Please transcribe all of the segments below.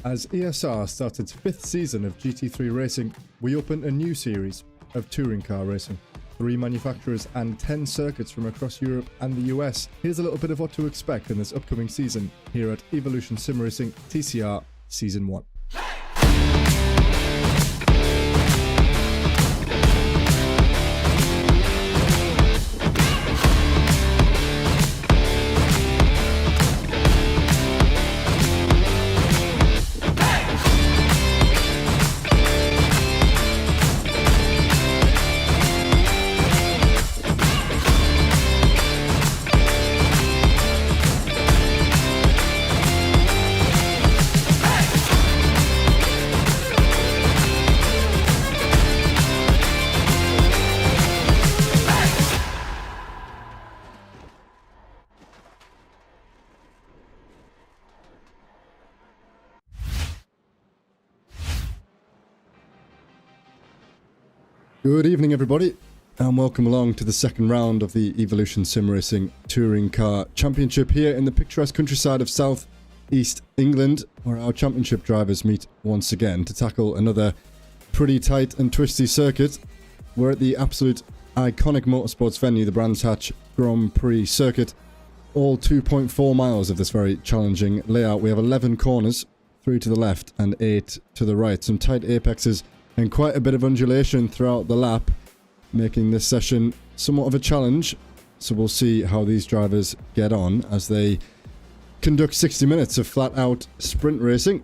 As ESR starts its 5th season of GT3 racing, we open a new series of touring car racing. 3 manufacturers and 10 circuits from across Europe and the US. Here's a little bit of what to expect in this upcoming season here at Evolution Sim Racing TCR Season 1. Good evening everybody, and welcome along to the second round of the Evolution Sim Racing Touring Car Championship here in the picturesque countryside of South East England, where our championship drivers meet once again to tackle another pretty tight and twisty circuit. We're at the absolute iconic motorsports venue, the Brands Hatch Grand Prix circuit, all 2.4 miles of this very challenging layout. We have 11 corners, 3 to the left and 8 to the right, some tight apexes and quite a bit of undulation throughout the lap, making this session somewhat of a challenge. So we'll see how these drivers get on as they conduct 60 minutes of flat-out sprint racing.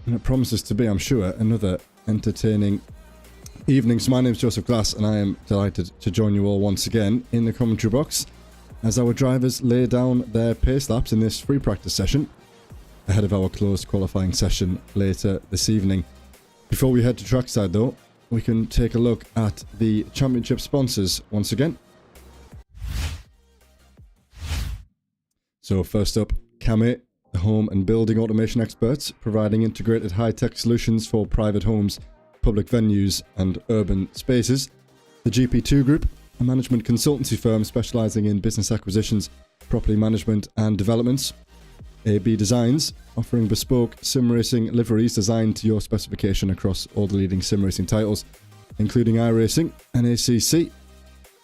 And it promises to be, I'm sure, another entertaining evening. So my name's Joseph Glass, and I am delighted to join you all once again in the commentary box as our drivers lay down their pace laps in this free practice session ahead of our closed qualifying session later this evening. Before we head to trackside though, we can take a look at the championship sponsors once again. So first up, Camé, the home and building automation experts, providing integrated high-tech solutions for private homes, public venues and urban spaces. The GP2 Group, a management consultancy firm specialising in business acquisitions, property management and developments. AB Designs, offering bespoke sim racing liveries designed to your specification across all the leading sim racing titles, including iRacing and ACC.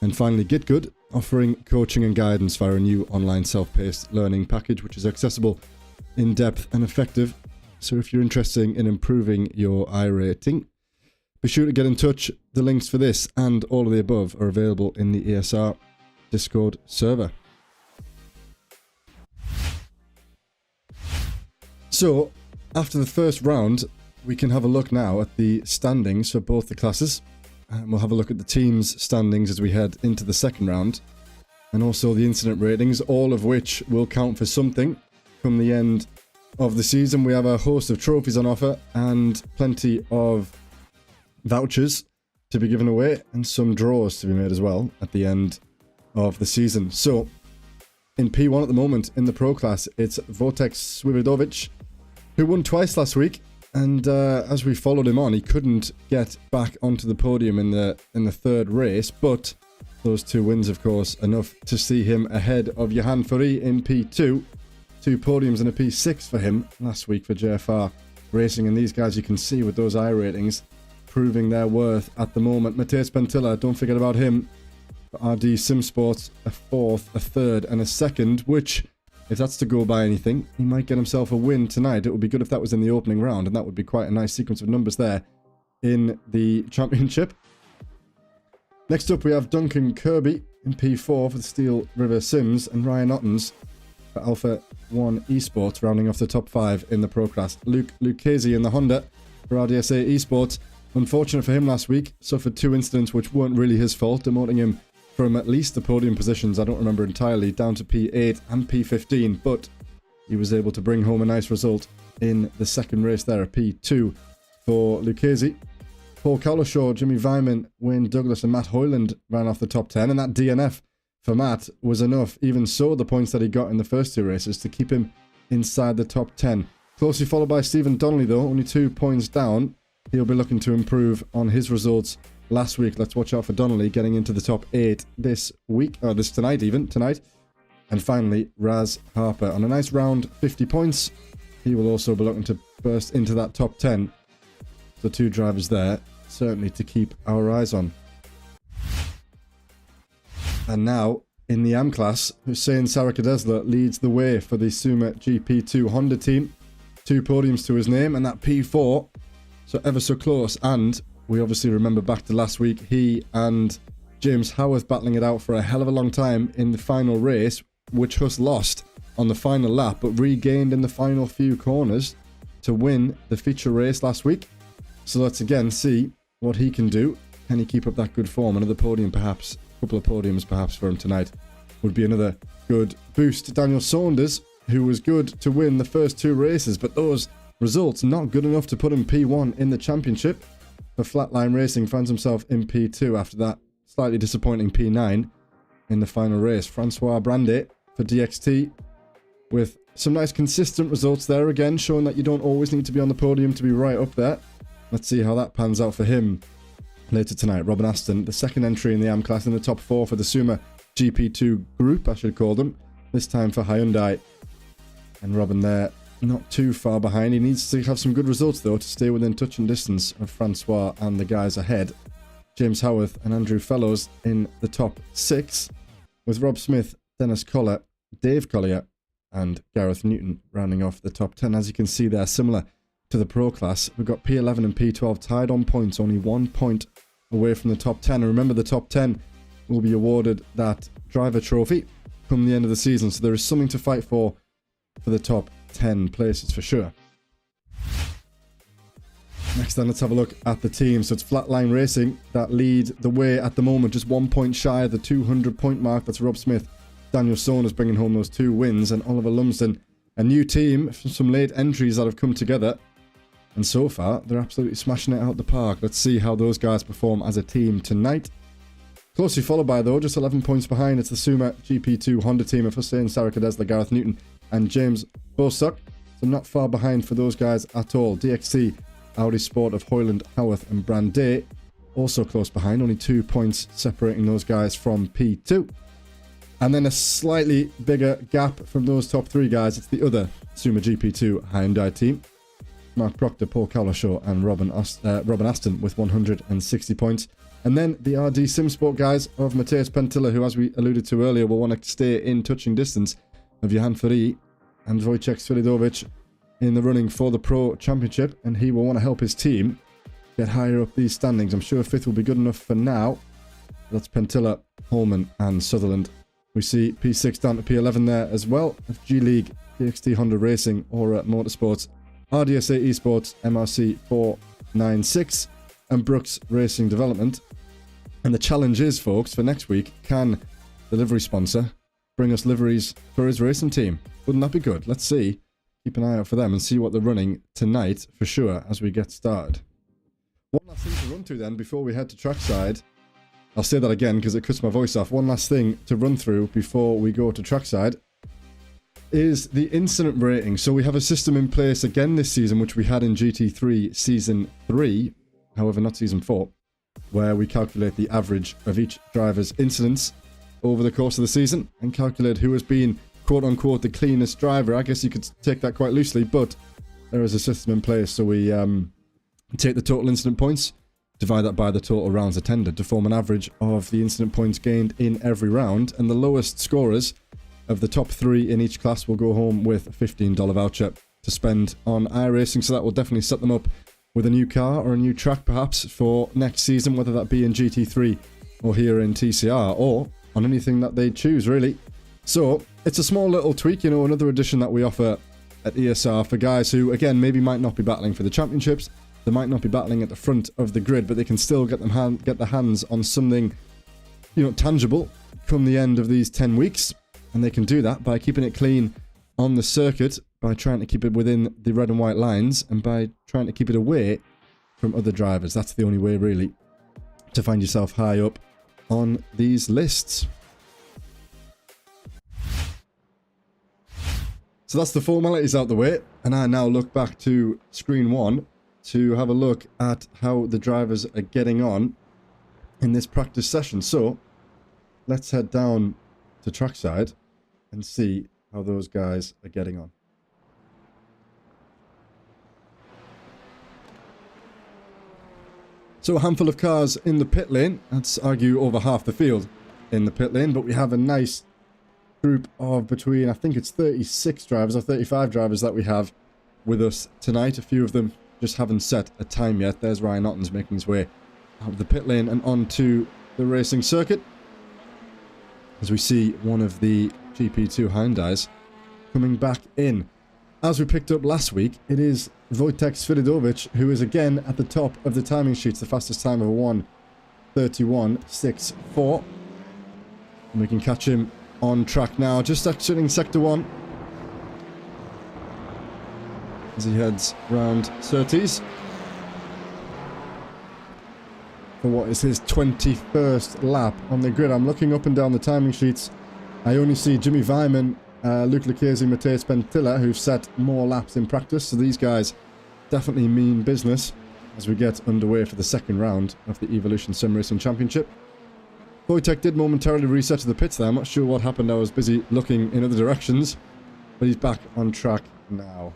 And finally, Get Good, offering coaching and guidance via a new online self-paced learning package, which is accessible, in-depth and effective. So if you're interested in improving your iRating, be sure to get in touch. The links for this and all of the above are available in the ESR Discord server. So, after the first round, we can have a look now at the standings for both the classes. And we'll have a look at the teams' standings as we head into the second round. And also the incident ratings, all of which will count for something come the end of the season. We have a host of trophies on offer and plenty of vouchers to be given away and some draws to be made as well at the end of the season. So, in P1 at the moment, in the Pro class, it's Wojtek Swiwidovic, who won twice last week, and as we followed him on, he couldn't get back onto the podium in the third race, but those 2 wins, of course, enough to see him ahead of Johan Furey in P2. 2 podiums and a P6 for him last week for JFR Racing, and these guys you can see with those iRatings proving their worth at the moment. Matthias Pentilla, don't forget about him. For RD Sim Sports, a 4th, a 3rd and a 2nd, which, if that's to go by anything, he might get himself a win tonight. It would be good if that was in the opening round, and that would be quite a nice sequence of numbers there in the championship. Next up, we have Duncan Kirby in P4 for the Steel River Sims, and Ryan Ottens for Alpha 1 Esports, rounding off the top 5 in the Pro class. Luke Lucchese in the Honda for RDSA Esports. Unfortunate for him last week, suffered 2 incidents which weren't really his fault, demoting him from at least the podium positions, I don't remember entirely, down to P8 and P15, but he was able to bring home a nice result in the second race there, a P2 for Lucchese. Paul Cowlishaw, Jimmy Vyman, Wayne Douglas and Matt Hoyland ran off the top 10, and that DNF for Matt was enough, even so the points that he got in the first 2 races, to keep him inside the top 10. Closely followed by Stephen Donnelly though, only 2 points down. He'll be looking to improve on his results last week. Let's watch out for Donnelly getting into the top 8 this week, or tonight. And finally, Raz Harper on a nice round 50 points. He will also be looking to first into that top 10. So 2 drivers there, certainly to keep our eyes on. And now, in the AM class, Hussein Sarakadesla leads the way for the Suma GP2 Honda team. 2 podiums to his name, and that P4, so ever so close. And we obviously remember back to last week, he and James Howarth battling it out for a hell of a long time in the final race, which Huss lost on the final lap, but regained in the final few corners to win the feature race last week. So let's again see what he can do. Can he keep up that good form? Another podium perhaps, a couple of podiums perhaps for him tonight would be another good boost. Daniel Saunders, who was good to win the first 2 races, but those results not good enough to put him P1 in the championship. For Flatline Racing, finds himself in P2 after that slightly disappointing P9 in the final race. Francois Brandet for DXT with some nice consistent results there again, showing that you don't always need to be on the podium to be right up there. Let's see how that pans out for him later tonight. Robin Aston, the second entry in the AM class in the top 4 for the Suma GP2 group, I should call them. This time for Hyundai. And Robin there, not too far behind. He needs to have some good results though to stay within touching distance of Francois and the guys ahead. James Howarth and Andrew Fellows in the top 6, with Rob Smith, Dennis Collier, Dave Collier and Gareth Newton rounding off the top 10. As you can see there, similar to the Pro class, we've got P11 and P12 tied on points, only 1 point away from the top 10. And remember, the top 10 will be awarded that driver trophy come the end of the season, so there is something to fight for the top 10 places for sure. Next then, let's have a look at the team. So it's Flatline Racing that lead the way at the moment, just 1 point shy of the 200 point mark. That's Rob Smith, Daniel Saunders bringing home those 2 wins, and Oliver Lumsden, a new team, some late entries that have come together. And so far, they're absolutely smashing it out the park. Let's see how those guys perform as a team tonight. Closely followed by, though, just 11 points behind, it's the Suma GP2 Honda team of Hussein Sarakadesla, Gareth Newton and James Bostock. So not far behind for those guys at all. DXT, Audi Sport of Hoyland, Howarth and Brandet also close behind, only 2 points separating those guys from P2. And then a slightly bigger gap from those top 3 guys, it's the other Suma GP2 Hyundai team. Mark Proctor, Paul Cowlishaw and Robin Aston with 160 points. And then the RD Simsport guys of Mateus Pentilla, who, as we alluded to earlier, will want to stay in touching distance of Johan Ferry and Wojciech Svilidovic in the running for the Pro Championship, and he will want to help his team get higher up these standings. I'm sure 5th will be good enough for now. That's Pentilla, Holman and Sutherland. We see P6 down to P11 there as well, of G League, DXT Honda Racing, Aura Motorsports, RDSA Esports, MRC 496 and Brooks Racing Development. And the challenge is, folks, for next week, can the livery sponsor bring us liveries for his racing team? Wouldn't that be good? Let's see. Keep an eye out for them and see what they're running tonight for sure as we get started. One last thing to run through then before we head to trackside. I'll say that again because it cuts my voice off. One last thing to run through before we go to trackside is the incident rating. So we have a system in place again this season, which we had in GT3 Season 3, however not Season 4, where we calculate the average of each driver's incidents over the course of the season and calculate who has been quote-unquote the cleanest driver. I guess you could take that quite loosely, but there is a system in place. So we take the total incident points, divide that by the total rounds attended to form an average of the incident points gained in every round, and the lowest scorers of the top 3 in each class will go home with a $15 voucher to spend on iRacing. So that will definitely set them up with a new car or a new track perhaps for next season, whether that be in GT3 or here in TCR or on anything that they choose really. So it's a small little tweak, you know, another addition that we offer at ESR for guys who, again, maybe might not be battling for the championships. They might not be battling at the front of the grid, but they can still get their hands on something, you know, tangible come the end of these 10 weeks. And they can do that by keeping it clean on the circuit, by trying to keep it within the red and white lines, and by trying to keep it away from other drivers. That's the only way, really, to find yourself high up on these lists. So that's the formalities out the way, and I now look back to screen 1 to have a look at how the drivers are getting on in this practice session. So let's head down to trackside and see how those guys are getting on. So a handful of cars in the pit lane. That's argue over half the field in the pit lane, but we have a nice group of between, I think it's 36 drivers or 35 drivers that we have with us tonight. A few of them just haven't set a time yet. There's Ryan Ottens making his way out of the pit lane and onto the racing circuit. As we see one of the GP2 Hyundais coming back in. As we picked up last week, it is Wojtek Sviridovich who is again at the top of the timing sheets, the fastest time of a 1:31.64. And we can catch him on track now, just exiting Sector 1. As he heads round Surtees. For what is his 21st lap on the grid. I'm looking up and down the timing sheets. I only see Jimmy Vyman, Luke Lucchese, Matteo Spentilla, who've set more laps in practice. So these guys definitely mean business as we get underway for the second round of the Evolution Sim Racing Championship. Wojtek did momentarily reset to the pits there. I'm not sure what happened. I was busy looking in other directions. But he's back on track now.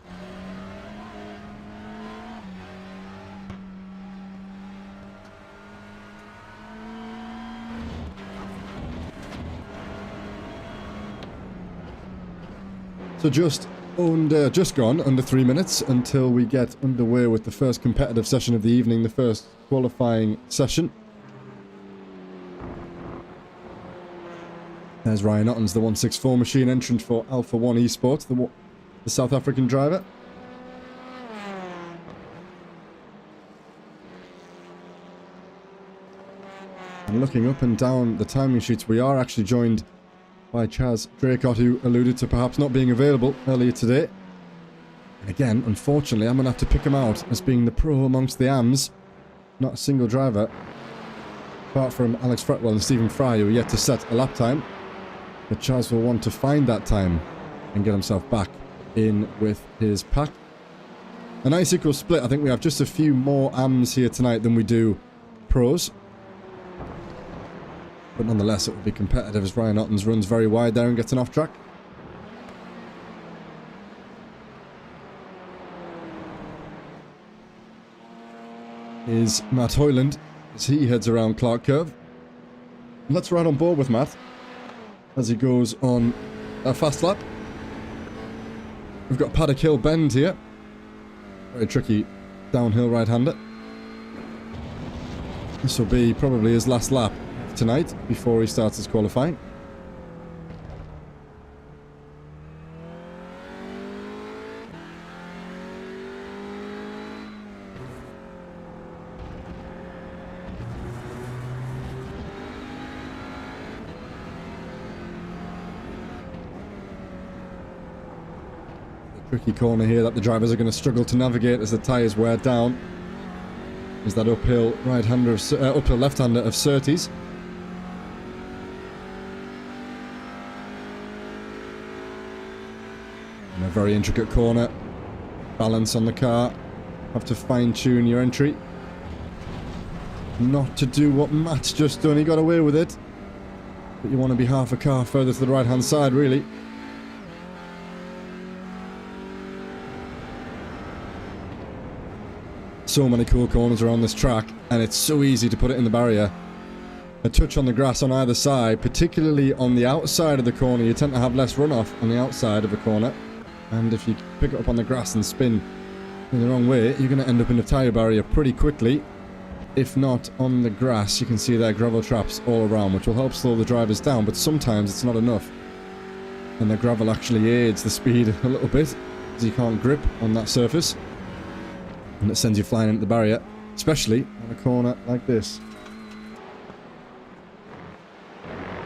So just gone under 3 minutes until we get underway with the first competitive session of the evening, the first qualifying session. There's Ryan Ottens, the 164 machine, entrant for Alpha 1 Esports, the South African driver. And looking up and down the timing sheets, we are actually joined by Chaz Draycott, who alluded to perhaps not being available earlier today. And again, unfortunately, I'm going to have to pick him out as being the pro amongst the AMs. Not a single driver, apart from Alex Fretwell and Stephen Fry, who are yet to set a lap time. But Chaz will want to find that time and get himself back in with his pack. A nice equal split. I think we have just a few more AMs here tonight than we do pros. But nonetheless, it will be competitive as Ryan Ottens runs very wide there and gets an off track. Is Matt Hoyland as he heads around Clark Curve. Let's ride on board with Matt as he goes on a fast lap. We've got Paddock Hill Bend here. Very tricky downhill right-hander. This will be probably his last lap tonight before he starts his qualifying. The tricky corner here that the drivers are going to struggle to navigate as the tyres wear down is that uphill uphill left-hander of Surtees. A very intricate corner. Balance on the car. Have to fine-tune your entry. Not to do what Matt's just done. He got away with it. But you want to be half a car further to the right-hand side, really. So many cool corners around this track, and it's so easy to put it in the barrier. A touch on the grass on either side, particularly on the outside of the corner. You tend to have less runoff on the outside of the corner. And if you pick it up on the grass and spin in the wrong way, you're going to end up in a tyre barrier pretty quickly. If not on the grass, you can see there gravel traps all around, which will help slow the drivers down, but sometimes it's not enough. And the gravel actually aids the speed a little bit, as you can't grip on that surface. And it sends you flying into the barrier, especially on a corner like this.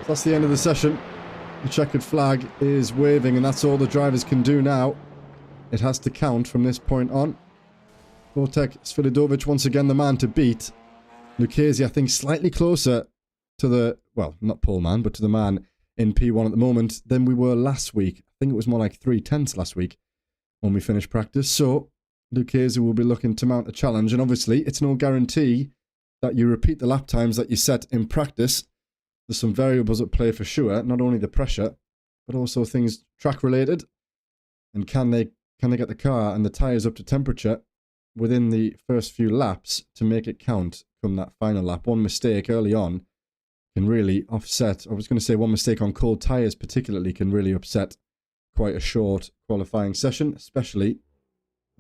So that's the end of the session. The checkered flag is waving, and that's all the drivers can do now. It has to count from this point on. Wojtek Sviridovich, once again, the man to beat. Lucchese, I think, slightly closer to the, well, not pole man, but to the man in P1 at the moment than we were last week. I think it was more like 3/10 last week when we finished practice. So Lucchese will be looking to mount a challenge, and obviously it's no guarantee that you repeat the lap times that you set in practice. There's some variables at play for sure, not only the pressure, but also things track related. And can they get the car and the tyres up to temperature within the first few laps to make it count come that final lap. One mistake early on can really offset, I was going to say one mistake on cold tyres particularly can really upset quite a short qualifying session, especially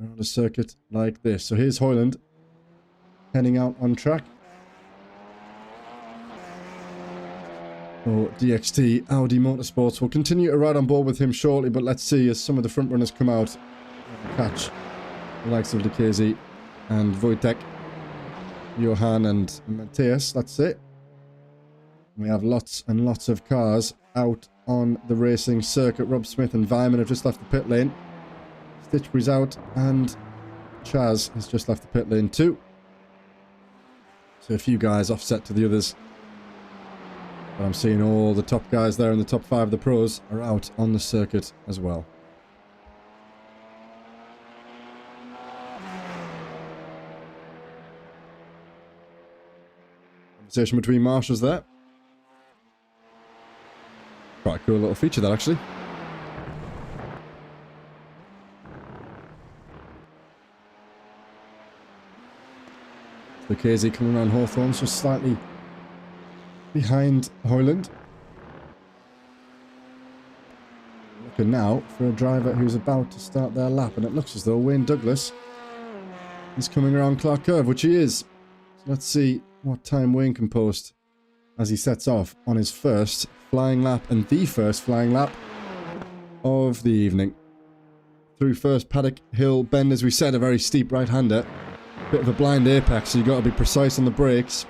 around a circuit like this. So here's Hoyland heading out on track. For DXT Audi Motorsports. We'll continue to ride on board with him shortly, but let's see as some of the front runners come out and catch the likes of Lucchese and Wojtek, Johan and Matthias, that's it. We have lots and lots of cars out on the racing circuit. Rob Smith and Vyman have just left the pit lane. Stitchbury's out and Chaz has just left the pit lane too. So a few guys offset to the others. But I'm seeing all the top guys there in the top 5 of the pros are out on the circuit as well. Conversation between marshals there. Quite a cool little feature that actually. Lucchese coming around Hawthorne, so slightly behind Hoyland. Looking now for a driver who's about to start their lap, and it looks as though Wayne Douglas is coming around Clark Curve, which he is. So let's see what time Wayne can post as he sets off on his first flying lap, and the first flying lap of the evening. Through first paddock hill bend, as we said, a very steep right-hander. Bit of a blind apex, so you've got to be precise on the brakes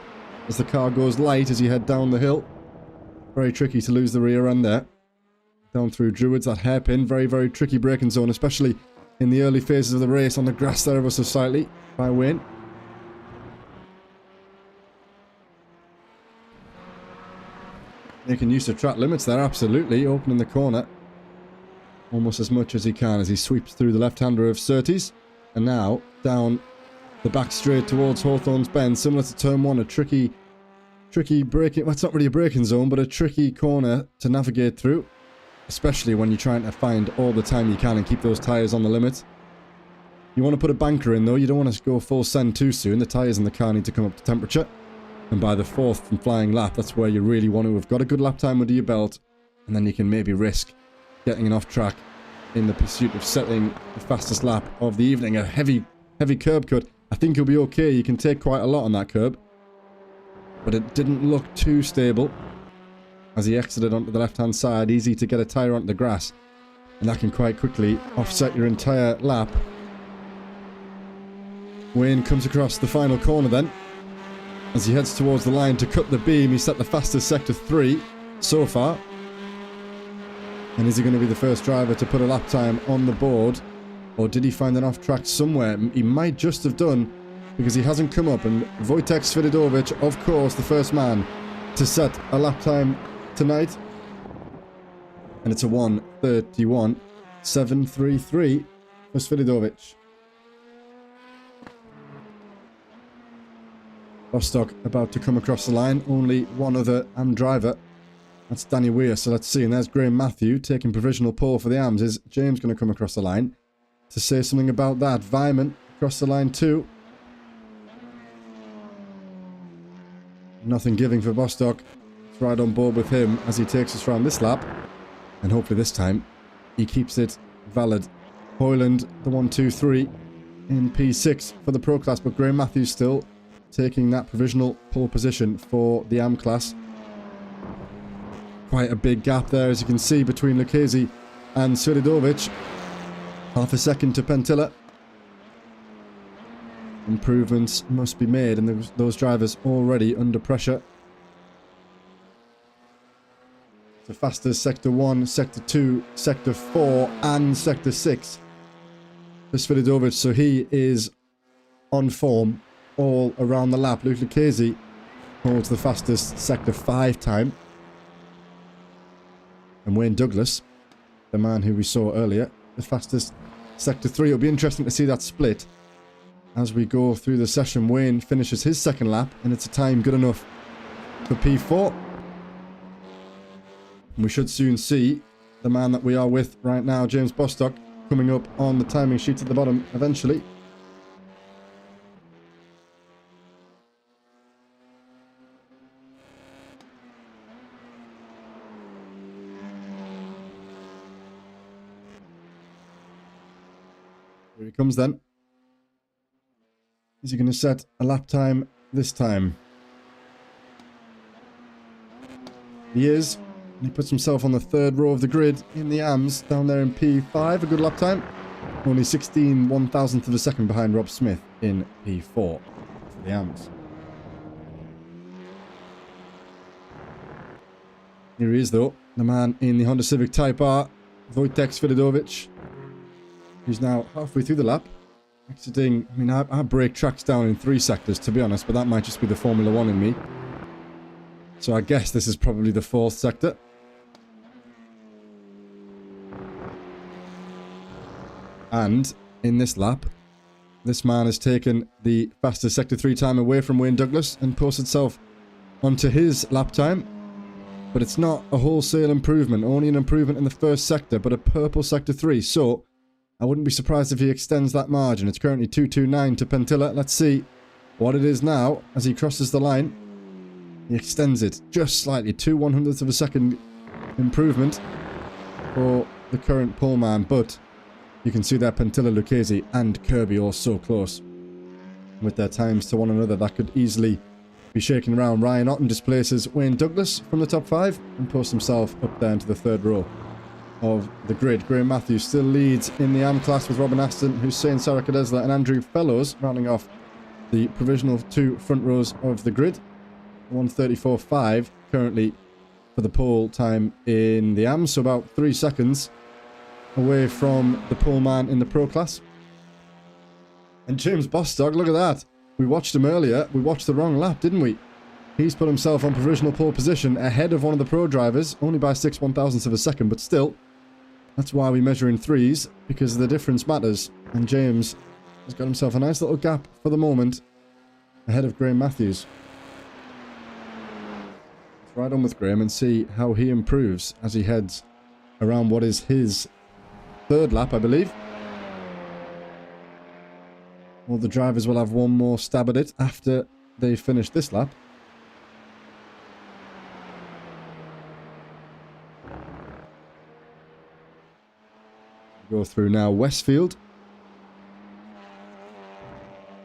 as the car goes light as you head down the hill. Very tricky to lose the rear end there. Down through Druids, that hairpin, very, very tricky braking zone, especially in the early phases of the race on the grass there ever so slightly by Wayne. Making use of track limits there, absolutely. Opening the corner almost as much as he can as he sweeps through the left-hander of Surtees. And now down the back straight towards Hawthorne's Bend, similar to turn 1, a tricky braking, well, it's not really a braking zone, but a tricky corner to navigate through, especially when you're trying to find all the time you can and keep those tyres on the limit. You want to put a banker in though, you don't want to go full send too soon. The tyres in the car need to come up to temperature. And by the 4th and flying lap, that's where you really want to have got a good lap time under your belt, and then you can maybe risk getting an off track in the pursuit of setting the fastest lap of the evening. A heavy curb cut. I think he'll be okay. You can take quite a lot on that curb, but it didn't look too stable as he exited onto the left-hand side. Easy to get a tyre onto the grass, and that can quite quickly offset your entire lap. Wayne comes across the final corner then. As he heads towards the line to cut the beam, he set the fastest sector 3 so far. And is he going to be the first driver to put a lap time on the board? Or did he find an off-track somewhere? He might just have done, because he hasn't come up. And Wojtek Svidovic, of course, the first man to set a lap time tonight. And it's a 1:31.733 for Svidovic. Bostock about to come across the line. Only one other AM driver. That's Danny Weir. So let's see. And there's Graham Matthew taking provisional pole for the AMs. Is James going to come across the line to say something about that? Vyman across the line too. Nothing giving for Bostock. Let's ride on board with him as he takes us around this lap. And hopefully this time he keeps it valid. Hoyland, the 1-2-3 in P6 for the Pro class. But Graham Matthews still taking that provisional pole position for the AM class. Quite a big gap there, as you can see, between Lucchese and Svidovic. Half a second to Pentilla. Improvements must be made, and those drivers already under pressure. The fastest Sector 1, Sector 2, Sector 4 and Sector 6 for Svidovic, so he is on form all around the lap. Luke Lucchese holds the fastest Sector 5 time. And Wayne Douglas, the man who we saw earlier, the fastest Sector 3. It'll be interesting to see that split as we go through the session. Wayne finishes his second lap, and it's a time good enough for P4. And we should soon see the man that we are with right now, James Bostock, coming up on the timing sheet at the bottom eventually. he comes then. Is he going to set a lap time this time? He is. And he puts himself on the third row of the grid in the AMS down there in P5. A good lap time. Only 16 1,000th of a second behind Rob Smith in P4 for the AMS. Here he is though. The man in the Honda Civic Type R. Wojtek Svidovic. He's now halfway through the lap. Exiting. I mean, I break tracks down in 3 sectors to be honest. But that might just be the Formula 1 in me. So I guess this is probably the 4th sector. And in this lap, this man has taken the fastest Sector 3 time away from Wayne Douglas and posted himself onto his lap time. But it's not a wholesale improvement, only an improvement in the first sector, but a purple Sector 3. So I wouldn't be surprised if he extends that margin. It's currently 2:29 to Pentilla. Let's see what it is now as he crosses the line. He extends it just slightly, 2/100th of a second improvement for the current pole man, but you can see there Pentilla, Lucchese and Kirby all so close. With their times to one another, that could easily be shaken around. Ryan Otten displaces Wayne Douglas from the top 5 and posts himself up there into the 3rd row of the grid. Graham Matthews still leads in the AM class with Robin Aston, Hussein Sarakadesla and Andrew Fellows rounding off the provisional 2 front rows of the grid. 1:34.5 currently for the pole time in the AM, so about 3 seconds away from the pole man in the pro class. And James Bostock, look at that. We watched him earlier. We watched the wrong lap, didn't we? He's put himself on provisional pole position ahead of one of the pro drivers, only by 6 1,000ths of a second, but still, that's why we measure in 3s, because the difference matters. And James has got himself a nice little gap for the moment ahead of Graham Matthews. Let's ride on with Graham and see how he improves as he heads around what is his 3rd lap, I believe. All the drivers will have one more stab at it after they finish this lap. Go through now Westfield.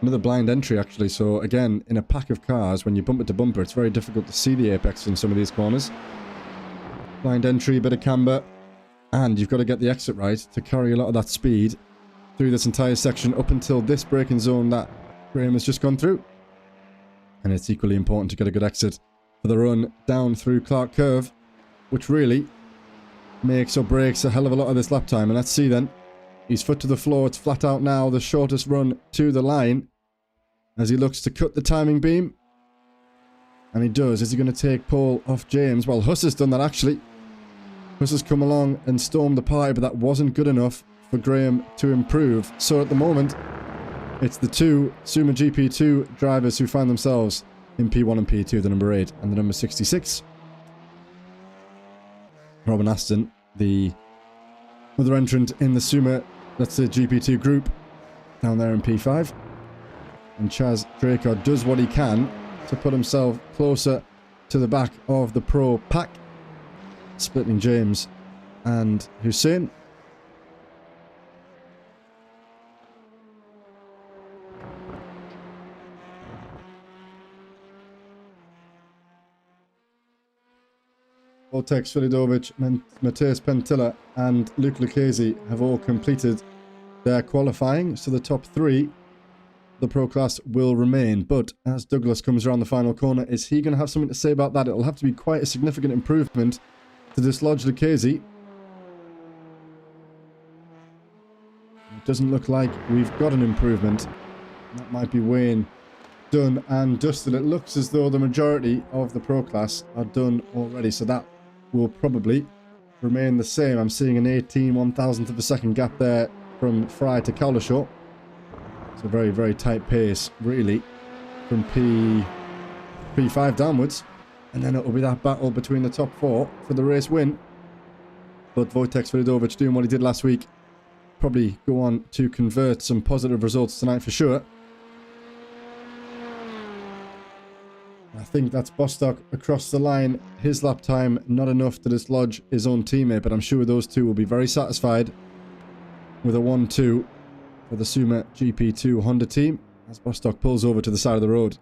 Another blind entry actually, so again, in a pack of cars, when you bumper to bumper, it's very difficult to see the apex in some of these corners. Blind entry, bit of camber. And you've got to get the exit right to carry a lot of that speed through this entire section up until this braking zone that Graham has just gone through. And it's equally important to get a good exit for the run down through Clark Curve, which really makes or breaks a hell of a lot of this lap time. And let's see then. He's foot to the floor. It's flat out now. The shortest run to the line as he looks to cut the timing beam. And he does. Is he going to take pole off James? Well, Huss has done that actually. Huss has come along and stormed the party, but that wasn't good enough for Graham to improve. So at the moment, it's the 2 Suma GP2 drivers who find themselves in P1 and P2, the number 8 and the number 66. Robin Aston, the other entrant in the Suma, that's the GP2 group, down there in P5. And Chaz Draco does what he can to put himself closer to the back of the pro pack, splitting James and Hussein. Wojtek Svidovic, Mateusz Pentilla and Luke Lucchese have all completed their qualifying, so the top 3, the pro class, will remain. But as Douglas comes around the final corner, is he going to have something to say about that? It'll have to be quite a significant improvement to dislodge Lucchese. It doesn't look like we've got an improvement. That might be Wayne done and dusted. It looks as though the majority of the pro class are done already, so that will probably remain the same. I'm seeing an 18 1,000th of a second gap there from Fry to Cowlishaw. It's a very, very tight pace, really, from P5 downwards. And then it'll be that battle between the top 4 for the race win. But Wojtek Svidovic doing what he did last week. Probably go on to convert some positive results tonight for sure. I think that's Bostock across the line. His lap time, not enough to dislodge his own teammate, but I'm sure those two will be very satisfied with a 1-2 for the Suma GP2 Honda team as Bostock pulls over to the side of the road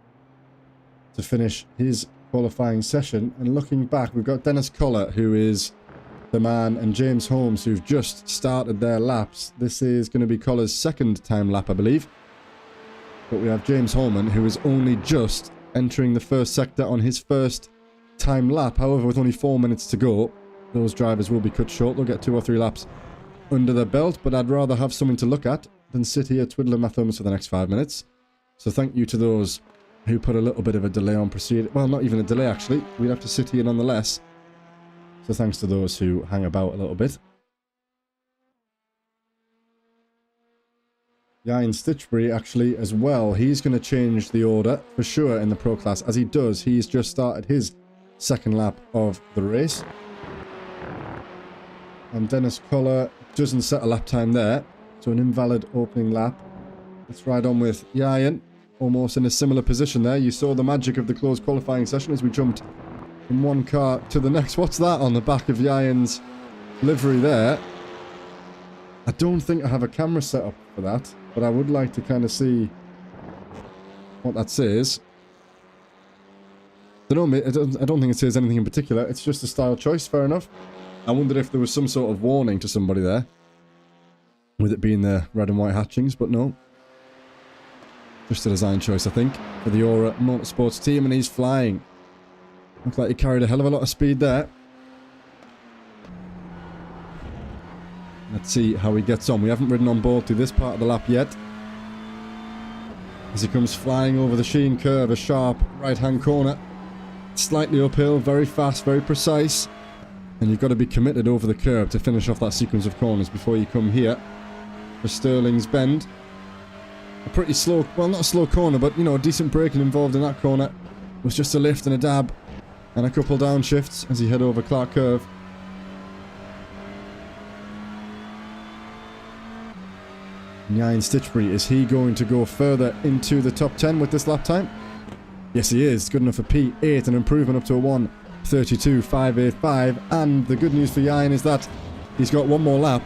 to finish his qualifying session. And looking back, we've got Dennis Collar, who is the man, and James Holmes, who've just started their laps. This is going to be Collar's second time lap, I believe. But we have James Holman, who is only just entering the first sector on his first time lap. However, with only 4 minutes to go, those drivers will be cut short. They'll get 2 or 3 laps under their belt, but I'd rather have something to look at than sit here twiddling my thumbs for the next 5 minutes. So thank you to those who put a little bit of a delay on proceed. Well, not even a delay, actually. We'd have to sit here nonetheless. So thanks to those who hang about a little bit. Ian Stitchbury, actually, as well. He's going to change the order for sure in the Pro Class. As he does, he's just started his second lap of the race. And Dennis Collar doesn't set a lap time there. So an invalid opening lap. Let's ride on with Ian. Almost in a similar position there. You saw the magic of the closed qualifying session as we jumped from one car to the next. What's that on the back of Ian's livery there? I don't think I have a camera set up for that, but I would like to kind of see what that says. I don't think it says anything in particular. It's just a style choice, fair enough. I wondered if there was some sort of warning to somebody there, with it being the red and white hatchings, but no. Just a design choice, I think, for the Aura Motorsports team, and he's flying. Looks like he carried a hell of a lot of speed there. Let's see how he gets on. We haven't ridden on board through this part of the lap yet. As he comes flying over the Sheen curve, a sharp right-hand corner. Slightly uphill, very fast, very precise. And you've got to be committed over the curb to finish off that sequence of corners before you come here for Stirling's Bend. A pretty slow, well, not a slow corner, but, you know, a decent braking involved in that corner. It was just a lift and a dab and a couple downshifts as he head over Clark Curve. Ian Stitchbury, is he going to go further into the top 10 with this lap time? Yes, he is. Good enough for P8, an improvement up to a 1:32.585. And the good news for Ian is that he's got one more lap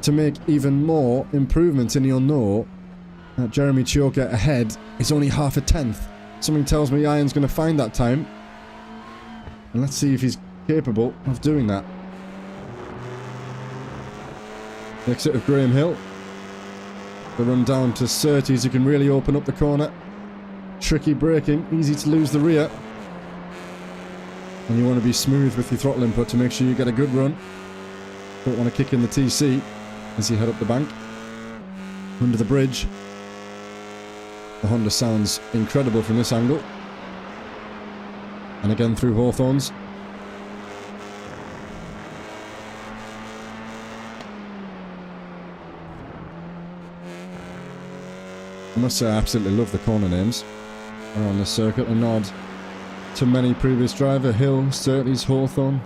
to make even more improvements, and you'll know that Jeremy Chioka ahead is only half a tenth. Something tells me Ian's going to find that time. And let's see if he's capable of doing that. The exit of Graham Hill. The run down to Surtees, you can really open up the corner. Tricky braking, easy to lose the rear. And you want to be smooth with your throttle input to make sure you get a good run. Don't want to kick in the TC as you head up the bank. Under the bridge. The Honda sounds incredible from this angle. And again through Hawthorns. I must say I absolutely love the corner names around the circuit. A nod to many previous driver. Hill, Sturtley's, Hawthorn,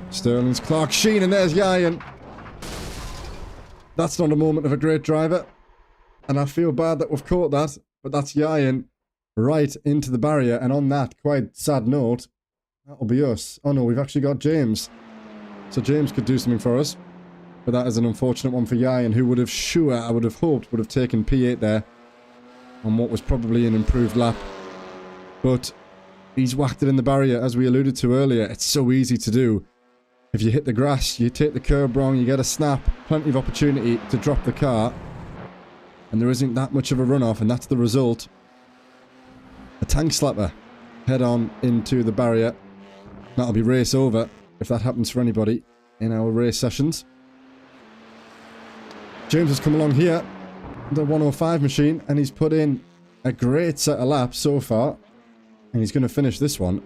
Stirling's, Clark, Sheen, and there's Ian. That's not a moment of a great driver. And I feel bad that we've caught that. But that's Ian right into the barrier. And on that quite sad note, that'll be us. Oh no, we've actually got James. So James could do something for us. But that is an unfortunate one for Ian, who would have I would have hoped, would have taken P8 there on what was probably an improved lap. But he's whacked it in the barrier, as we alluded to earlier. It's so easy to do. If you hit the grass, you take the curb wrong, you get a snap, plenty of opportunity to drop the car. And there isn't that much of a runoff, and that's the result. A tank slapper head on into the barrier. That'll be race over if that happens for anybody in our race sessions. James has come along here, the 105 machine, and he's put in a great set of laps so far. And he's going to finish this one.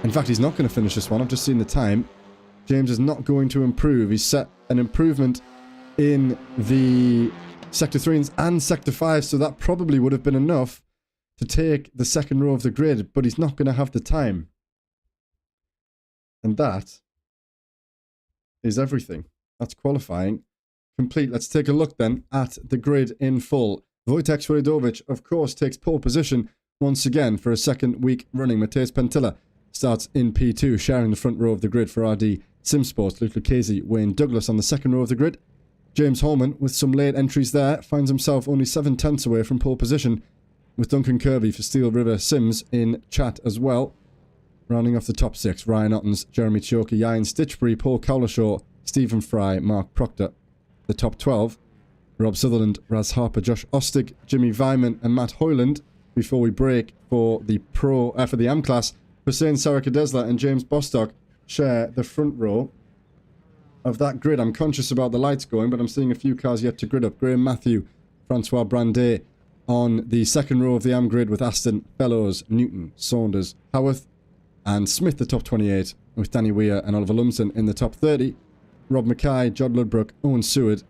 In fact, he's not going to finish this one. I've just seen the time. James is not going to improve. He's set an improvement in the Sector 3s and Sector 5, so that probably would have been enough to take the second row of the grid, but he's not going to have the time. And that is everything. That's qualifying complete. Let's take a look then at the grid in full. Wojtek Swiatovic, of course, takes pole position once again for a second week running. Mateusz Pentilla starts in P2, sharing the front row of the grid for RD Simsports. Luke Lucchese, Wayne Douglas on the second row of the grid. James Holman, with some late entries there, finds himself only 7/10 away from pole position, with Duncan Kirby for Steel River Sims in chat as well. Rounding off the top 6, Ryan Ottens, Jeremy Chioka, Ian Stitchbury, Paul Cowlishaw, Stephen Fry, Mark Proctor. The top 12, Rob Sutherland, Raz Harper, Josh Ostig, Jimmy Vyman and Matt Hoyland. Before we break for the for the AM class, Hussein Sarakadesla and James Bostock share the front row of that grid. I'm conscious about the lights going, but I'm seeing a few cars yet to grid up. Graham Matthew, Francois Brandet on the second row of the AM grid with Aston, Fellows, Newton, Saunders, Howarth and Smith, the top 28, with Danny Weir and Oliver Lumsden in the top 30. Rob Mackay, Jod Ludbrook, Owen Seward,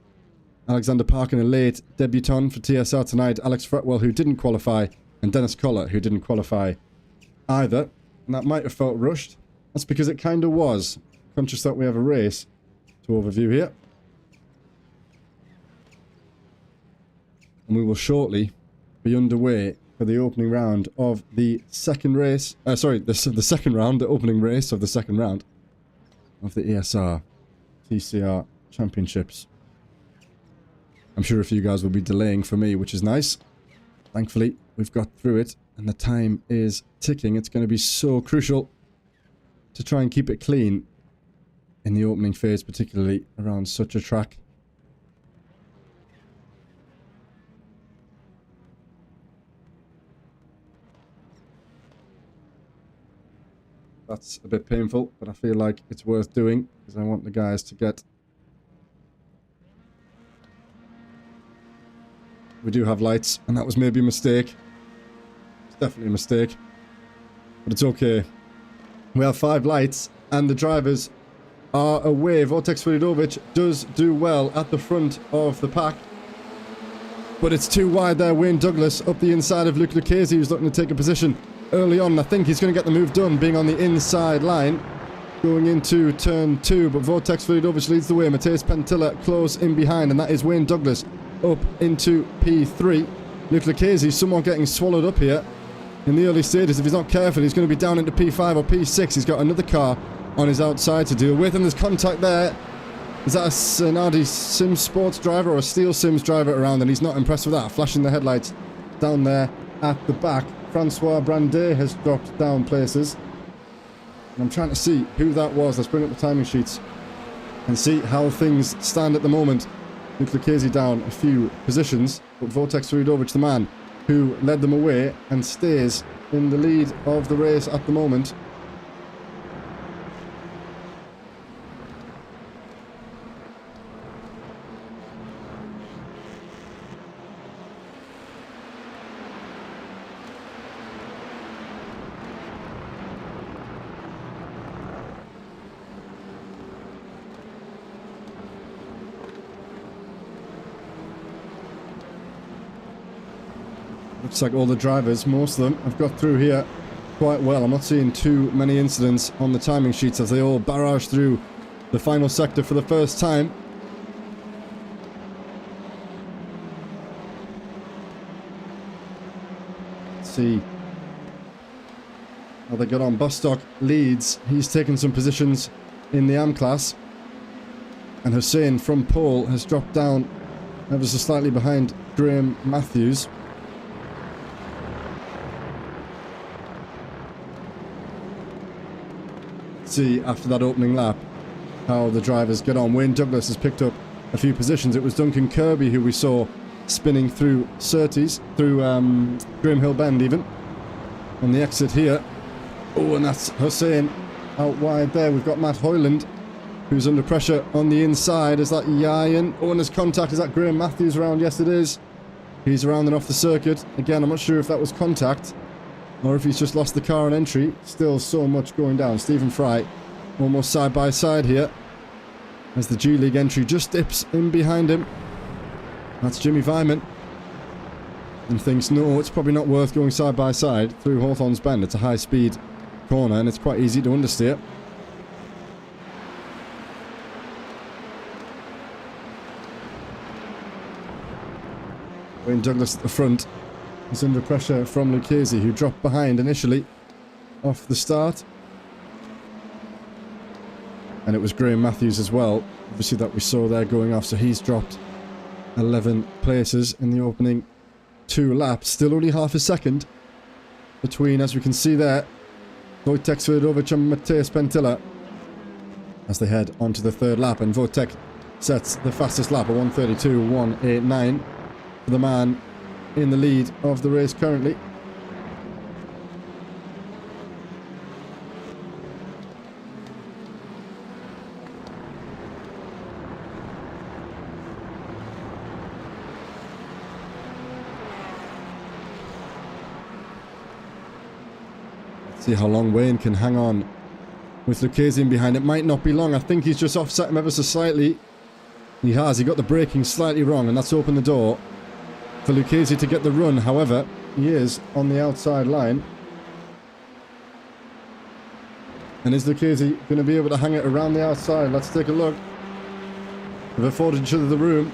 Alexander Parkin, a late debutant for TSR tonight, Alex Fretwell, who didn't qualify, and Dennis Collar, who didn't qualify either. And that might have felt rushed. That's because it kind of was. Conscious that we have a race to overview here. And we will shortly be underway for the opening round of the second race. The second round, the opening race of the second round of the ESR TCR Championships. I'm sure a few guys will be delaying for me, which is nice. Thankfully, we've got through it and the time is ticking. It's going to be so crucial to try and keep it clean in the opening phase, particularly around such a track. That's a bit painful, but I feel like it's worth doing because I want the guys to get... We do have lights, and that was maybe a mistake. It's definitely a mistake, but it's okay. We have 5 lights, and the drivers are away. Vortex Filidovic does do well at the front of the pack, but it's too wide there. Wayne Douglas up the inside of Luke Lucchese, who's looking to take a position early on. I think he's going to get the move done, being on the inside line, going into turn 2, but Vortex Filidovic leads the way. Mateus Pentilla close in behind, and that is Wayne Douglas up into P3. Luke Lucchese somewhat getting swallowed up here in the early stages. If he's not careful, he's going to be down into P5 or P6. He's got another car on his outside to deal with, and there's contact there. Is that a Senardi Sims Sports driver or a Steel Sims driver around? And he's not impressed with that. Flashing the headlights down there at the back. Francois Brandet has dropped down places. And I'm trying to see who that was. Let's bring up the timing sheets and see how things stand at the moment. Luke Lucchese down a few positions, but Vortex Filidovic, the man who led them away and stays in the lead of the race at the moment. Looks like all the drivers, most of them, have got through here quite well. I'm not seeing too many incidents on the timing sheets as they all barrage through the final sector for the first time. Let's see how they get on. Bostock leads. He's taken some positions in the AM class. And Hussein from pole has dropped down ever so slightly behind Graham Matthews. See after that opening lap how the drivers get on. Wayne Douglas has picked up a few positions. It was Duncan Kirby who we saw spinning through Surtees, through Graham Hill Bend even, on the exit here. Oh, and that's Hussein out wide there. We've got Matt Hoyland who's under pressure on the inside. Is that Yayan? Oh, and there's contact. Is that Graham Matthews around? Yes, it is. He's around and off the circuit. Again, I'm not sure if that was contact or if he's just lost the car on entry. Still so much going down. Stephen Fry almost side by side here as the G League entry just dips in behind him. That's Jimmy Vyman, and thinks, no, it's probably not worth going side by side through Hawthorne's Bend. It's a high speed corner and it's quite easy to understeer. Wayne Douglas at the front is under pressure from Lucchese, who dropped behind initially off the start. And it was Graham Matthews as well, obviously, that we saw there going off. So he's dropped 11 places in the opening 2 laps. Still only half a second between, as we can see there, Wojtek Swiatovic and Matej Pentila as they head onto the 3rd lap. And Wojtek sets the fastest lap, a 1:32.189 for the man in the lead of the race currently. See how long Wayne can hang on with Lucchese in behind. It might not be long. I think he's just offset him ever so slightly. He has. He got the braking slightly wrong, and that's opened the door for Lucchese to get the run. However, he is on the outside line. And is Lucchese going to be able to hang it around the outside? Let's take a look. They've afforded each other the room.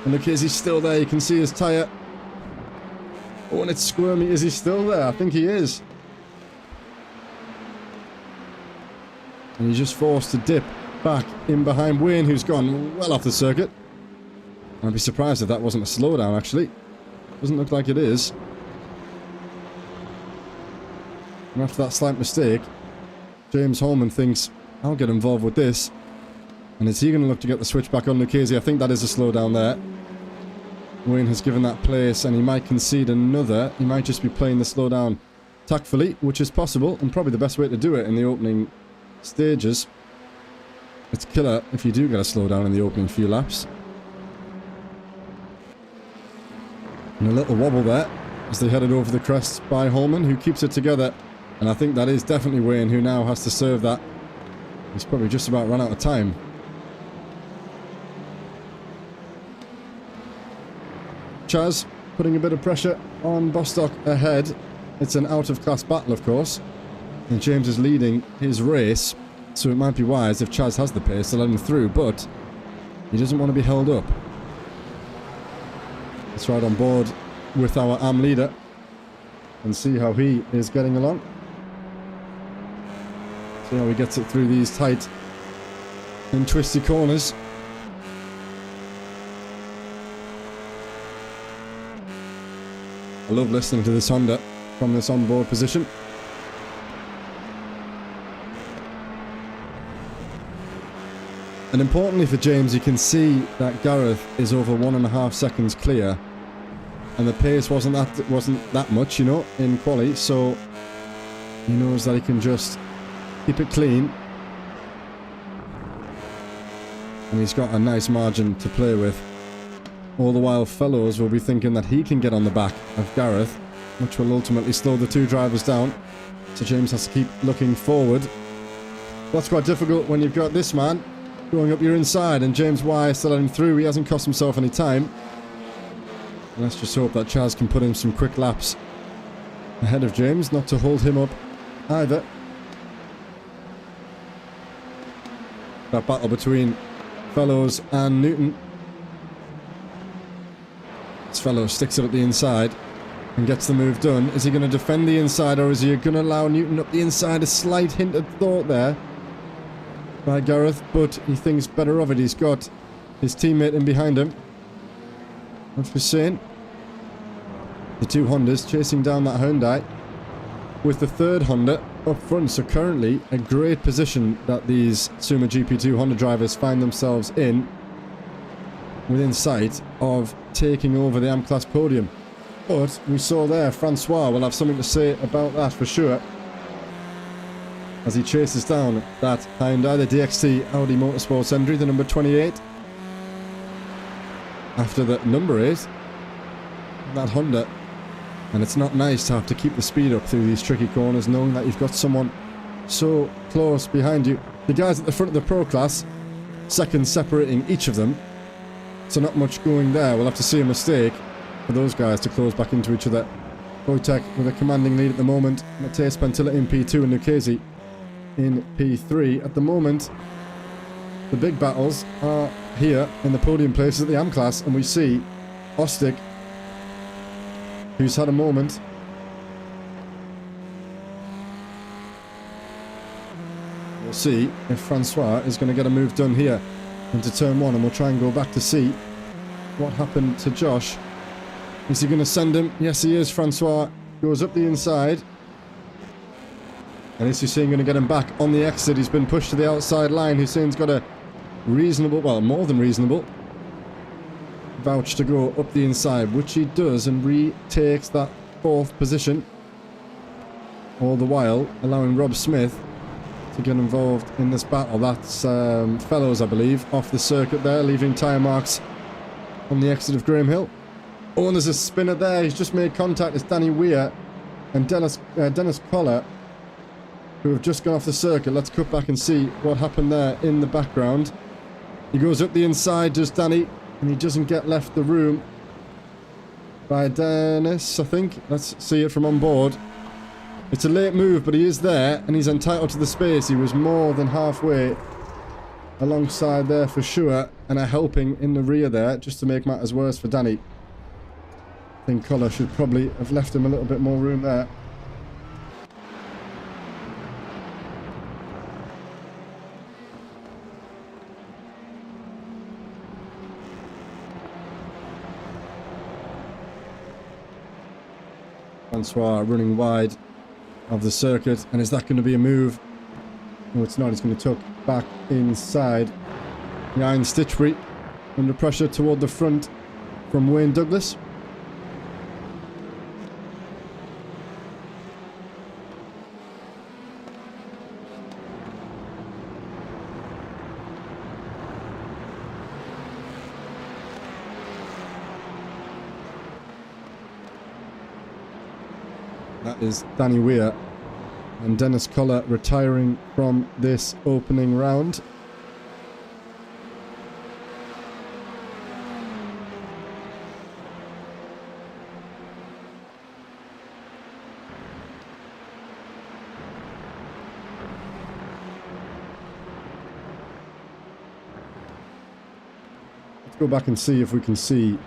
And Lucchese's still there. You can see his tyre. Oh, and it's squirmy. Is he still there? I think he is. And he's just forced to dip back in behind Wayne, who's gone well off the circuit. I'd be surprised if that wasn't a slowdown, actually. Doesn't look like it is. And after that slight mistake, James Holman thinks, I'll get involved with this. And is he going to look to get the switch back on Lucchese? I think that is a slowdown there. Wayne has given that place, and he might concede another. He might just be playing the slowdown tactfully, which is possible, and probably the best way to do it in the opening stages. It's killer if you do get a slowdown in the opening few laps. And a little wobble there as they headed over the crest by Holman, who keeps it together. And I think that is definitely Wayne, who now has to serve that. He's probably just about run out of time. Chaz putting a bit of pressure on Bostock ahead. It's an out-of-class battle, of course. And James is leading his race, so it might be wise if Chaz has the pace to let him through, but he doesn't want to be held up. Let's ride on board with our AM leader and see how he is getting along. See how he gets it through these tight and twisty corners. I love listening to this Honda from this onboard position. And importantly for James, you can see that Gareth is over 1.5 seconds clear, and the pace wasn't that much, you know, in quali, so he knows that he can just keep it clean, and he's got a nice margin to play with. All the while, Fellows will be thinking that he can get on the back of Gareth, which will ultimately slow the two drivers down. So James has to keep looking forward. That's quite difficult when you've got this man going up your inside, and James Y still let him through. He hasn't cost himself any time. And let's just hope that Chaz can put in some quick laps ahead of James, not to hold him up either. That battle between Fellows and Newton. This Fellows sticks it at the inside and gets the move done. Is he going to defend the inside, or is he going to allow Newton up the inside? A slight hint of thought there by Gareth, but he thinks better of it. He's got his teammate in behind him. That's for saying. The two Hondas chasing down that Hyundai with the third Honda up front. So currently a great position that these Suma GP2 Honda drivers find themselves in, within sight of taking over the AM-Class podium. But we saw there, Francois will have something to say about that for sure, as he chases down that Hyundai, the DXT Audi Motorsports entry, the number 28. After the number 8, that Honda. And it's not nice to have to keep the speed up through these tricky corners, knowing that you've got someone so close behind you. The guys at the front of the Pro class, seconds separating each of them. So not much going there. We'll have to see a mistake for those guys to close back into each other. Wojtek with a commanding lead at the moment. Matej Pentila in P2 and Lucchese in P3. At the moment, the big battles are here in the podium places at the AM class, and we see Ostic, who's had a moment. We'll see if Francois is going to get a move done here into turn 1, and we'll try and go back to see what happened to Josh. Is he going to send him? Yes, he is. Francois goes up the inside. And is Hussein going to get him back on the exit? He's been pushed to the outside line. Hussein's got a reasonable, well, more than reasonable vouch to go up the inside, which he does, and retakes that 4th position. All the while allowing Rob Smith to get involved in this battle. That's Fellows, I believe, off the circuit there, leaving tyre marks on the exit of Graham Hill. Oh, and there's a spinner there. He's just made contact. It's Danny Weir and Dennis Collar, who have just gone off the circuit. Let's cut back and see what happened there in the background. He goes up the inside, does Danny, and he doesn't get left the room by Dennis, I think. Let's see it from on board. It's a late move, but he is there, and he's entitled to the space. He was more than halfway alongside there for sure, and a helping in the rear there, just to make matters worse for Danny. I think Collar should probably have left him a little bit more room there. Francois running wide of the circuit, and is that going to be a move? No, it's not. It's going to tuck back inside. The Iron Stitchbury under pressure toward the front from Wayne Douglas. That is Danny Weir and Dennis Collar retiring from this opening round. Let's go back and see if we can see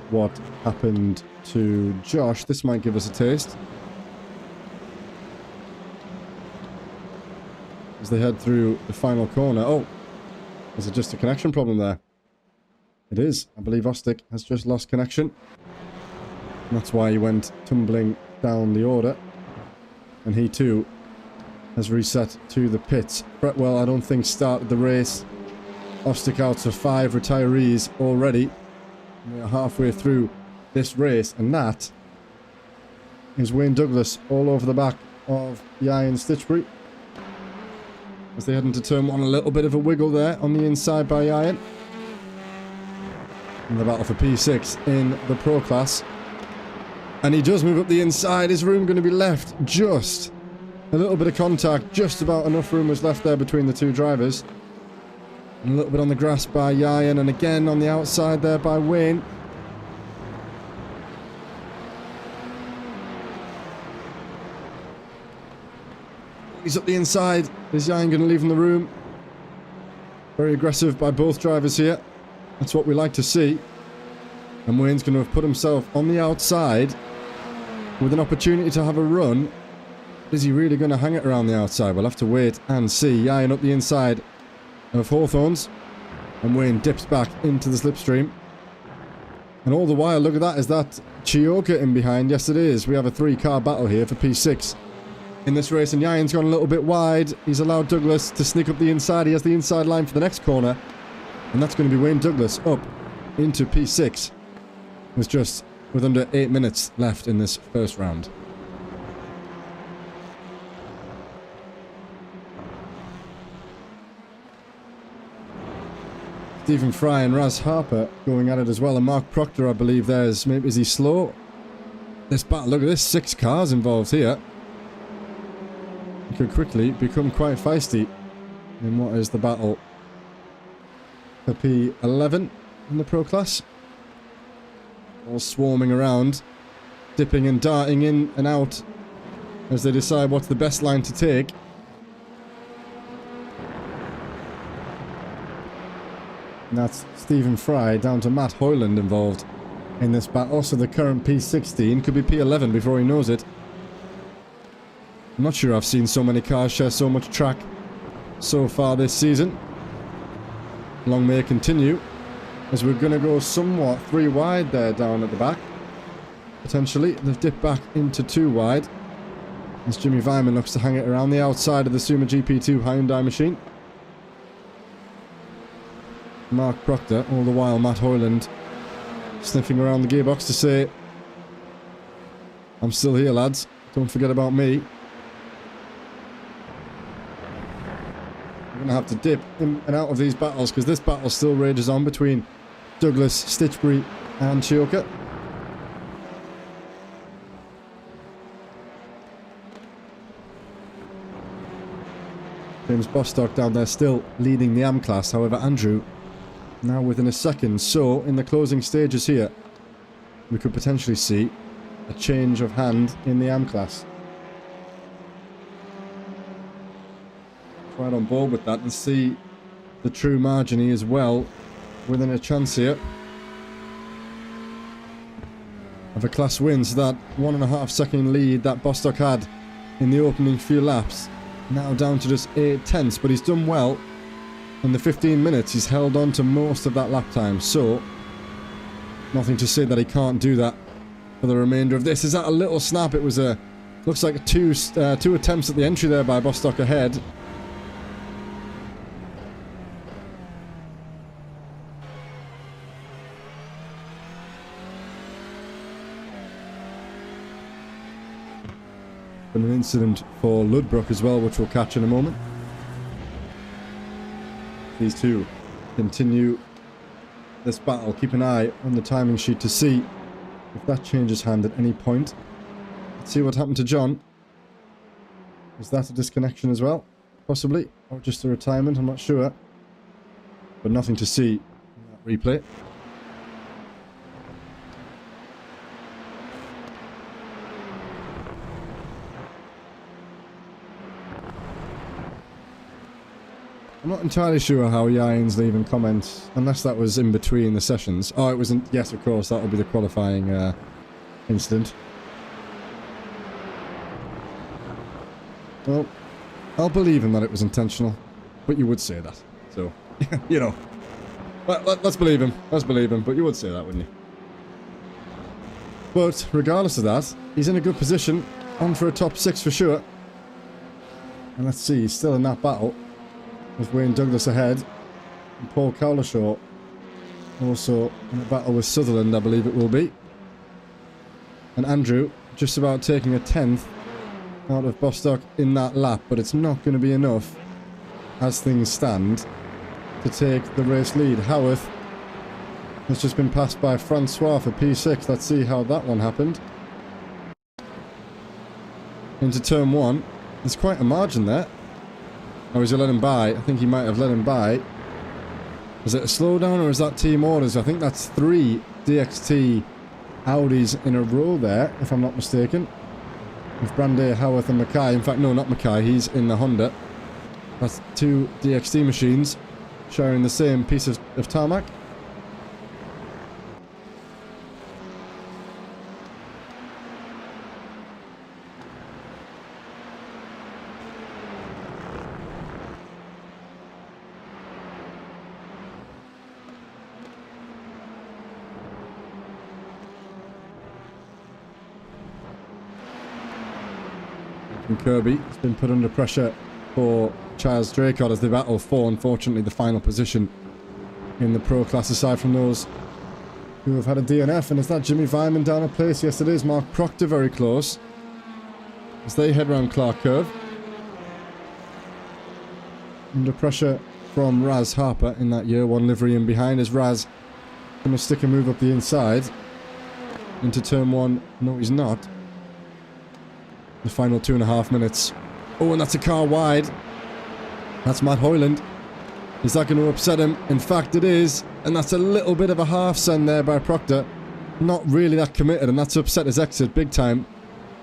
what happened to Josh. This might give us a taste. As they head through the final corner. Oh, is it just a connection problem there? It is. I believe Ostick has just lost connection. And that's why he went tumbling down the order. And he too has reset to the pits. Fretwell, I don't think, started the race. Ostick out to 5 retirees already. We are halfway through this race, and that is Wayne Douglas all over the back of the Iron Stitchbury. As they head into turn 1, a little bit of a wiggle there on the inside by Iron. In the battle for P6 in the Pro class. And he does move up the inside. Is room going to be left? Just a little bit of contact. Just about enough room was left there between the two drivers. And a little bit on the grass by Iron, and again on the outside there by Wayne. He's up the inside. Is Iron going to leave him the room? Very aggressive by both drivers here. That's what we like to see. And Wayne's going to have put himself on the outside with an opportunity to have a run. Is he really going to hang it around the outside? We'll have to wait and see. Iron up the inside of Hawthorns, and Wayne dips back into the slipstream. And all the while, look at that, is that Chioka in behind? Yes, it is. We have a 3-car battle here for P6 in this race, and Yayan's gone a little bit wide. He's allowed Douglas to sneak up the inside. He has the inside line for the next corner, and that's going to be Wayne Douglas up into P6. It's just with under 8 minutes left in this first round. Stephen Fry and Raz Harper going at it as well, and Mark Proctor, I believe, there's maybe, is he slow? This battle, look at this, 6 cars involved here. It could quickly become quite feisty in what is the battle for P11 in the Pro class. All swarming around, dipping and darting in and out as they decide what's the best line to take. And that's Stephen Fry down to Matt Hoyland involved in this battle. Also, the current P16 could be P11 before he knows it. I'm not sure I've seen so many cars share so much track so far this season. Long may it continue, as we're going to go somewhat 3 wide there down at the back. Potentially, they've dipped back into 2 wide, as Jimmy Vyman looks to hang it around the outside of the Suma GP2 Hyundai machine. Mark Proctor, all the while Matt Hoyland sniffing around the gearbox to say, I'm still here, lads, don't forget about me. We're going to have to dip in and out of these battles, because this battle still rages on between Douglas, Stitchbury and Chioka. James Bostock down there still leading the AM class. However, Andrew now within a second. So, in the closing stages here, we could potentially see a change of hand in the AM class. Right on board with that and see the true margin as well within a chance here of a class win. So that 1.5 second lead that Bostock had in the opening few laps, now down to just 8 tenths, but he's done well. In the 15 minutes he's held on to most of that lap time, so nothing to say that he can't do that for the remainder of this. Is that a little snap? It was a, looks like two attempts at the entry there by Bostock ahead. And an incident for Ludbrook as well, which we'll catch in a moment. These two continue this battle. Keep an eye on the timing sheet to see if that changes hand at any point. Let's see what happened to John. Is that a disconnection as well? Possibly. Or just a retirement, I'm not sure. But nothing to see in that replay. I'm not entirely sure how Yain's leaving comments, unless that was in between the sessions. Oh, it wasn't. Yes, of course, that would be the qualifying incident. Well, I'll believe him that it was intentional, but you would say that. So, you know, let's believe him. Let's believe him, but you would say that, wouldn't you? But regardless of that, he's in a good position, on for a top 6 for sure. And let's see, he's still in that battle with Wayne Douglas ahead, and Paul Cowlishaw also in a battle with Sutherland, I believe it will be. And Andrew just about taking a 10th out of Bostock in that lap, but it's not going to be enough as things stand to take the race lead. Howarth has just been passed by Francois for P6. Let's see how that one happened. Into turn 1. There's quite a margin there. Oh, is he let him by? I think he might have let him by. Is it a slowdown or is that team orders? I think that's 3 DXT Audis in a row there, if I'm not mistaken. With Brandy, Howarth and Mackay. In fact, no, not Mackay. He's in the Honda. That's 2 DXT machines sharing the same piece of tarmac. Kirby has been put under pressure for Charles Draycott as they battle for, unfortunately, the final position in the pro class, aside from those who have had a DNF. And is that Jimmy Vyman down a place? Yes, it is. Mark Proctor very close as they head round Clark Curve. Under pressure from Raz Harper in that year 1 livery in behind. Is Raz going to stick a move up the inside into turn 1? No, he's not. The final 2.5 minutes. Oh, and that's a car wide. That's Matt Hoyland. Is that going to upset him? In fact, it is. And that's a little bit of a half send there by Proctor. Not really that committed, and that's upset his exit big time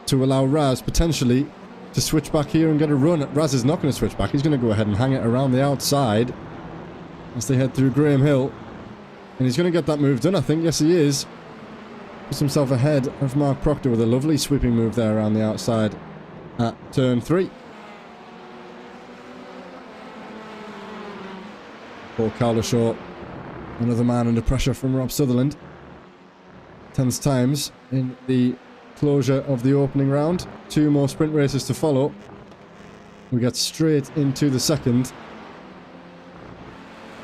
to allow Raz potentially to switch back here and get a run. Raz is not going to switch back. He's going to go ahead and hang it around the outside as they head through Graham Hill. And he's going to get that move done, I think. Yes, he is. Puts himself ahead of Mark Proctor with a lovely sweeping move there around the outside at turn 3. Paul Cowlishaw, another man under pressure from Rob Sutherland. Tense times in the closure of the opening round. 2 more sprint races to follow. We get straight into the second.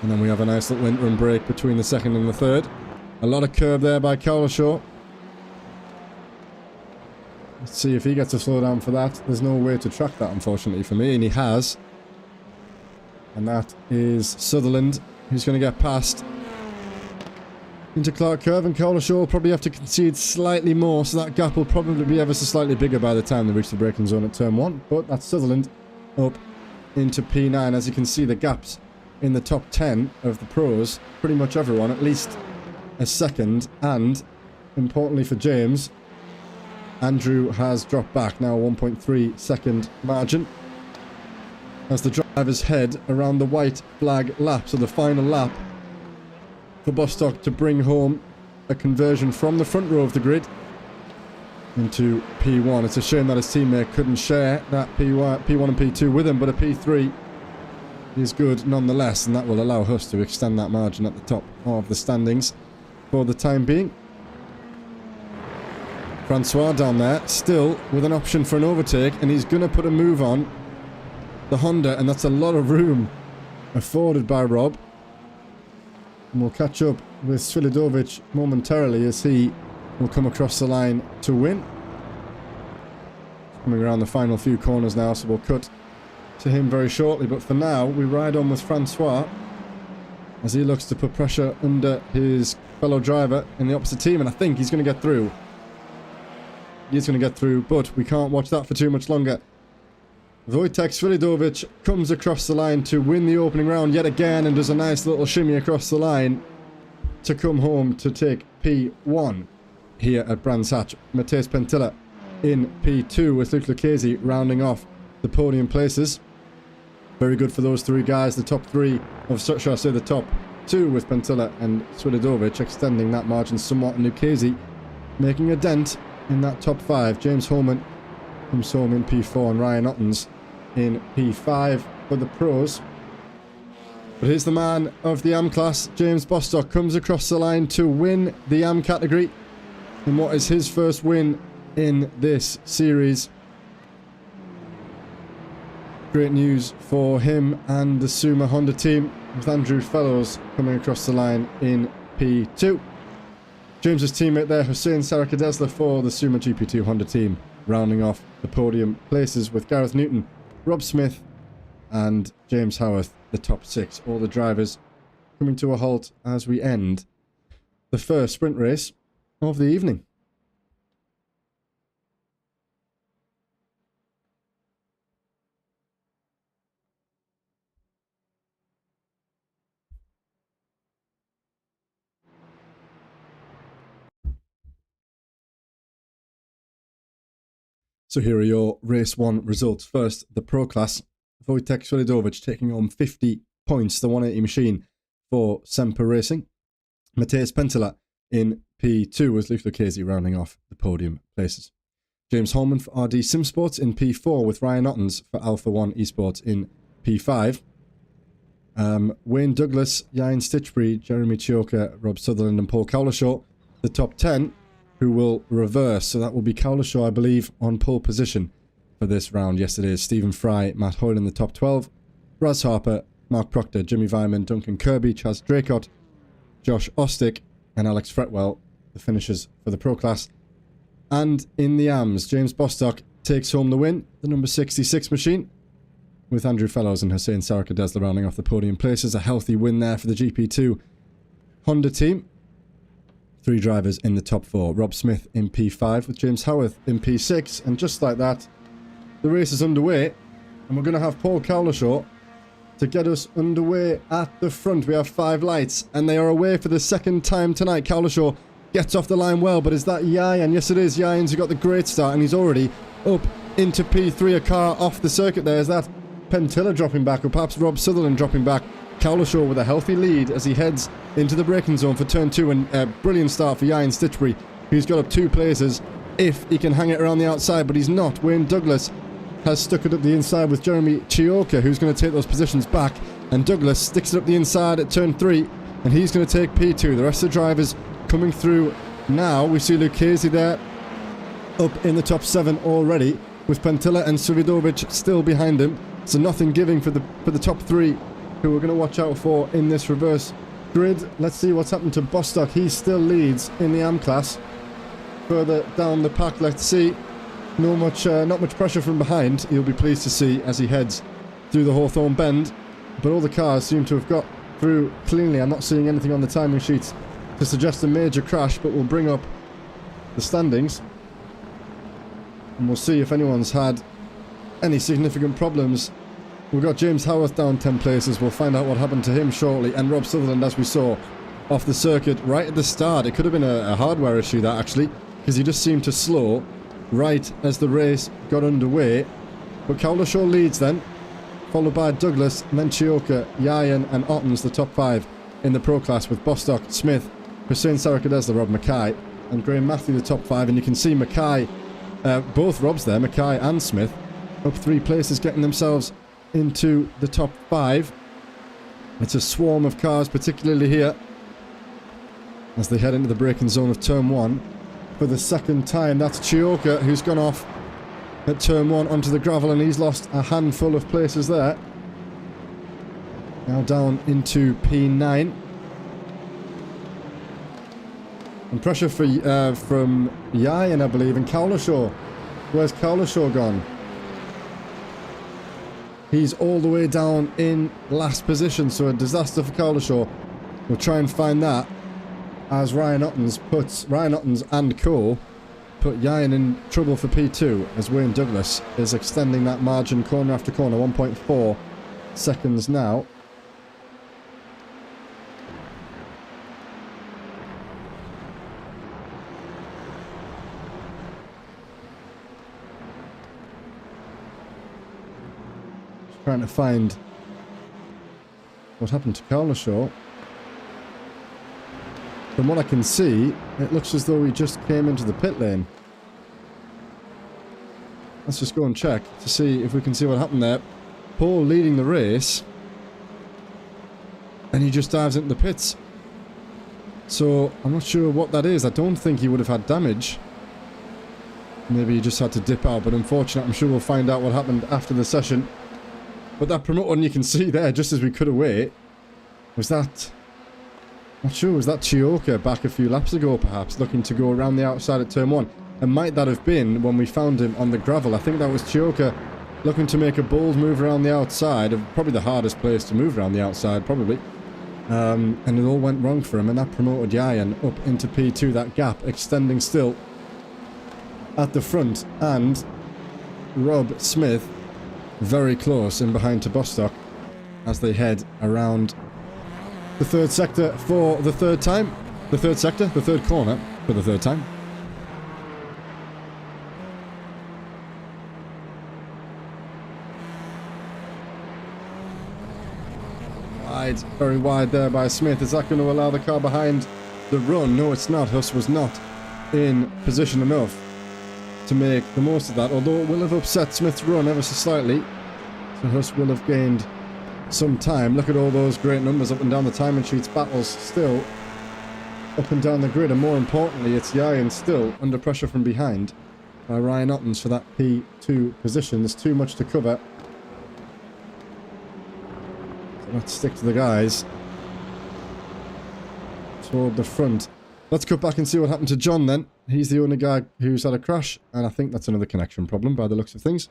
And then we have a nice little interim break between the second and the third. A lot of curve there by Cowlishaw. Let's see if he gets a slowdown for that. There's no way to track that, unfortunately, for me, and he has. And that is Sutherland, who's going to get past into Clark Curve, and Cowlishaw will probably have to concede slightly more, so that gap will probably be ever so slightly bigger by the time they reach the braking zone at turn 1. But that's Sutherland up into P9. As you can see, the gaps in the top 10 of the pros, pretty much everyone, at least a second, and importantly for James, Andrew has dropped back, now 1.3 second margin, as the drivers head around the white flag lap, so the final lap for Bostock to bring home a conversion from the front row of the grid into P1. It's a shame that his teammate couldn't share that P1 and P2 with him, but a P3 is good nonetheless, and that will allow us to extend that margin at the top of the standings for the time being. Francois down there, still with an option for an overtake, and he's going to put a move on the Honda, and that's a lot of room afforded by Rob. And we'll catch up with Sviladovic momentarily as he will come across the line to win. Coming around the final few corners now, so we'll cut to him very shortly, but for now we ride on with Francois as he looks to put pressure under his fellow driver in the opposite team, and I think he's going to get through. He's going to get through, but we can't watch that for too much longer. Wojtek Sviladovic comes across the line to win the opening round yet again, and does a nice little shimmy across the line to come home to take P1 here at Brands Hatch. Matej Pentila in P2 with Luke Lucchese rounding off the podium places. Very good for those 3 guys. The top 3 of, shall I say, the top 2 with Pentila and Sviladovic, extending that margin somewhat, and Lucchese making a dent in that top 5. James Holman comes home in P4 and Ryan Ottens in P5 for the pros. But here's the man of the AM class. James Bostock comes across the line to win the AM category in what is his first win in this series. Great news for him and the Suma Honda team, with Andrew Fellows coming across the line in P2. James's teammate there, Hussein Sarakadesla, for the Suma GP2 Honda team, rounding off the podium places with Gareth Newton, Rob Smith and James Howarth, the top 6. All the drivers coming to a halt as we end the first sprint race of the evening. So here are your race 1 results. First, the pro class. Wojtek Sviladovic taking home 50 points, the 180 machine for Semper Racing. Matej Pentila in P2 with Luke Lucchese rounding off the podium places. James Holman for RD Sim Sports in P4 with Ryan Ottens for Alpha 1 Esports in P5. Wayne Douglas, Yain Stitchbury, Jeremy Chioka, Rob Sutherland and Paul Cowlishaw, the top 10, who will reverse. So that will be Cowlishaw, I believe, on pole position for this round. Yesterday is Stephen Fry, Matt Hoyle in the top 12, Raz Harper, Mark Proctor, Jimmy Vyman, Duncan Kirby, Chaz Draycott, Josh Ostick and Alex Fretwell, the finishers for the pro class. And in the AMs, James Bostock takes home the win, the number 66 machine, with Andrew Fellows and Hussein Sarakadesla rounding off the podium places. A healthy win there for the GP2 Honda team. 3 drivers in the top 4. Rob Smith in P5 with James Howarth in P6. And just like that, the race is underway. And we're going to have Paul Cowlishaw to get us underway at the front. We have 5 lights and they are away for the second time tonight. Cowlishaw gets off the line well, but is that Yain? Yes, it is. Yain's got the great start and he's already up into P3. A car off the circuit there. Is that Pentila dropping back, or perhaps Rob Sutherland dropping back? Cowlishaw with a healthy lead as he heads into the braking zone for turn 2, and a brilliant start for Yain Stitchbury, who's got up 2 places if he can hang it around the outside, but he's not. Wayne Douglas has stuck it up the inside with Jeremy Chioka, who's going to take those positions back. And Douglas sticks it up the inside at turn 3, and he's going to take P2. The rest of the drivers coming through now. We see Lucchese there up in the top 7 already, with Pentilla and Suvidovic still behind him. So nothing giving for the top 3, who we're going to watch out for in this reverse grid. Let's see what's happened to Bostock. He still leads in the AM class. Further down the pack, let's see. Not much pressure from behind. You'll be pleased to see as he heads through the Hawthorne Bend. But all the cars seem to have got through cleanly. I'm not seeing anything on the timing sheets to suggest a major crash, but we'll bring up the standings and we'll see if anyone's had any significant problems. We've got James Howarth down 10 places. We'll find out what happened to him shortly. And Rob Sutherland, as we saw off the circuit right at the start. It could have been a hardware issue, that actually, because he just seemed to slow right as the race got underway. But Cowlishaw leads then, followed by Douglas, Menchioka, Yayan and Ottens, the top 5 in the pro class, with Bostock, Smith, Hussein Sarakadesla, Rob Mackay and Graham Matthew, the top 5. And you can see Mackay, both Robs there, Mackay and Smith, up 3 places, getting themselves into the top 5. It's a swarm of cars, particularly here, as they head into the braking zone of turn 1 for the second time. That's Chioka, who's gone off at turn 1 onto the gravel, and he's lost a handful of places there. Now down into P9. And pressure for from Yayan, I believe, and Cowlishaw. Where's Cowlishaw gone? He's all the way down in last position, so a disaster for Cowlishaw. We'll try and find that as Ryan Ottens and co. put Yayan in trouble for P2, as Wayne Douglas is extending that margin corner after corner. 1.4 seconds now. Trying to find what happened to Cowlishaw. From what I can see, it looks as though he just came into the pit lane. Let's just go and check to see if we can see what happened there. Paul leading the race, and he just dives into the pits. So I'm not sure what that is. I don't think he would have had damage. Maybe he just had to dip out, but unfortunately, I'm sure we'll find out what happened after the session. But that promote one you can see there, just as we cut away, was that... Not sure, was that Chioka back a few laps ago, perhaps, looking to go around the outside at turn 1? And might that have been when we found him on the gravel? I think that was Chioka looking to make a bold move around the outside, of probably the hardest place to move around the outside, probably. And it all went wrong for him, and that promoted Yayan up into P2, that gap extending still at the front. And Rob Smith very close in behind to Bostock as they head around the third sector for the third time. The third sector, the third corner for the third time. Wide, very wide there by Smith. Is that going to allow the car behind the run? No, it's not. Huss was not in position enough to make the most of that, although it will have upset Smith's run ever so slightly. So Huss will have gained some time. Look at all those great numbers up and down the timing sheets. Battles still up and down the grid, and more importantly, it's Yayan still under pressure from behind by Ryan Ottens for that P2 position. There's too much to cover. So let's stick to the guys toward the front. Let's cut back and see what happened to John then. He's the only guy who's had a crash, and I think that's another connection problem by the looks of things.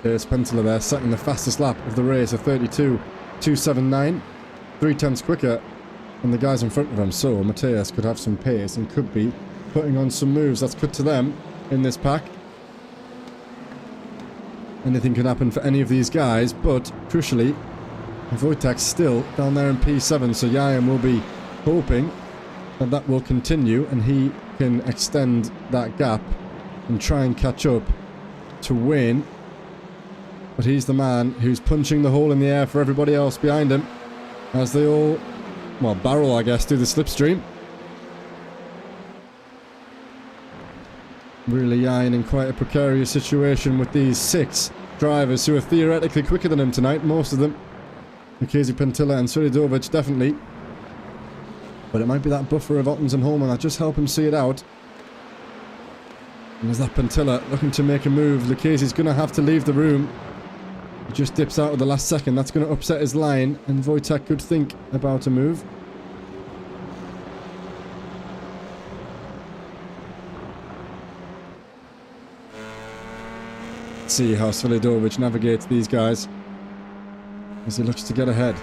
There's Pentilla there, setting the fastest lap of the race, a 32.279, 3/10 quicker than the guys in front of him. So Mateus could have some pace and could be putting on some moves. That's good to them in this pack. Anything can happen for any of these guys, but crucially, Wojtek's still down there in P7, so Yayan will be hoping that that will continue and he can extend that gap and try and catch up to Wayne. but he's the man who's punching the hole in the air for everybody else behind him as they all, well, barrel, I guess, through the slipstream. Really in quite a precarious situation with these 6 drivers who are theoretically quicker than him tonight, most of them. Lucchese, Pentilla and Suridovic, definitely. But it might be that buffer of Ottens and Holman that just help him see it out. And there's that Pentilla looking to make a move. Lucchese's going to have to leave the room. He just dips out at the last second. That's going to upset his line, and Wojtek could think about a move. See how Sviladovic navigates these guys as he looks to get ahead.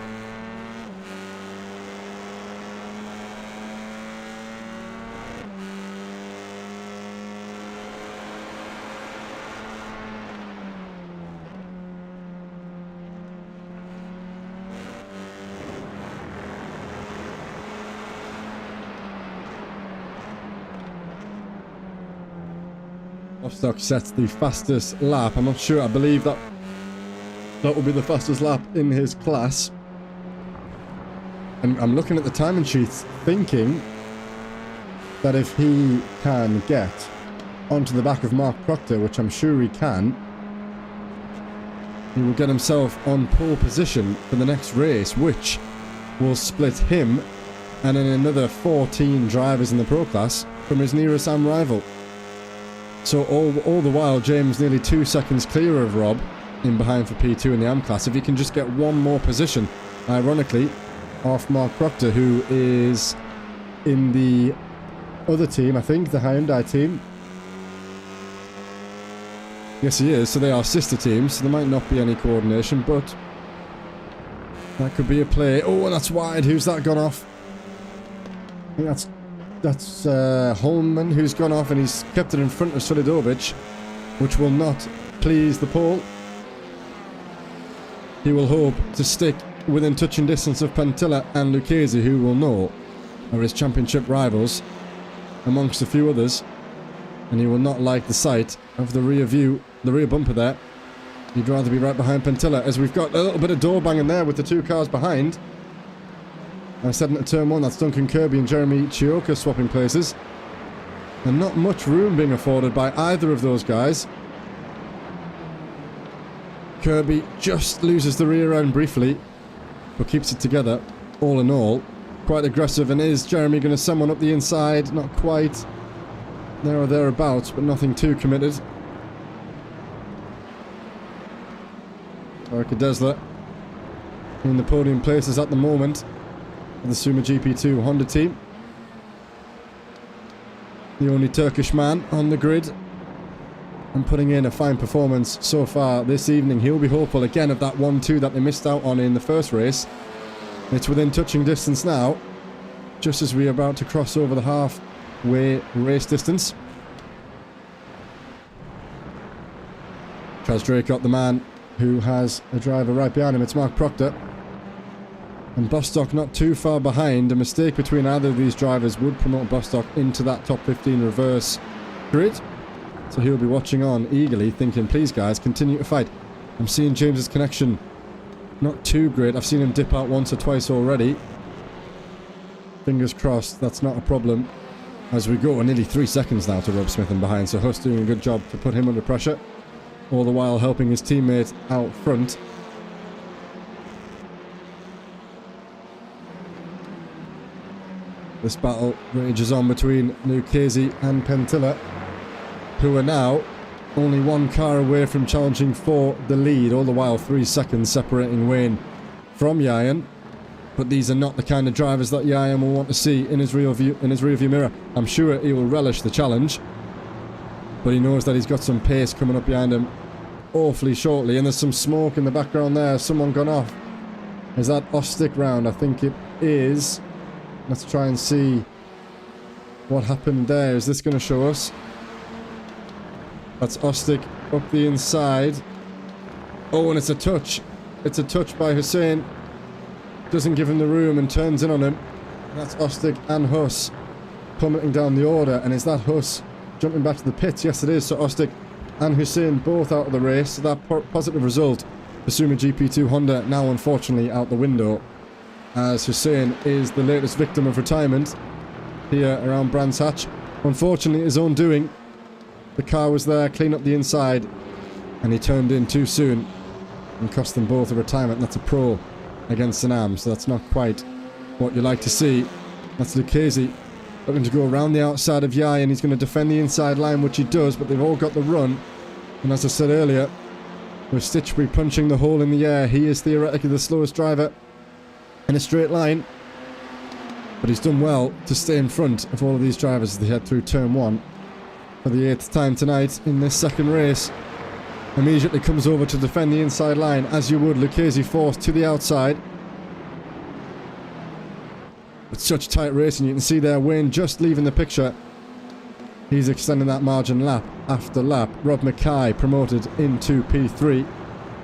Bostock sets the fastest lap. I'm not sure. I believe that will be the fastest lap in his class. And I'm looking at the timing sheets thinking that if he can get onto the back of Mark Proctor, which I'm sure he can, he will get himself on pole position for the next race, which will split him and then another 14 drivers in the Pro class from his nearest AM rival. So all the while, James nearly 2 seconds clear of Rob in behind for P2 in the AM class. If he can just get one more position, ironically, off Mark Proctor, who is in the other team, I think, the Hyundai team. Yes, he is. So they are sister teams, so there might not be any coordination, but that could be a play. Oh, and that's wide. Who's that gone off? I think that's Holman who's gone off, and he's kept it in front of Solidovic, which will not please the pole. He will hope to stick within touching distance of Pentilla and Lucchese, who will know are his championship rivals, amongst a few others, and he will not like the sight of the rear view, the rear bumper there. He'd rather be right behind Pentilla, as we've got a little bit of door banging there with the 2 cars behind. I said into turn 1, that's Duncan Kirby and Jeremy Chioka swapping places. And not much room being afforded by either of those guys. Kirby just loses the rear end briefly, but keeps it together, all in all. Quite aggressive, and is Jeremy going to send one up the inside? Not quite. There or thereabouts, but nothing too committed. Erica Desler in the podium places at the moment. The Suma GP2 Honda team. The only Turkish man on the grid, and putting in a fine performance so far this evening. He'll be hopeful again of that 1-2 that they missed out on in the first race. It's within touching distance now, just as we are about to cross over the halfway race distance. Chaz Drake got the man who has a driver right behind him. It's Mark Proctor. And Bostock not too far behind. A mistake between either of these drivers would promote Bostock into that top 15 reverse grid. So he'll be watching on eagerly, thinking, please guys, continue to fight. I'm seeing James's connection not too great. I've seen him dip out once or twice already. Fingers crossed that's not a problem as we go. Nearly 3 seconds now to Rob Smith and behind. So Huss doing a good job to put him under pressure, all the while helping his teammate out front. This battle rages on between Lucchese and Pentilla, who are now only 1 car away from challenging for the lead, all the while 3 seconds separating Wayne from Yayan. But these are not the kind of drivers that Yayan will want to see in his rear view mirror. I'm sure he will relish the challenge, but he knows that he's got some pace coming up behind him awfully shortly. And there's some smoke in the background there. Someone gone off. Is that Ostick round? I think it is. Let's try and see what happened there. Is this going to show us? That's Ostick up the inside. Oh, and it's a touch. It's a touch by Hussein. Doesn't give him the room and turns in on him. That's Ostick and Huss plummeting down the order. And is that Huss jumping back to the pits? Yes, it is. So Ostick and Hussein both out of the race. So that positive result for Suma GP2 Honda now unfortunately out the window, as Hussein is the latest victim of retirement here around Brands Hatch. Unfortunately, his own doing. The car was there, clean up the inside, and he turned in too soon and cost them both a retirement. That's a pro against an am, so that's not quite what you like to see. That's Lucchese looking to go around the outside of Yai, and he's going to defend the inside line, which he does, but they've all got the run. And as I said earlier, with Stitchbury punching the hole in the air, he is theoretically the slowest driver in a straight line. But he's done well to stay in front of all of these drivers as they head through turn 1 for the 8th time tonight in this second race. Immediately comes over to defend the inside line, as you would. Lucchese forced to the outside. With such tight racing, you can see there Wayne just leaving the picture. He's extending that margin lap after lap. Rob Mackay promoted into P3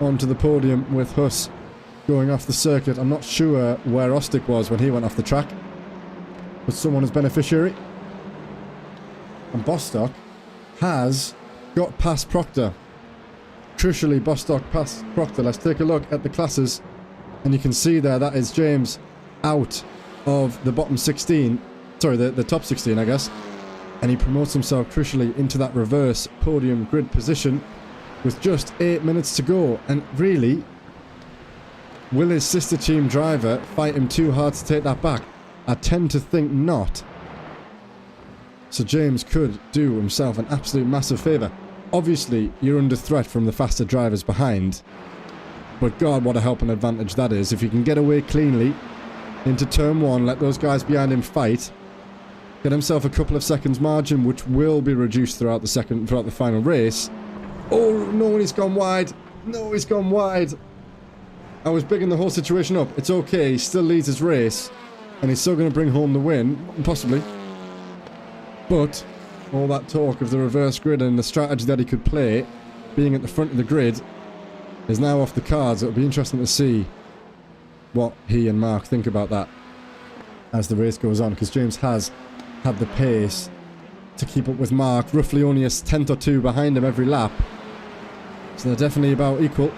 onto the podium with Huss going off the circuit. I'm not sure where Ostick was when he went off the track, but someone is beneficiary. And Bostock has got past Proctor. Crucially, Bostock past Proctor. Let's take a look at the classes, and you can see there that is James out of the bottom 16. Sorry, the top 16, I guess. And he promotes himself crucially into that reverse podium grid position with just 8 minutes to go. And really, will his sister team driver fight him too hard to take that back? I tend to think not. So James could do himself an absolute massive favour. Obviously, you're under threat from the faster drivers behind. But God, what a helping advantage that is. If you can get away cleanly into turn 1, let those guys behind him fight, get himself a couple of seconds margin, which will be reduced throughout the final race. Oh no, he's gone wide. No, he's gone wide. I was bigging the whole situation up. It's okay, he still leads his race, and he's still going to bring home the win, possibly. But all that talk of the reverse grid and the strategy that he could play, being at the front of the grid, is now off the cards. It'll be interesting to see what he and Mark think about that as the race goes on, because James has had the pace to keep up with Mark, roughly only a tenth or two behind him every lap. So they're definitely about equal.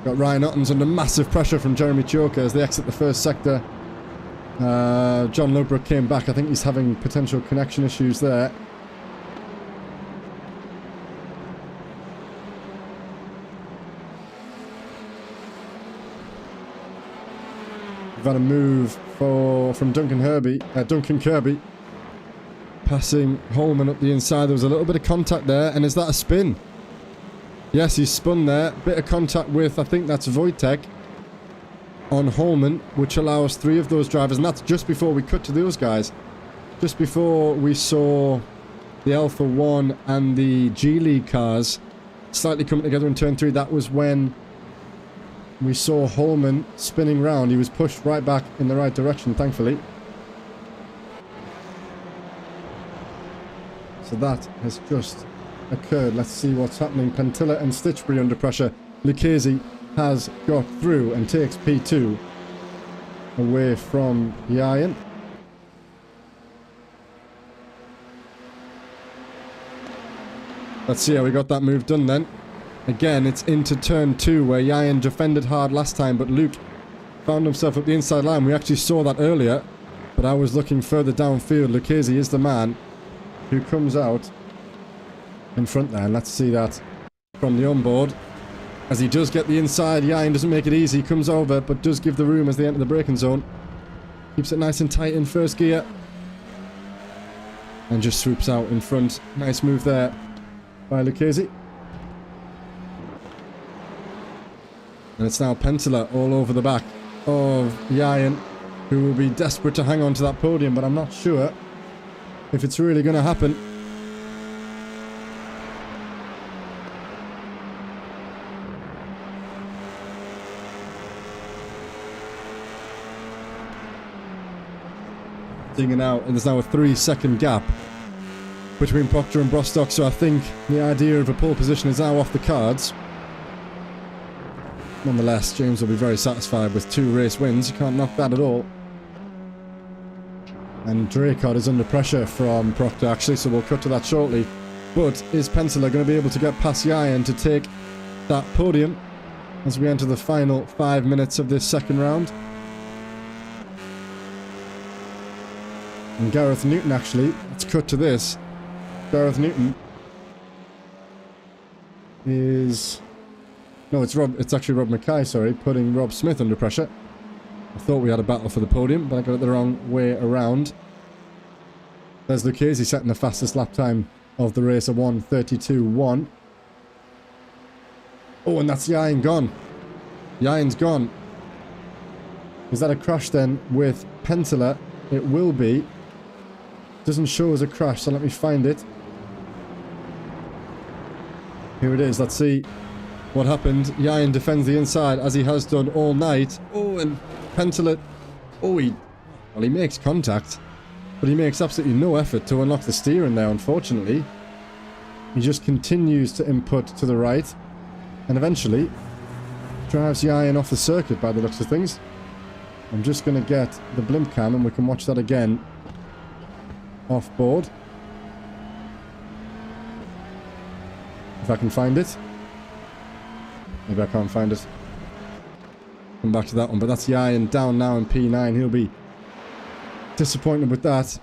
Got Ryan Ottens under massive pressure from Jeremy Choker as they exit the first sector. John Lubrook came back. I think he's having potential connection issues there. We've had a move from Duncan Kirby passing Holman up the inside. There was a little bit of contact there, and is that a spin? Yes, he's spun there. Bit of contact with, I think that's Wojtek on Holman, which allows 3 of those drivers, and that's just before we cut to those guys. Just before we saw the Alpha 1 and the G League cars slightly coming together in turn 3. That was when we saw Holman spinning round. He was pushed right back in the right direction, thankfully. So that has just occurred. Let's see what's happening. Pentilla and Stitchbury under pressure. Lucchese has got through and takes P2 away from Yayan. Let's see how we got that move done then. Again, it's into turn 2 where Yayan defended hard last time, but Luke found himself at the inside line. We actually saw that earlier, but I was looking further downfield. Lucchese is the man who comes out in front there, and let's see that from the onboard. As he does get the inside, Yayan doesn't make it easy. He comes over, but does give the room as they enter the braking zone. Keeps it nice and tight in first gear. And just swoops out in front. Nice move there by Lucchese. And it's now Pentilla all over the back of Yayan, who will be desperate to hang on to that podium, but I'm not sure if it's really going to happen. Out, and there's now a 3-second gap between Proctor and Bostock, so I think the idea of a pole position is now off the cards. Nonetheless, James will be very satisfied with 2 race wins. You can't knock that at all. And Draycott is under pressure from Proctor, actually, so we'll cut to that shortly. But is Penciller going to be able to get past Yayan to take that podium as we enter the final 5 minutes of this second round? And Gareth Newton, actually, let's cut to this. Gareth Newton is... No, it's actually Rob Mackay, sorry, putting Rob Smith under pressure. I thought we had a battle for the podium, but I got it the wrong way around. There's Lucchese setting the fastest lap time of the race, a 1:32.1. Oh, and that's Yayan gone. Yayan's gone. Is that a crash then with Penciller? It will be. Doesn't show as a crash, so let me find it. Here it is. Let's see what happened. Yayan defends the inside as he has done all night. Oh, and Penciller. Oh, he makes contact, but he makes absolutely no effort to unlock the steering there, unfortunately. He just continues to input to the right and eventually drives Yayan off the circuit by the looks of things. I'm just going to get the blimp cam and we can watch that again off board. If I can find it. Maybe I can't find it. Come back to that one, but that's Yayan down now in P9. He'll be disappointed with that.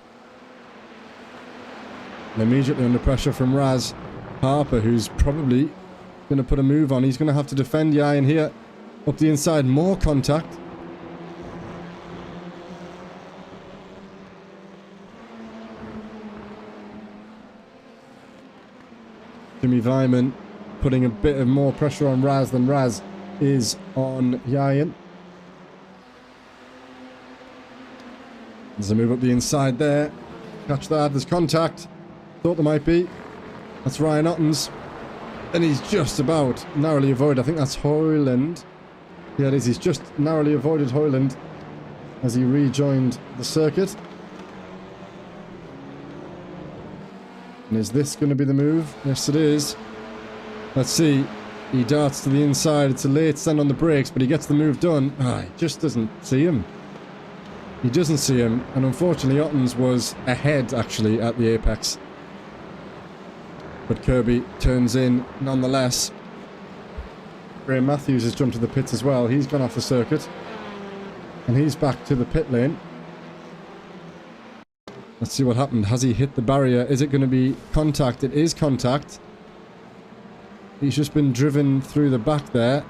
And immediately under pressure from Raz Harper, who's probably going to put a move on. He's going to have to defend Yayan here. Up the inside, more contact. Jimmy Vyman putting a bit of more pressure on Raz than Raz is on Yayan. There's a move up the inside there. Catch that. There's contact. Thought there might be. That's Ryan Ottens. And he's just about narrowly avoided. I think that's Hoyland. Yeah, it is. He's just narrowly avoided Hoyland as he rejoined the circuit. And is this going to be the move? Yes, it is. Let's see. He darts to the inside. It's a late send on the brakes, but he gets the move done. He just doesn't see him. He doesn't see him. And unfortunately, Ottens was ahead, actually, at the apex. But Kirby turns in nonetheless. Graham Matthews has jumped to the pits as well. He's gone off the circuit. And he's back to the pit lane. Let's see what happened. Has he hit the barrier? Is it going to be contact? It is contact. He's just been driven through the back there.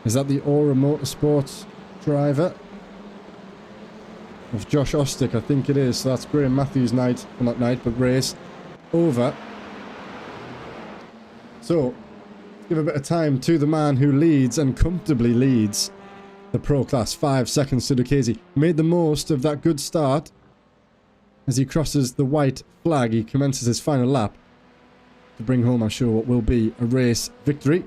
Is that the Aura Motorsports driver? Of Josh Ostick, I think it is. So that's Graham Matthews' night. Well, not night, but race over. So, give a bit of time to the man who leads and comfortably leads the Pro Class. 5 seconds to Lucchese. Made the most of that good start. As he crosses the white flag, he commences his final lap to bring home, I'm sure, what will be a race victory.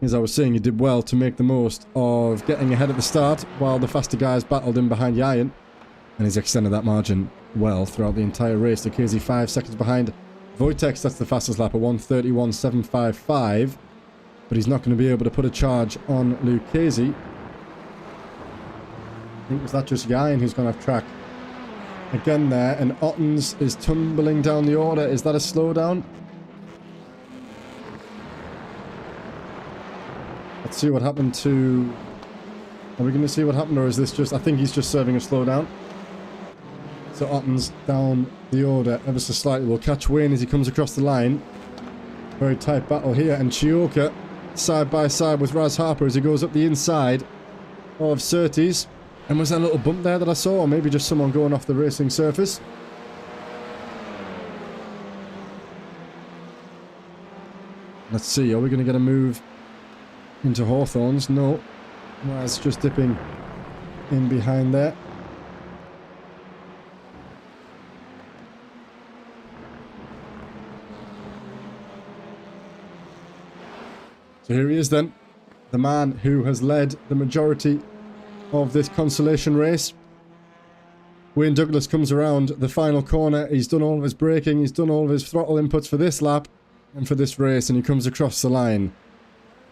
As I was saying, he did well to make the most of getting ahead at the start while the faster guys battled in behind Yayan. And he's extended that margin well throughout the entire race. Lucchese 5 seconds behind Wojtek. That's the fastest lap, a 1:31.755. But he's not going to be able to put a charge on Lucchese. I think was that just Yayan who's gone off track again there, and Ottens is tumbling down the order. Is that a slowdown? Let's see what happened to... Are we going to see what happened, or is this just... I think he's just serving a slowdown. So Ottens down the order ever so slightly. We'll catch Wayne as he comes across the line. Very tight battle here, and Chioka side by side with Raz Harper as he goes up the inside of Surtees. And was there a little bump there that I saw, or maybe just someone going off the racing surface? Let's see, are we going to get a move into Hawthorns? No. Raz just dipping in behind there. So here he is then, the man who has led the majority of this consolation race. Wayne Douglas comes around the final corner. He's done all of his braking, he's done all of his throttle inputs for this lap and for this race, and he comes across the line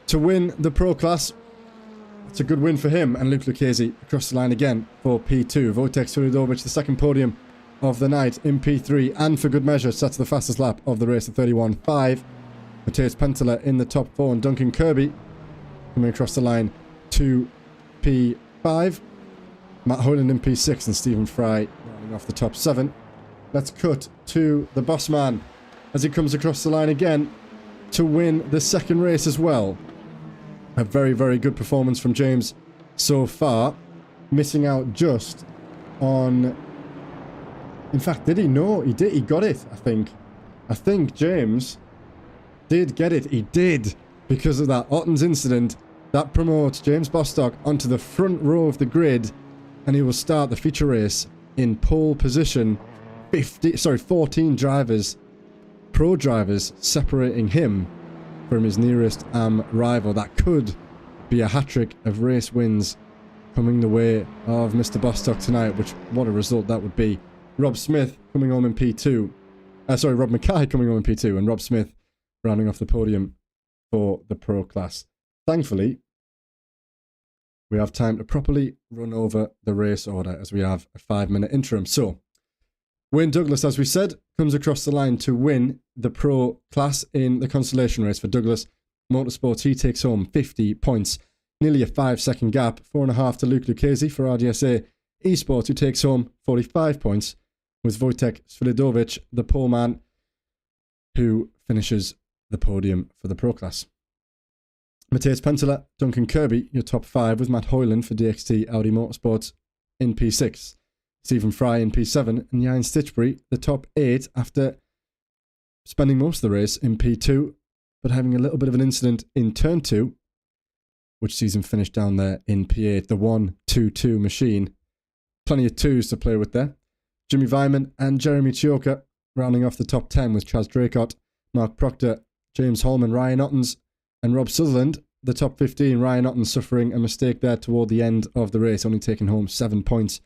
to win the Pro Class. It's a good win for him, and Luke Lucchese across the line again for P2. Wojtek Suridovic, the second podium of the night in P3, and for good measure sets the fastest lap of the race at 31.5. Matthias Penteler in the top 4, and Duncan Kirby coming across the line to P5. Matt Hoyland in P6 and Stephen Fry rounding off the top 7. Let's cut to the boss man as he comes across the line again to win the second race as well. A very, very good performance from James so far. Missing out just on... In fact, did he? No, he did. He got it, I think. I think James did get it. He did. Because of that Ottens incident, that promotes James Bostock onto the front row of the grid, and he will start the feature race in pole position. 14 drivers, pro drivers, separating him from his nearest rival. That could be a hat-trick of race wins coming the way of Mr. Bostock tonight, which, what a result that would be. Rob Smith coming home in P2. Rob Mackay coming home in P2, and Rob Smith rounding off the podium for the pro class. Thankfully, we have time to properly run over the race order as we have a 5-minute interim. So, Wayne Douglas, as we said, comes across the line to win the pro class in the consolation race for Douglas Motorsports. He takes home 50 points, nearly a 5-second gap, 4.5 to Luke Lucchese for RDSA Esports, who takes home 45 points, with Wojtek Svilidovic, the pole man, who finishes the podium for the pro class. Matthias Penteler, Duncan Kirby, your top 5, with Matt Hoyland for DXT Audi Motorsports in P6. Stephen Fry in P7, and Jan Stitchbury, the top 8, after spending most of the race in P2, but having a little bit of an incident in turn 2, which sees him finish down there in P8, the 1-2-2 machine. Plenty of 2s to play with there. Jimmy Vyman and Jeremy Chioka rounding off the top 10 with Chaz Draycott, Mark Proctor, James Holman, Ryan Ottens, and Rob Sutherland. The top 15, Ryan Ottens suffering a mistake there toward the end of the race, only taking home 7 points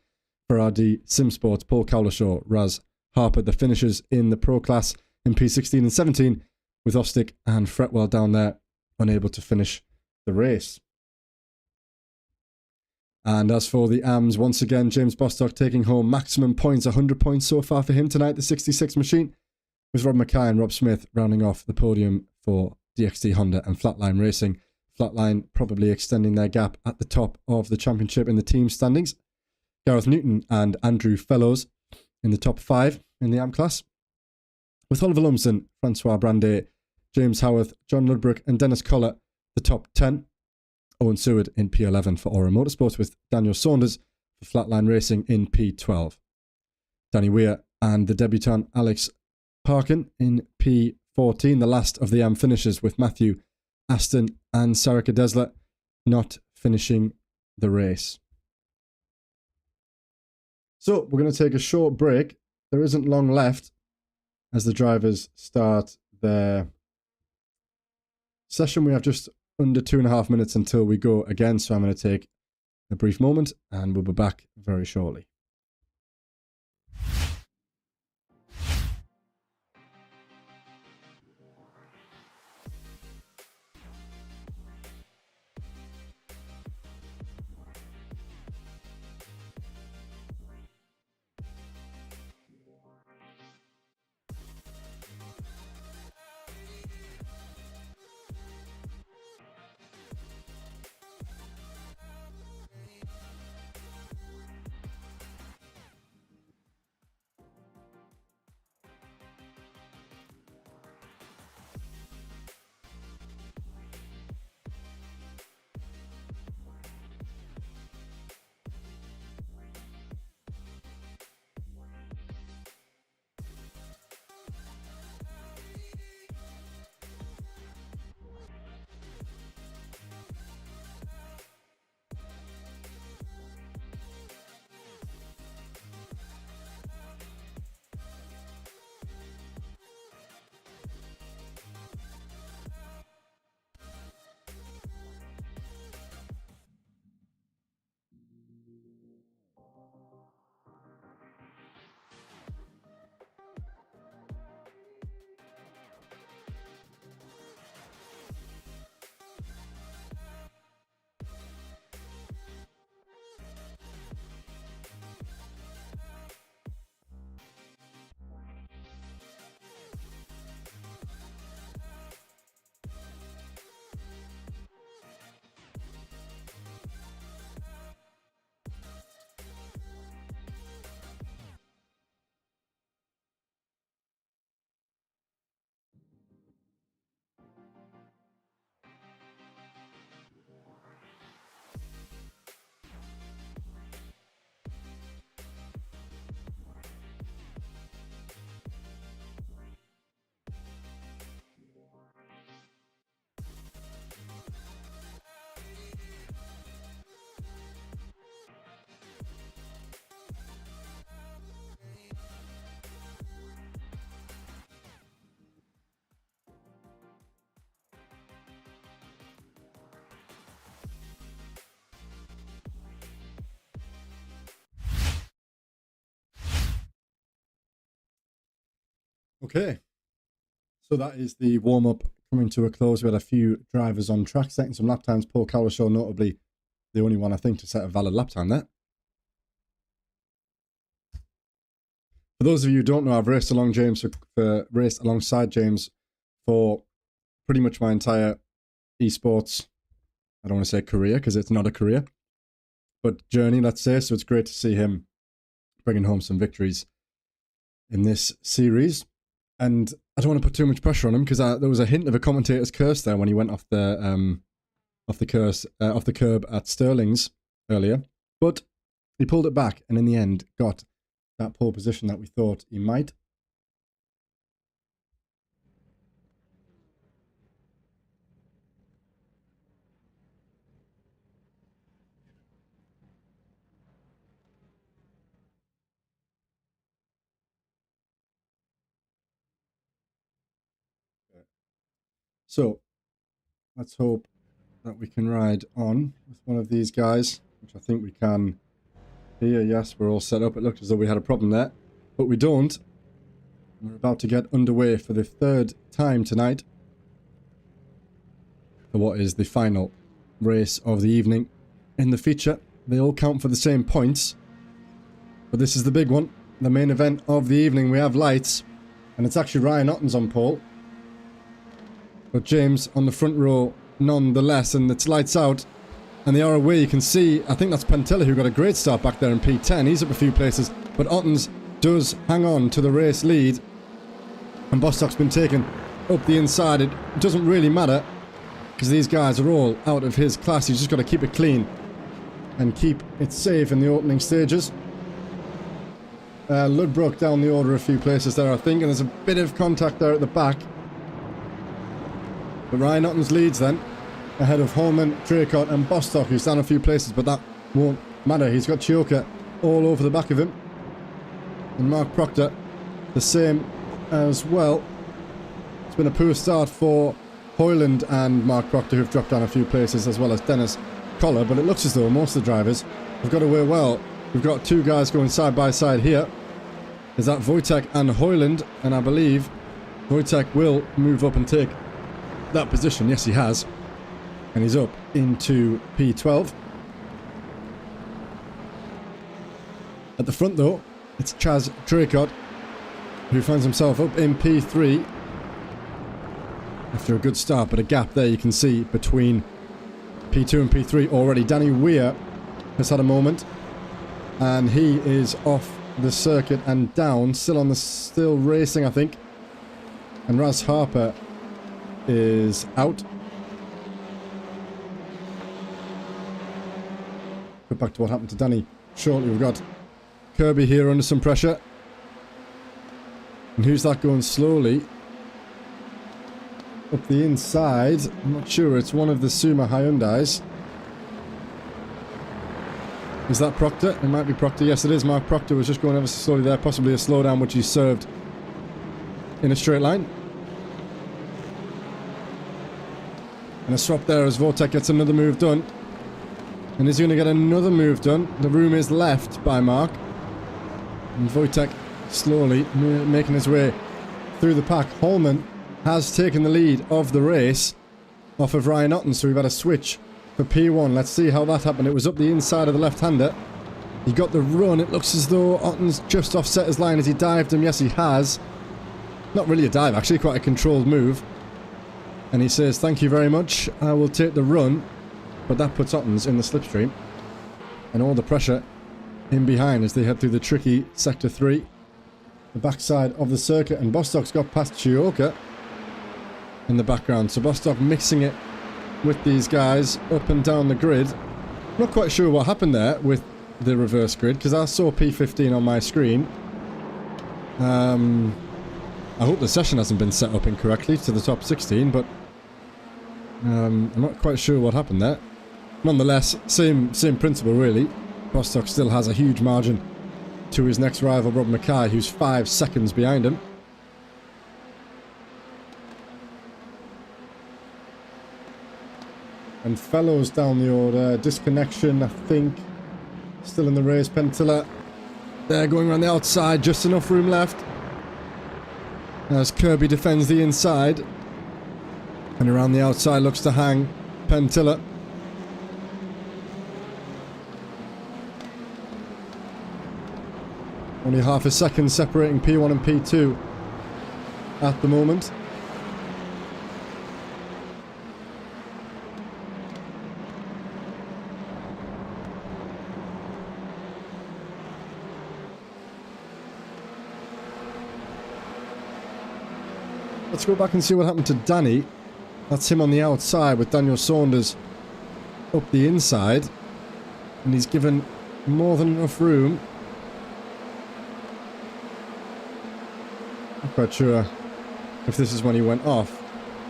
for RD Simsports. Paul Cowlishaw, Raz Harper, the finishers in the pro class in P16 and 17, with Ostick and Fretwell down there, unable to finish the race. And as for the AMs, once again, James Bostock taking home maximum points, 100 points so far for him tonight, the 66 machine, with Rob Mackay and Rob Smith rounding off the podium for DXT Honda and Flatline Racing. Flatline probably extending their gap at the top of the championship in the team standings. Gareth Newton and Andrew Fellows in the top 5 in the AM class, with Oliver Lumsden, Francois Brandet, James Howarth, John Ludbrook and Dennis Collar the top 10. Owen Seward in P11 for Aura Motorsports, with Daniel Saunders for Flatline Racing in P12. Danny Weir and the debutant Alex Parkin in P14, the last of the AM finishers, with Matthew Aston and Sarika Desler not finishing the race. So we're going to take a short break. There isn't long left as the drivers start their session. We have just under 2.5 minutes until we go again, so I'm going to take a brief moment and we'll be back very shortly. Okay, so that is the warm-up coming to a close. We had a few drivers on track setting some lap times. Paul Cowlishaw, notably the only one I think to set a valid lap time there. For those of you who don't know, I've raced alongside James for pretty much my entire esports, I don't want to say career because it's not a career, but journey, let's say. So it's great to see him bringing home some victories in this series. And I don't want to put too much pressure on him because there was a hint of a commentator's curse there when he went off the curb at Sterling's earlier. But he pulled it back and in the end got that pole position that we thought he might. So let's hope that we can ride on with one of these guys, which I think we can here. Yes, we're all set up. It looked as though we had a problem there, but we don't. We're about to get underway for the third time tonight for what is the final race of the evening in the feature. They all count for the same points, but this is the big one, the main event of the evening. We have lights, and it's actually Ryan Otten's on pole, but James on the front row nonetheless, and it's lights out, and they are away. You can see, I think that's Pentilla who got a great start back there in P10. He's up a few places, but Otten's does hang on to the race lead, and Bostock's been taken up the inside. It doesn't really matter because these guys are all out of his class. He's just got to keep it clean and keep it safe in the opening stages. Ludbrook down the order a few places there, I think, and there's a bit of contact there at the back. But Ryan Otten's leads then, ahead of Holman, Draycott and Bostock, who's down a few places, but that won't matter. He's got Chioka all over the back of him. And Mark Proctor, the same as well. It's been a poor start for Hoyland and Mark Proctor, who've dropped down a few places, as well as Dennis Collar, but it looks as though most of the drivers have got away well. We've got two guys going side by side here. Is that Wojtek and Hoyland, and I believe Wojtek will move up and take that position. Yes, he has. And he's up into P12. At the front, though, it's Chaz Draycott, who finds himself up in P3 after a good start, but a gap there you can see between P2 and P3 already. Danny Weir has had a moment, and he is off the circuit and down, still racing, I think. And Raz Harper is out. Go back to what happened to Danny shortly. We've got Kirby here under some pressure. And who's that going slowly? Up the inside. I'm not sure. It's one of the Suma Hyundais. Is that Proctor? It might be Proctor. Yes, it is. Mark Proctor was just going ever so slowly there. Possibly a slowdown, which he served in a straight line. And a swap there as Wojtek gets another move done. And is he going to get another move done? The room is left by Mark. And Wojtek slowly making his way through the pack. Holman has taken the lead of the race off of Ryan Otten, so we've had a switch for P1. Let's see how that happened. It was up the inside of the left-hander. He got the run. It looks as though Otten's just offset his line as he dived him. Yes, he has. Not really a dive, actually, quite a controlled move. And he says, thank you very much, I will take the run. But that puts Otten's in the slipstream. And all the pressure in behind as they head through the tricky Sector 3. The backside of the circuit. And Bostock's got past Chioka in the background. So Bostock mixing it with these guys up and down the grid. Not quite sure what happened there with the reverse grid, because I saw P15 on my screen. I hope the session hasn't been set up incorrectly to the top 16, but I'm not quite sure what happened there. Nonetheless, same principle really. Bostock still has a huge margin to his next rival, Rob Mackay, who's 5 seconds behind him. And Fellows down the order. Disconnection, I think. Still in the race. Pentilla. They're going around the outside. Just enough room left. As Kirby defends the inside. And around the outside looks to hang Pentilla. Only half a second separating P1 and P2 at the moment. Let's go back and see what happened to Danny. That's him on the outside with Daniel Saunders up the inside. And he's given more than enough room. Not quite sure if this is when he went off.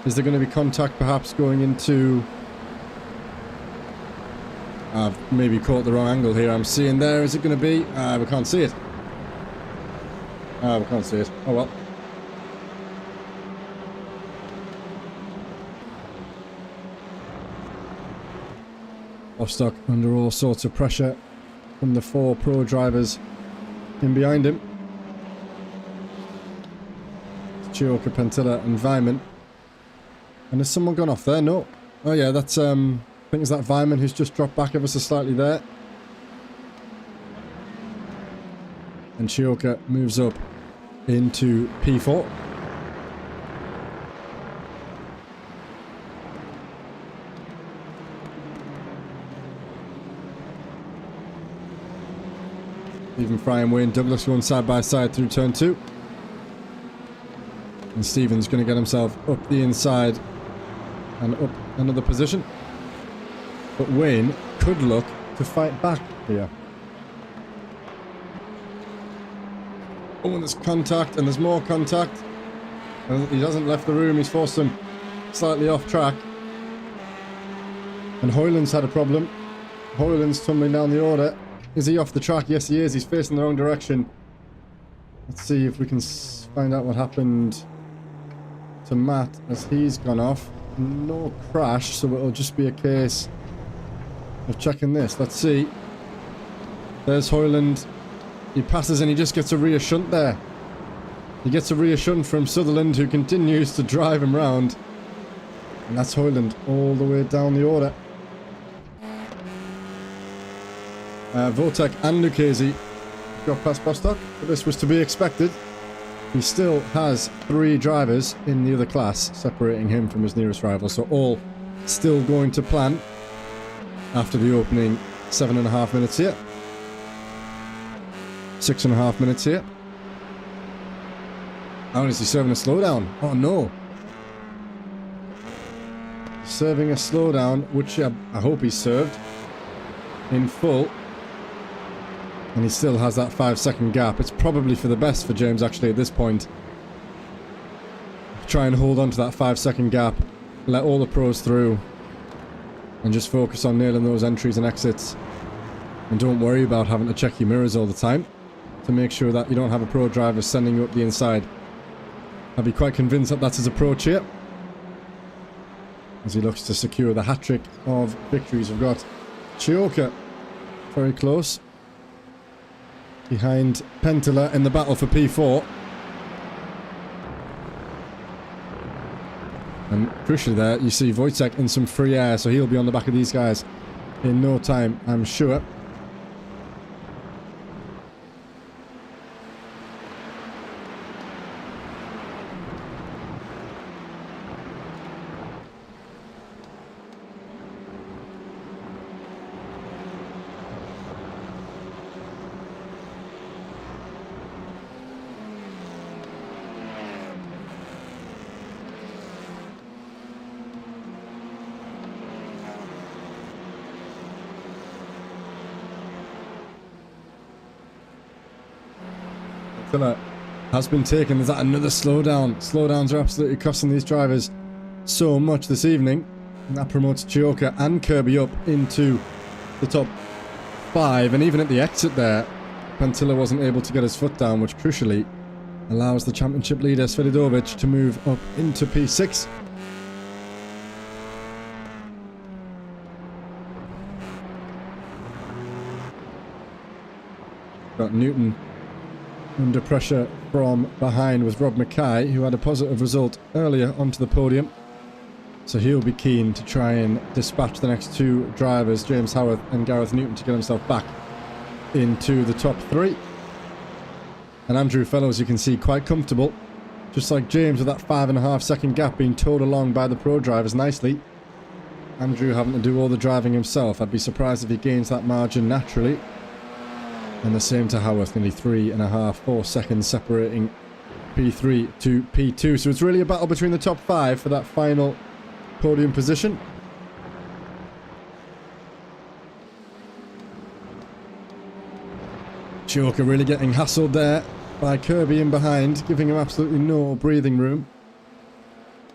Is there going to be contact perhaps going into... I've maybe caught the wrong angle here. I'm seeing there. Is it going to be? We can't see it. We can't see it. Oh well. Bostock under all sorts of pressure from the 4 pro drivers in behind him. Chioka, Pentilla and Vyman. And has someone gone off there? No. Oh yeah, that's I think it's that Vyman who's just dropped back ever so slightly there. And Chioka moves up into P4. Stephen Fry and Wayne Douglas going side by side through turn 2. And Stephen's going to get himself up the inside and up another position. But Wayne could look to fight back here. Oh, and there's contact, and there's more contact. And he hasn't left the room, he's forced him slightly off track. And Hoyland's had a problem. Hoyland's tumbling down the order. Is he off the track? Yes, he is. He's facing the wrong direction. Let's see if we can find out what happened to Matt as he's gone off. No crash, so it'll just be a case of checking this. Let's see. There's Hoyland. He passes and he just gets a rear shunt there. He gets a rear shunt from Sutherland, who continues to drive him round. And that's Hoyland all the way down the order. Votek and Lucchese got past Bostock, but this was to be expected. He still has 3 drivers in the other class separating him from his nearest rival, so all still going to plan after the opening 7.5 minutes here. 6.5 minutes here. Oh, is he serving a slowdown? Oh no. Serving a slowdown, which I hope he served in full. And he still has that 5-second gap. It's probably for the best for James actually at this point. Try and hold on to that 5-second gap. Let all the pros through. And just focus on nailing those entries and exits. And don't worry about having to check your mirrors all the time. To make sure that you don't have a pro driver sending you up the inside. I'd be quite convinced that that's his approach here. As he looks to secure the hat-trick of victories. We've got Chioka very close. Behind Pentilla in the battle for P4. And crucially there, you see Wojtek in some free air, so he'll be on the back of these guys in no time, I'm sure. Has been taken. Is that another slowdown? Slowdowns are absolutely costing these drivers so much this evening. And that promotes Chioka and Kirby up into the top 5. And even at the exit there, Pentilla wasn't able to get his foot down, which crucially allows the championship leader Svelidovic to move up into P6. Got Newton under pressure from behind with Rob Mackay, who had a positive result earlier onto the podium. So he'll be keen to try and dispatch the next two drivers, James Howarth and Gareth Newton, to get himself back into the top three. And Andrew Fellows, you can see, quite comfortable. Just like James, with that 5.5 second gap being towed along by the pro drivers nicely. Andrew having to do all the driving himself. I'd be surprised if he gains that margin naturally. And the same to Howarth, nearly 3.5, 4 seconds separating P3 to P2. So it's really a battle between the top 5 for that final podium position. Chioka really getting hassled there by Kirby in behind, giving him absolutely no breathing room.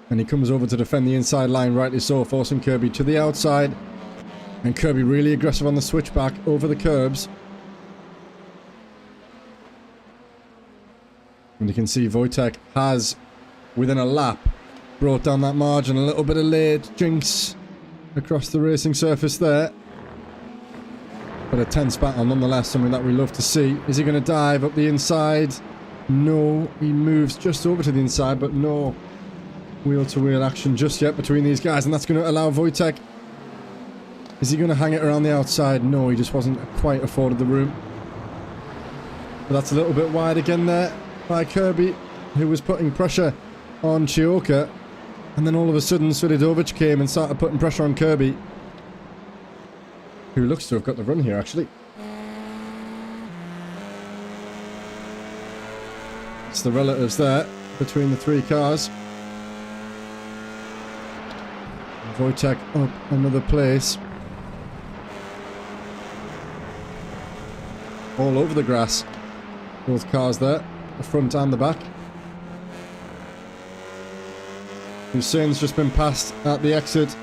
And he comes over to defend the inside line, rightly so, forcing Kirby to the outside. And Kirby really aggressive on the switchback over the curbs. And you can see Wojtek has, within a lap, brought down that margin. A little bit of late jinx across the racing surface there. But a tense battle nonetheless, something that we love to see. Is he going to dive up the inside? No, he moves just over to the inside, but no wheel-to-wheel action just yet between these guys. And that's going to allow Wojtek. Is he going to hang it around the outside? No, he just wasn't quite afforded the room. But that's a little bit wide again there by Kirby, who was putting pressure on Chioka. And then all of a sudden, Svidovic came and started putting pressure on Kirby, who looks to have got the run here, actually. It's the relatives there between the three cars. Wojtek up another place. All over the grass. Both cars there, the front and the back. Hussein's just been passed at the exit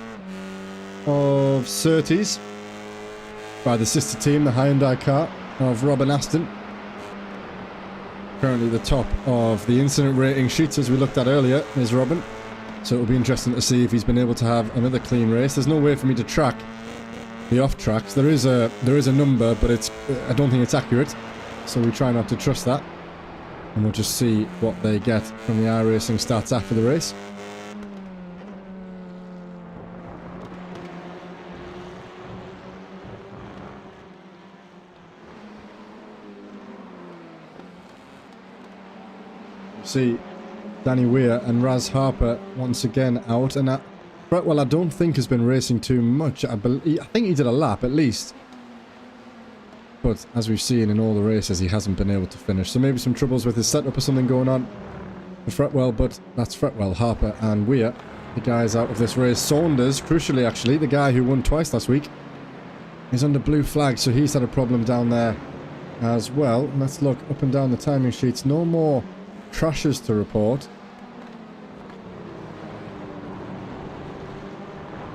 of Surtees by the sister team, the Hyundai car of Robin Aston. Currently the top of the incident rating sheets, as we looked at earlier, is Robin. So it'll be interesting to see if he's been able to have another clean race. There's no way for me to track the off tracks. There is a number, but I don't think it's accurate. So we try not to trust that. And we'll just see what they get from the iRacing stats after the race. See Danny Weir and Raz Harper once again out, and Fretwell I don't think has been racing too much. I think he did a lap at least, but as we've seen in all the races, he hasn't been able to finish. So maybe some troubles with his setup or something going on for Fretwell, but that's Fretwell, Harper and Weir, the guys out of this race. Saunders, crucially actually, the guy who won twice last week, is under blue flag, so he's had a problem down there as well. And let's look up and down the timing sheets. No more crashes to report.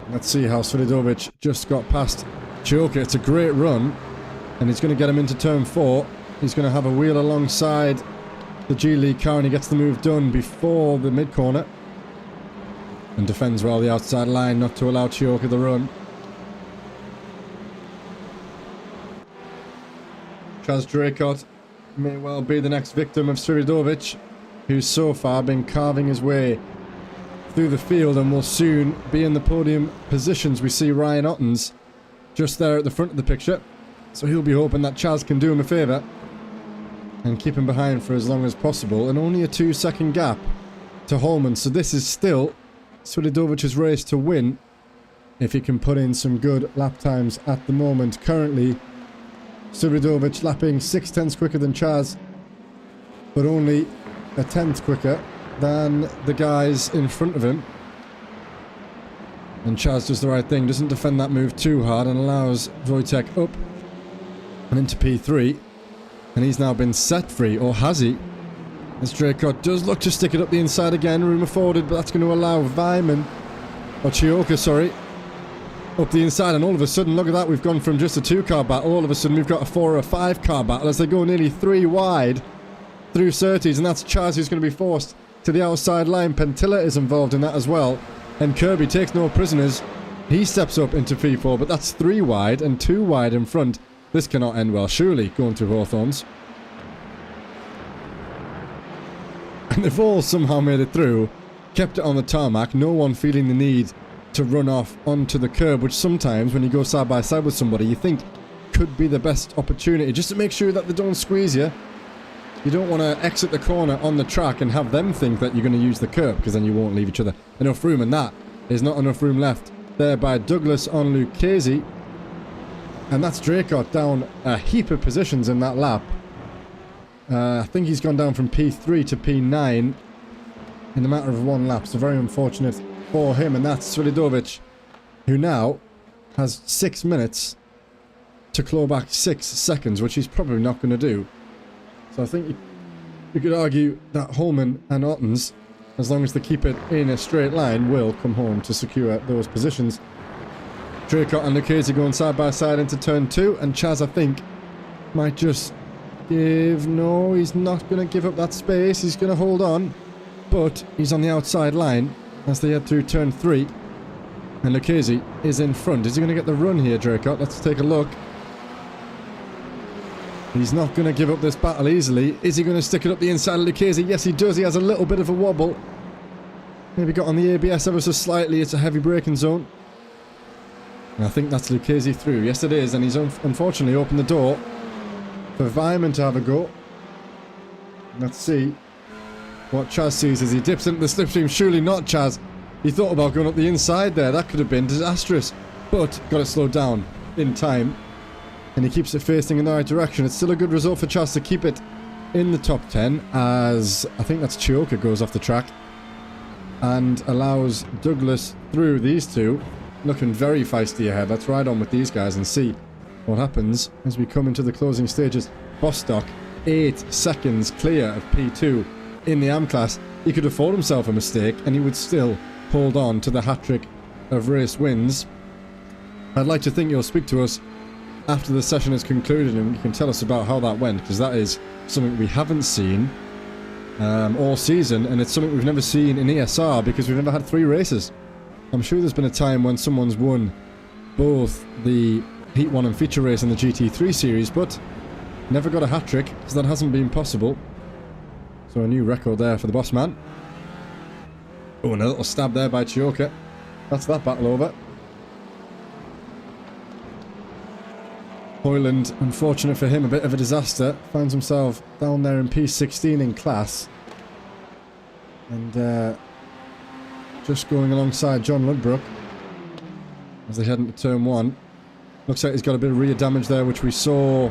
Let's see how Svidovic just got past Chioka. It's a great run, and he's going to get him into turn 4. He's going to have a wheel alongside the G-League car, and he gets the move done before the mid-corner and defends well the outside line, not to allow Chioka the run. Chaz Draycott may well be the next victim of Svidovic, who's so far been carving his way through the field and will soon be in the podium positions. We see Ryan Ottens just there at the front of the picture, so he'll be hoping that Chaz can do him a favour and keep him behind for as long as possible. And only a 2-second gap to Holman, so this is still Svidovic's race to win if he can put in some good lap times at the moment. Currently Svidovic lapping 6/10 quicker than Chaz, but only a 10th quicker than the guys in front of him. And Chaz does the right thing, doesn't defend that move too hard, and allows Wojtek up and into P3. And he's now been set free, or has he? As Draycott does look to stick it up the inside again, room afforded, but that's going to allow Weimann, or Chioka, sorry, up the inside. And all of a sudden, look at that, we've gone from just a 2-car battle, all of a sudden we've got a 4 or a 5-car battle as they go nearly 3 wide through Surtees, and that's Chaz who's going to be forced to the outside line. Pentilla is involved in that as well, and Kirby takes no prisoners. He steps up into P4, but that's 3 wide and 2 wide in front. This cannot end well, surely, going through Hawthorns. And they've all somehow made it through, kept it on the tarmac, no one feeling the need to run off onto the curb, which sometimes when you go side by side with somebody you think could be the best opportunity, just to make sure that they don't squeeze you. You don't want to exit the corner on the track and have them think that you're going to use the curb, because then you won't leave each other enough room, and that is not enough room left there by Douglas on Lucchese. And that's Draycott down a heap of positions in that lap. I think he's gone down from P3 to P9 in the matter of one lap, so very unfortunate for him. And that's Svidovic, who now has 6 minutes to claw back 6 seconds, which he's probably not going to do. So I think you could argue that Holman and Ottens, as long as they keep it in a straight line, will come home to secure those positions. Draycott and Lucchese going side by side into turn 2, and Chaz, I think, might just give... No, he's not going to give up that space. He's going to hold on, but he's on the outside line as they head through turn 3, and Lucchese is in front. Is he going to get the run here, Draycott? Let's take a look. He's not going to give up this battle easily. Is he going to stick it up the inside of Lucchese? Yes, he does. He has a little bit of a wobble. Maybe got on the ABS ever so slightly. It's a heavy braking zone. And I think that's Lucchese through. Yes, it is. And he's unfortunately opened the door for Vyman to have a go. Let's see what Chaz sees as he dips into the slipstream. Surely not, Chaz. He thought about going up the inside there. That could have been disastrous. But got it slowed down in time. And he keeps it facing in the right direction. It's still a good result for Chaz to keep it in the top 10, as I think that's Chioka goes off the track and allows Douglas through. These two looking very feisty ahead. Let's ride on with these guys and see what happens as we come into the closing stages. Bostock 8 seconds clear of P2 in the AM class. He could afford himself a mistake and he would still hold on to the hat-trick of race wins. I'd like to think you'll speak to us after the session is concluded and you can tell us about how that went, because that is something we haven't seen all season, and it's something we've never seen in ESR because we've never had 3 races. I'm sure there's been a time when someone's won both the Heat 1 and feature race in the GT3 series, but never got a hat-trick because that hasn't been possible. So a new record there for the boss man. Oh, and a little stab there by Chioka. That's that battle over. Hoyland, unfortunate for him, a bit of a disaster. Finds himself down there in P16 in class. And just going alongside John Ludbrook as they head into turn 1. Looks like he's got a bit of rear damage there, which we saw...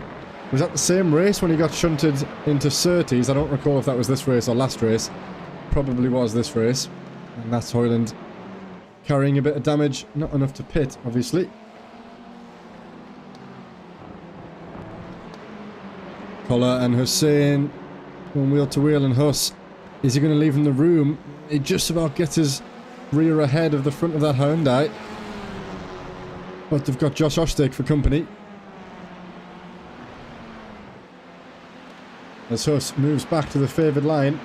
Was that the same race when he got shunted into Surtees? I don't recall if that was this race or last race. Probably was this race. And that's Hoyland carrying a bit of damage. Not enough to pit, obviously. Collar and Hussein going wheel to wheel, and Huss, is he going to leave him the room? He just about gets his rear ahead of the front of that Hyundai. But they've got Josh Ostek for company. As Huss moves back to the favoured line.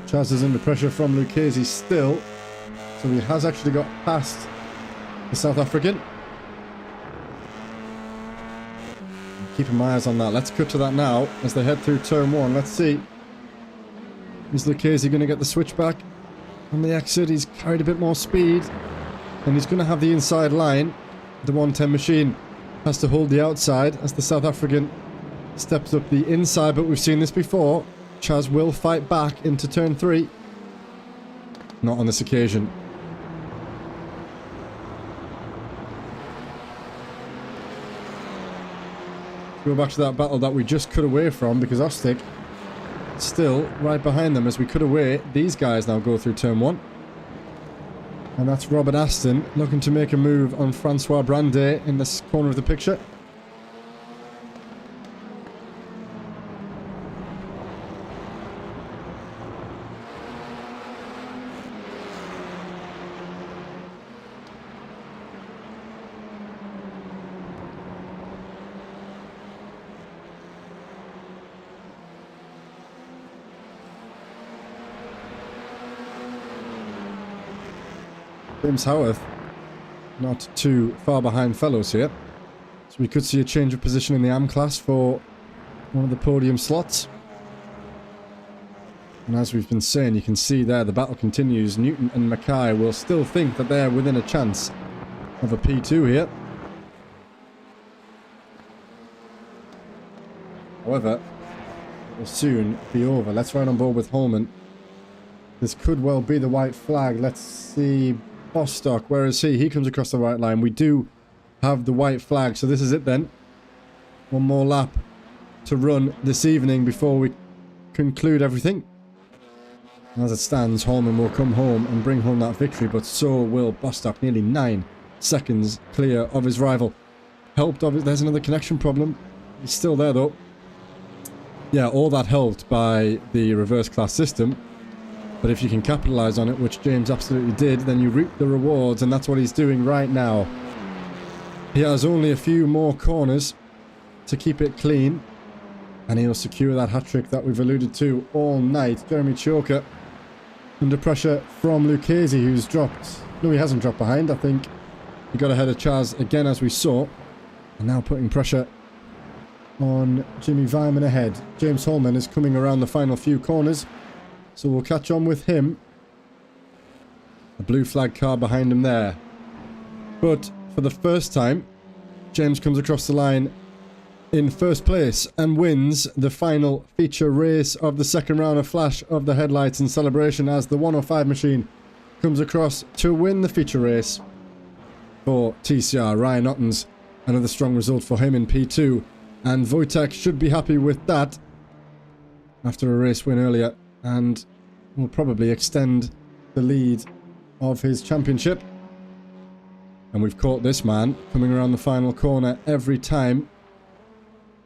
Chaz is under pressure from Lucchese still, so he has actually got past the South African. Keeping my eyes on that. Let's cut to that now as they head through turn 1. Let's see. Is Lucchese going to get the switchback on the exit? He's carried a bit more speed, and he's going to have the inside line. The 110 machine has to hold the outside as the South African steps up the inside, but we've seen this before. Chaz will fight back into turn 3. Not on this occasion. Go back to that battle that we just cut away from, because Ostek still right behind them as we cut away. These guys now go through turn 1. And that's Robert Aston looking to make a move on Francois Brandet in this corner of the picture. James Howarth not too far behind fellows here. So we could see a change of position in the AM class for one of the podium slots. And as we've been saying, you can see there the battle continues. Newton and Mackay will still think that they're within a chance of a P2 here. However, it will soon be over. Let's ride on board with Holman. This could well be the white flag. Let's see. Bostock, where is he? He comes across the right line. We do have the white flag, so this is it then. One more lap to run this evening before we conclude everything. As it stands, Holman will come home and bring home that victory, but so will Bostock, nearly 9 seconds clear of his rival. Helped, obviously, there's another connection problem. He's still there though. Yeah, all that helped by the reverse class system. But if you can capitalize on it, which James absolutely did, then you reap the rewards, and that's what he's doing right now. He has only a few more corners to keep it clean, and he'll secure that hat-trick that we've alluded to all night. Jeremy Choker under pressure from Lucchese, who's dropped. No, he hasn't dropped behind. I think he got ahead of Chaz again, as we saw, and now putting pressure on Jimmy Vyman ahead. James Holman is coming around the final few corners, so we'll catch on with him. A blue flag car behind him there. But for the first time, James comes across the line in first place and wins the final feature race of the second round. A flash of the headlights in celebration as the 105 machine comes across to win the feature race for TCR. Ryan Ottens, another strong result for him in P2. And Wojtek should be happy with that after a race win earlier, and will probably extend the lead of his championship. And we've caught this man coming around the final corner every time.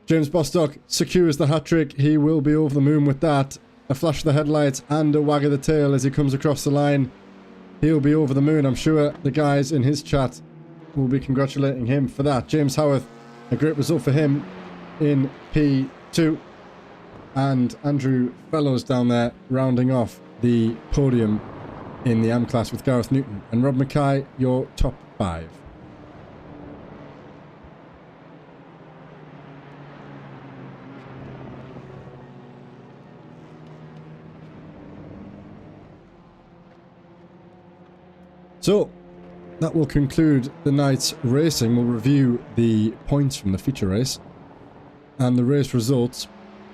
James Bostock secures the hat-trick. He will be over the moon with that. A flash of the headlights and a wag of the tail as he comes across the line. He'll be over the moon. I'm sure the guys in his chat will be congratulating him for that. James Howarth, a great result for him in P2. And Andrew Fellows down there rounding off the podium in the AM class with Gareth Newton. And Rob Mackay, your top 5. So, that will conclude the night's racing. We'll review the points from the feature race and the race results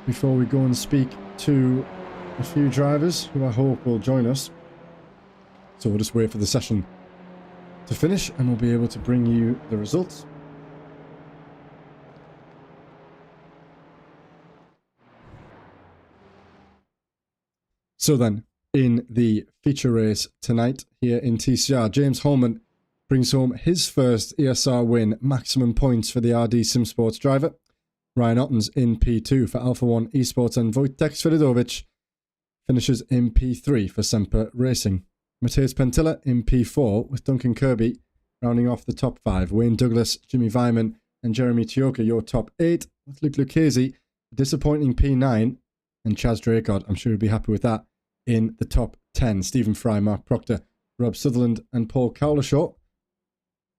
before we go and speak to a few drivers who I hope will join us. So we'll just wait for the session to finish and we'll be able to bring you the results. So then, in the feature race tonight here in TCR, James Holman brings home his first ESR win, maximum points for the RD Sim Sports driver. Ryan Ottens in P2 for Alpha 1 Esports, and Wojtek Sviridovich finishes in P3 for Semper Racing. Mateus Pentilla in P4 with Duncan Kirby rounding off the top 5. Wayne Douglas, Jimmy Vyman and Jeremy Tioka your top 8, with Luke Lucchese, disappointing P9, and Chaz Draycott, I'm sure he'll be happy with that, in the top 10. Stephen Fry, Mark Proctor, Rob Sutherland and Paul Cowlishaw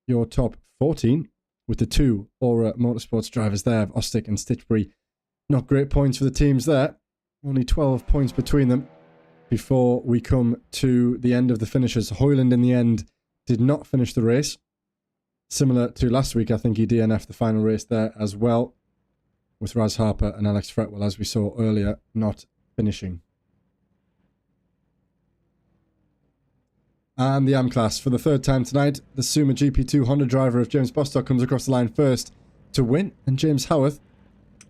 your top 14, with the 2 Aura Motorsports drivers there of Ostick and Stitchbury. Not great points for the teams there. Only 12 points between them before we come to the end of the finishers. Hoyland in the end did not finish the race. Similar to last week, I think he DNF'd the final race there as well, with Raz Harper and Alex Fretwell, as we saw earlier, not finishing. And the AM class, for the third time tonight, the Suma GP2 Honda driver of James Bostock comes across the line first to win, and James Howarth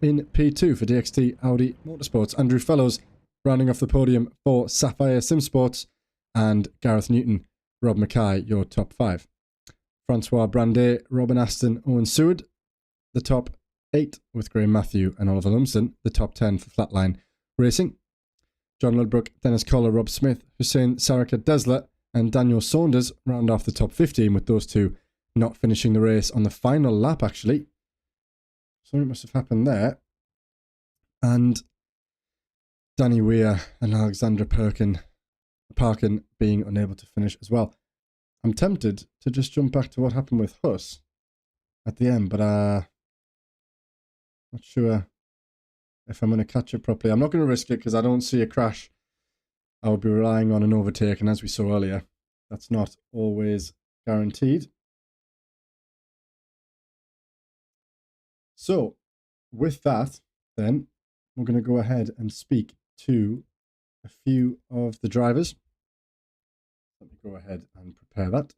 in P2 for DXT Audi Motorsports. Andrew Fellows rounding off the podium for Sapphire Sim Sports, and Gareth Newton, Rob Mackay, your top 5. Francois Brandet, Robin Aston, Owen Seward, the top 8 with Graham Matthew and Oliver Lumsden, the top 10 for Flatline Racing. John Ludbrook, Dennis Collar, Rob Smith, Hussein Sarika Desler and Daniel Saunders round off the top 15, with those two not finishing the race on the final lap, actually. Something must have happened there. And Danny Weir and Alexandra Parkin being unable to finish as well. I'm tempted to just jump back to what happened with Huss at the end, but not sure if I'm going to catch it properly. I'm not going to risk it because I don't see a crash. I would be relying on an overtake, and as we saw earlier, that's not always guaranteed. So, with that, then, we're going to go ahead and speak to a few of the drivers. Let me go ahead and prepare that.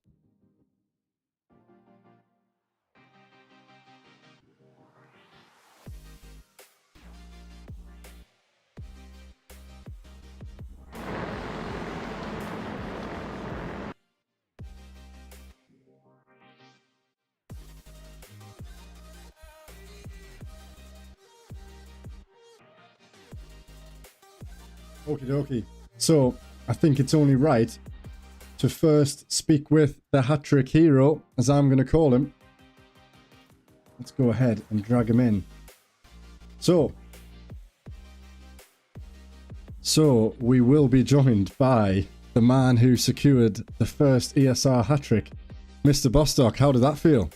Okie dokie. So, I think it's only right to first speak with the hat-trick hero, as I'm going to call him. Let's go ahead and drag him in. So we will be joined by the man who secured the first ESR hat-trick, Mr. Bostock. How did that feel?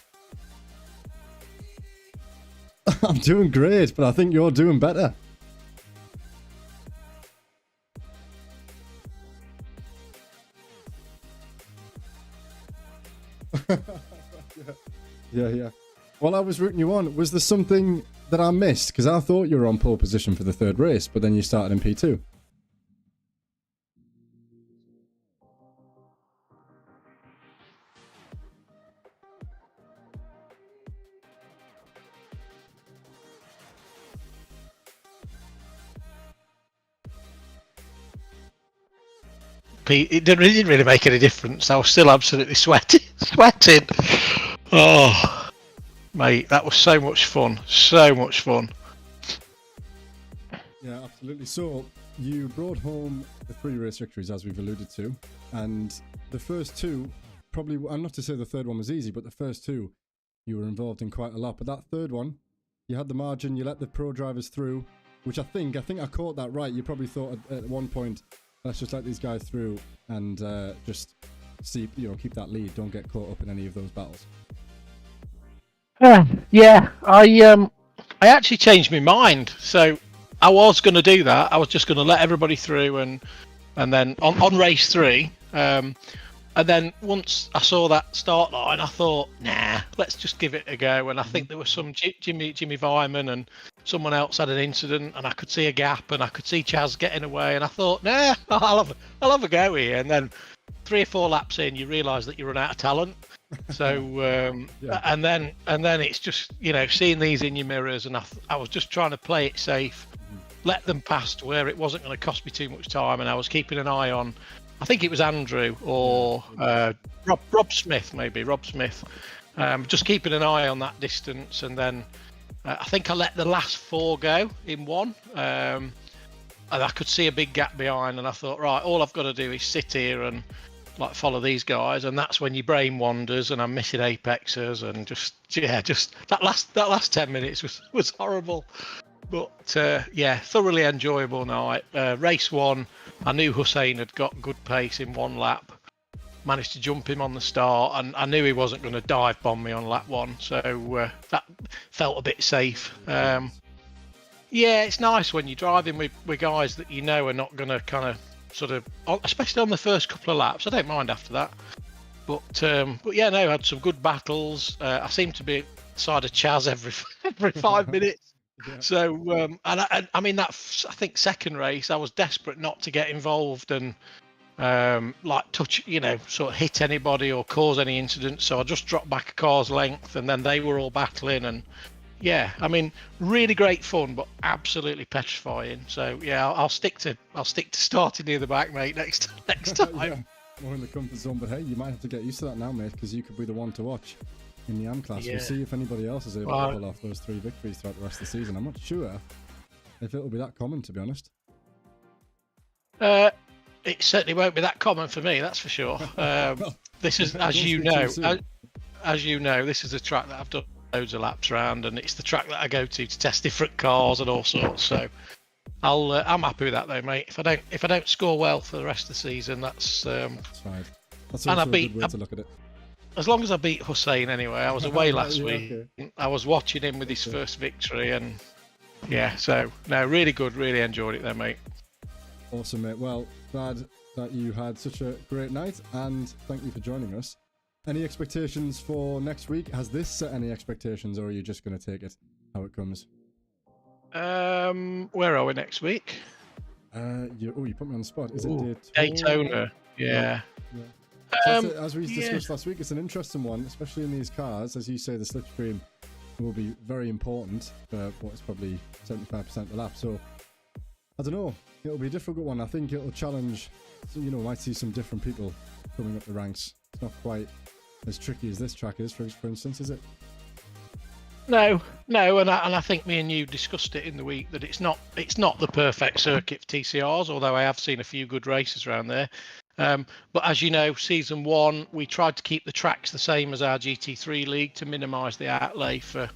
I'm doing great, but I think you're doing better. Yeah. While I was rooting you on, was there something that I missed? Because I thought you were on pole position for the third race, but then you started in P2. It didn't really make any difference. I was still absolutely sweating. Oh, mate, that was so much fun. So much fun. Yeah, absolutely. So you brought home the 3 race victories, as we've alluded to, and the first 2 probably, I'm not to say the third one was easy, but the first 2 you were involved in quite a lot. But that third one, you had the margin, you let the pro drivers through, which I think I caught that right. You probably thought at one point, let's just let these guys through and just see, keep that lead. Don't get caught up in any of those battles. Yeah, I actually changed my mind. So I was going to do that. I was just going to let everybody through, and then on race 3, and then once I saw that start line, I thought, nah, let's just give it a go. And I think there was some Jimmy Vyman and someone else had an incident, and I could see a gap, and I could see Chaz getting away, and I thought, nah, I'll have a go here. And then 3 or 4 laps in, you realise that you run out of talent. So yeah. and then it's just seeing these in your mirrors, and I was just trying to play it safe, let them past where it wasn't going to cost me too much time, and I was keeping an eye on. I think it was Andrew or Rob Smith, maybe Rob Smith. Just keeping an eye on that distance, and then I think I let the last 4 go in one, and I could see a big gap behind, and I thought, right, all I've got to do is sit here and follow these guys, and that's when your brain wanders, and I'm missing apexes, and just that last 10 minutes was horrible. But thoroughly enjoyable night. Race 1, I knew Hussein had got good pace in 1 lap. Managed to jump him on the start, and I knew he wasn't going to dive bomb me on lap 1, so that felt a bit safe. Yeah, it's nice when you're driving with guys that are not going to kind of sort of, especially on the first couple of laps. I don't mind after that. But yeah, no, I had some good battles. I seem to be side of Chaz every 5 minutes. Yeah. So I mean I think second race I was desperate not to get involved and touch, sort of hit anybody or cause any incidents. So I just dropped back a car's length, and then they were all battling, and yeah, I mean, really great fun, but absolutely petrifying. So yeah, I'll stick to starting near the back, mate. Next time. Yeah, more in the comfort zone, but hey, you might have to get used to that now, mate, because you could be the one to watch in the AM class. Yeah. We'll see if anybody else is able to pull off those 3 victories throughout the rest of the season. I'm not sure if it'll be that common, to be honest. It certainly won't be that common for me, that's for sure. This is, as you know, this is a track that I've done loads of laps around, and it's the track that I go to test different cars and all sorts. So I'm happy with that though, mate. If I don't score well for the rest of the season, that's fine. That's And also a good way to look at it. as long as I beat Hussein anyway. I was away last Yeah, week. okay. I was watching him with his first victory, and yeah, so no, really good. Really enjoyed it there, mate. Awesome, mate. Well, glad that you had such a great night, and thank you for joining us. Any expectations for next week? Has this set any expectations, or are you just going to take it how it comes? Where are we next week? You put me on the spot. Is Ooh, it Daytona? Yeah. So as we discussed last week, it's an interesting one, especially in these cars. As you say, the slipstream will be very important for what is probably 75% of the lap. So I don't know. It'll be a difficult one. I think it'll challenge. Might see some different people coming up the ranks. It's not quite as tricky as this track is, for instance, is it? No, and I think me and you discussed it in the week that it's not the perfect circuit for TCRs, although I have seen a few good races around there. But as you know, season 1 we tried to keep the tracks the same as our GT3 league to minimise the outlay for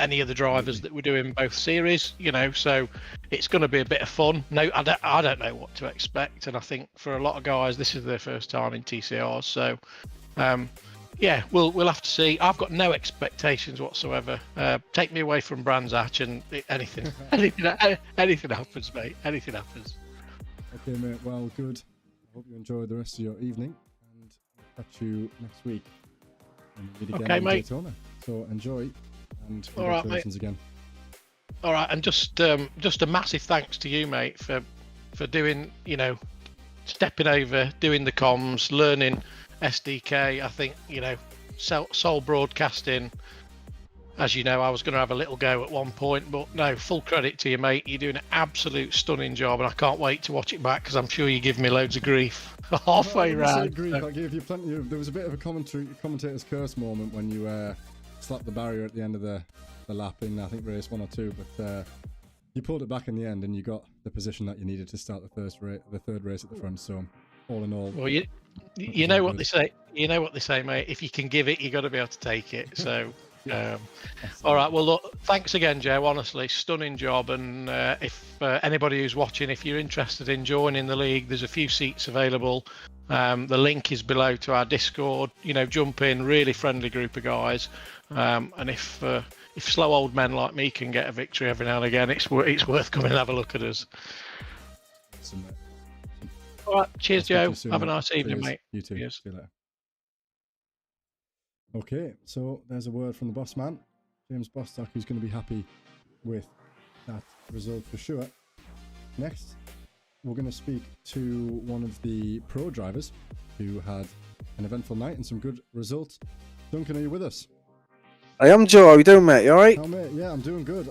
any of the drivers that we're doing both series. So it's going to be a bit of fun. No, I don't know what to expect, and I think for a lot of guys this is their first time in TCRs. So. Yeah, we'll have to see. I've got no expectations whatsoever. Take me away from Brands Hatch and anything happens, mate. Anything happens. Okay, mate. Well, good. I hope you enjoy the rest of your evening, and we'll catch you next week. And we'll meet again in Daytona. So enjoy, and congratulations again. All right, and just a massive thanks to you, mate, for doing, stepping over, doing the comms, learning SDK. I think, Soul Broadcasting, as you know, I was going to have a little go at one point, but no, full credit to you, mate. You're doing an absolute stunning job, and I can't wait to watch it back because I'm sure you give me loads of grief halfway round. I gave you plenty of. There was a bit of a commentator's curse moment when you slapped the barrier at the end of the lap in, I think, race 1 or 2, but you pulled it back in the end, and you got the position that you needed to start the third race at the front. So all in all, well, you know what they say. You know what they say, mate. If you can give it, you got to be able to take it. So, all right. Well, look, thanks again, Joe. Honestly, stunning job. And if anybody who's watching, if you're interested in joining the league, there's a few seats available. The link is below to our Discord. Jump in. Really friendly group of guys. And if slow old men like me can get a victory every now and again, it's worth coming and have a look at us. All right, cheers, Joe. Have a nice evening, mate. You too. Cheers. See you later. Okay, so there's a word from the boss man, James Bostock, who's going to be happy with that result for sure. Next, we're going to speak to one of the pro drivers who had an eventful night and some good results. Duncan, are you with us? I am, Joe. How are you doing, mate? You alright? Oh, mate, yeah, I'm doing good.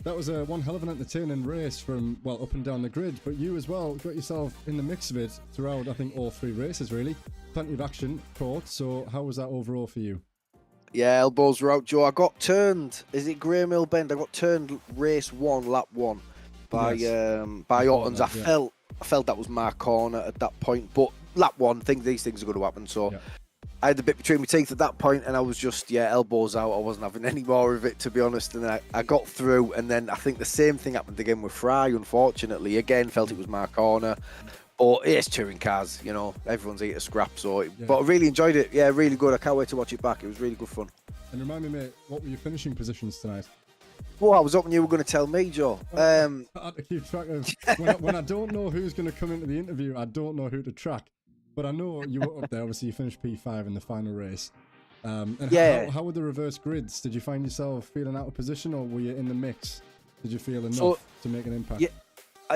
That was one hell of an entertaining race from, up and down the grid, but you as well got yourself in the mix of it throughout, I think, all 3 races, really. Plenty of action caught, so how was that overall for you? Yeah, elbows were out, Joe. I got turned. Is it Grey Mill Bend? I got turned race 1, lap 1 by Ottens. I felt that was my corner at that point, but lap 1, I think these things are going to happen, so... Yeah. I had a bit between my teeth at that point, and I was just, elbows out. I wasn't having any more of it, to be honest. And then I got through, and then I think the same thing happened again with Fry, unfortunately. Again, felt it was my corner. But it's touring cars, everyone's eating a scrap. But I really enjoyed it. Yeah, really good. I can't wait to watch it back. It was really good fun. And remind me, mate, what were your finishing positions tonight? Well, I was hoping you were going to tell me, Joe. I had to keep track of... when I don't know who's going to come into the interview, I don't know who to track. But I know you were up there. Obviously, you finished P5 in the final race. How were the reverse grids? Did you find yourself feeling out of position, or were you in the mix? Did you feel enough to make an impact?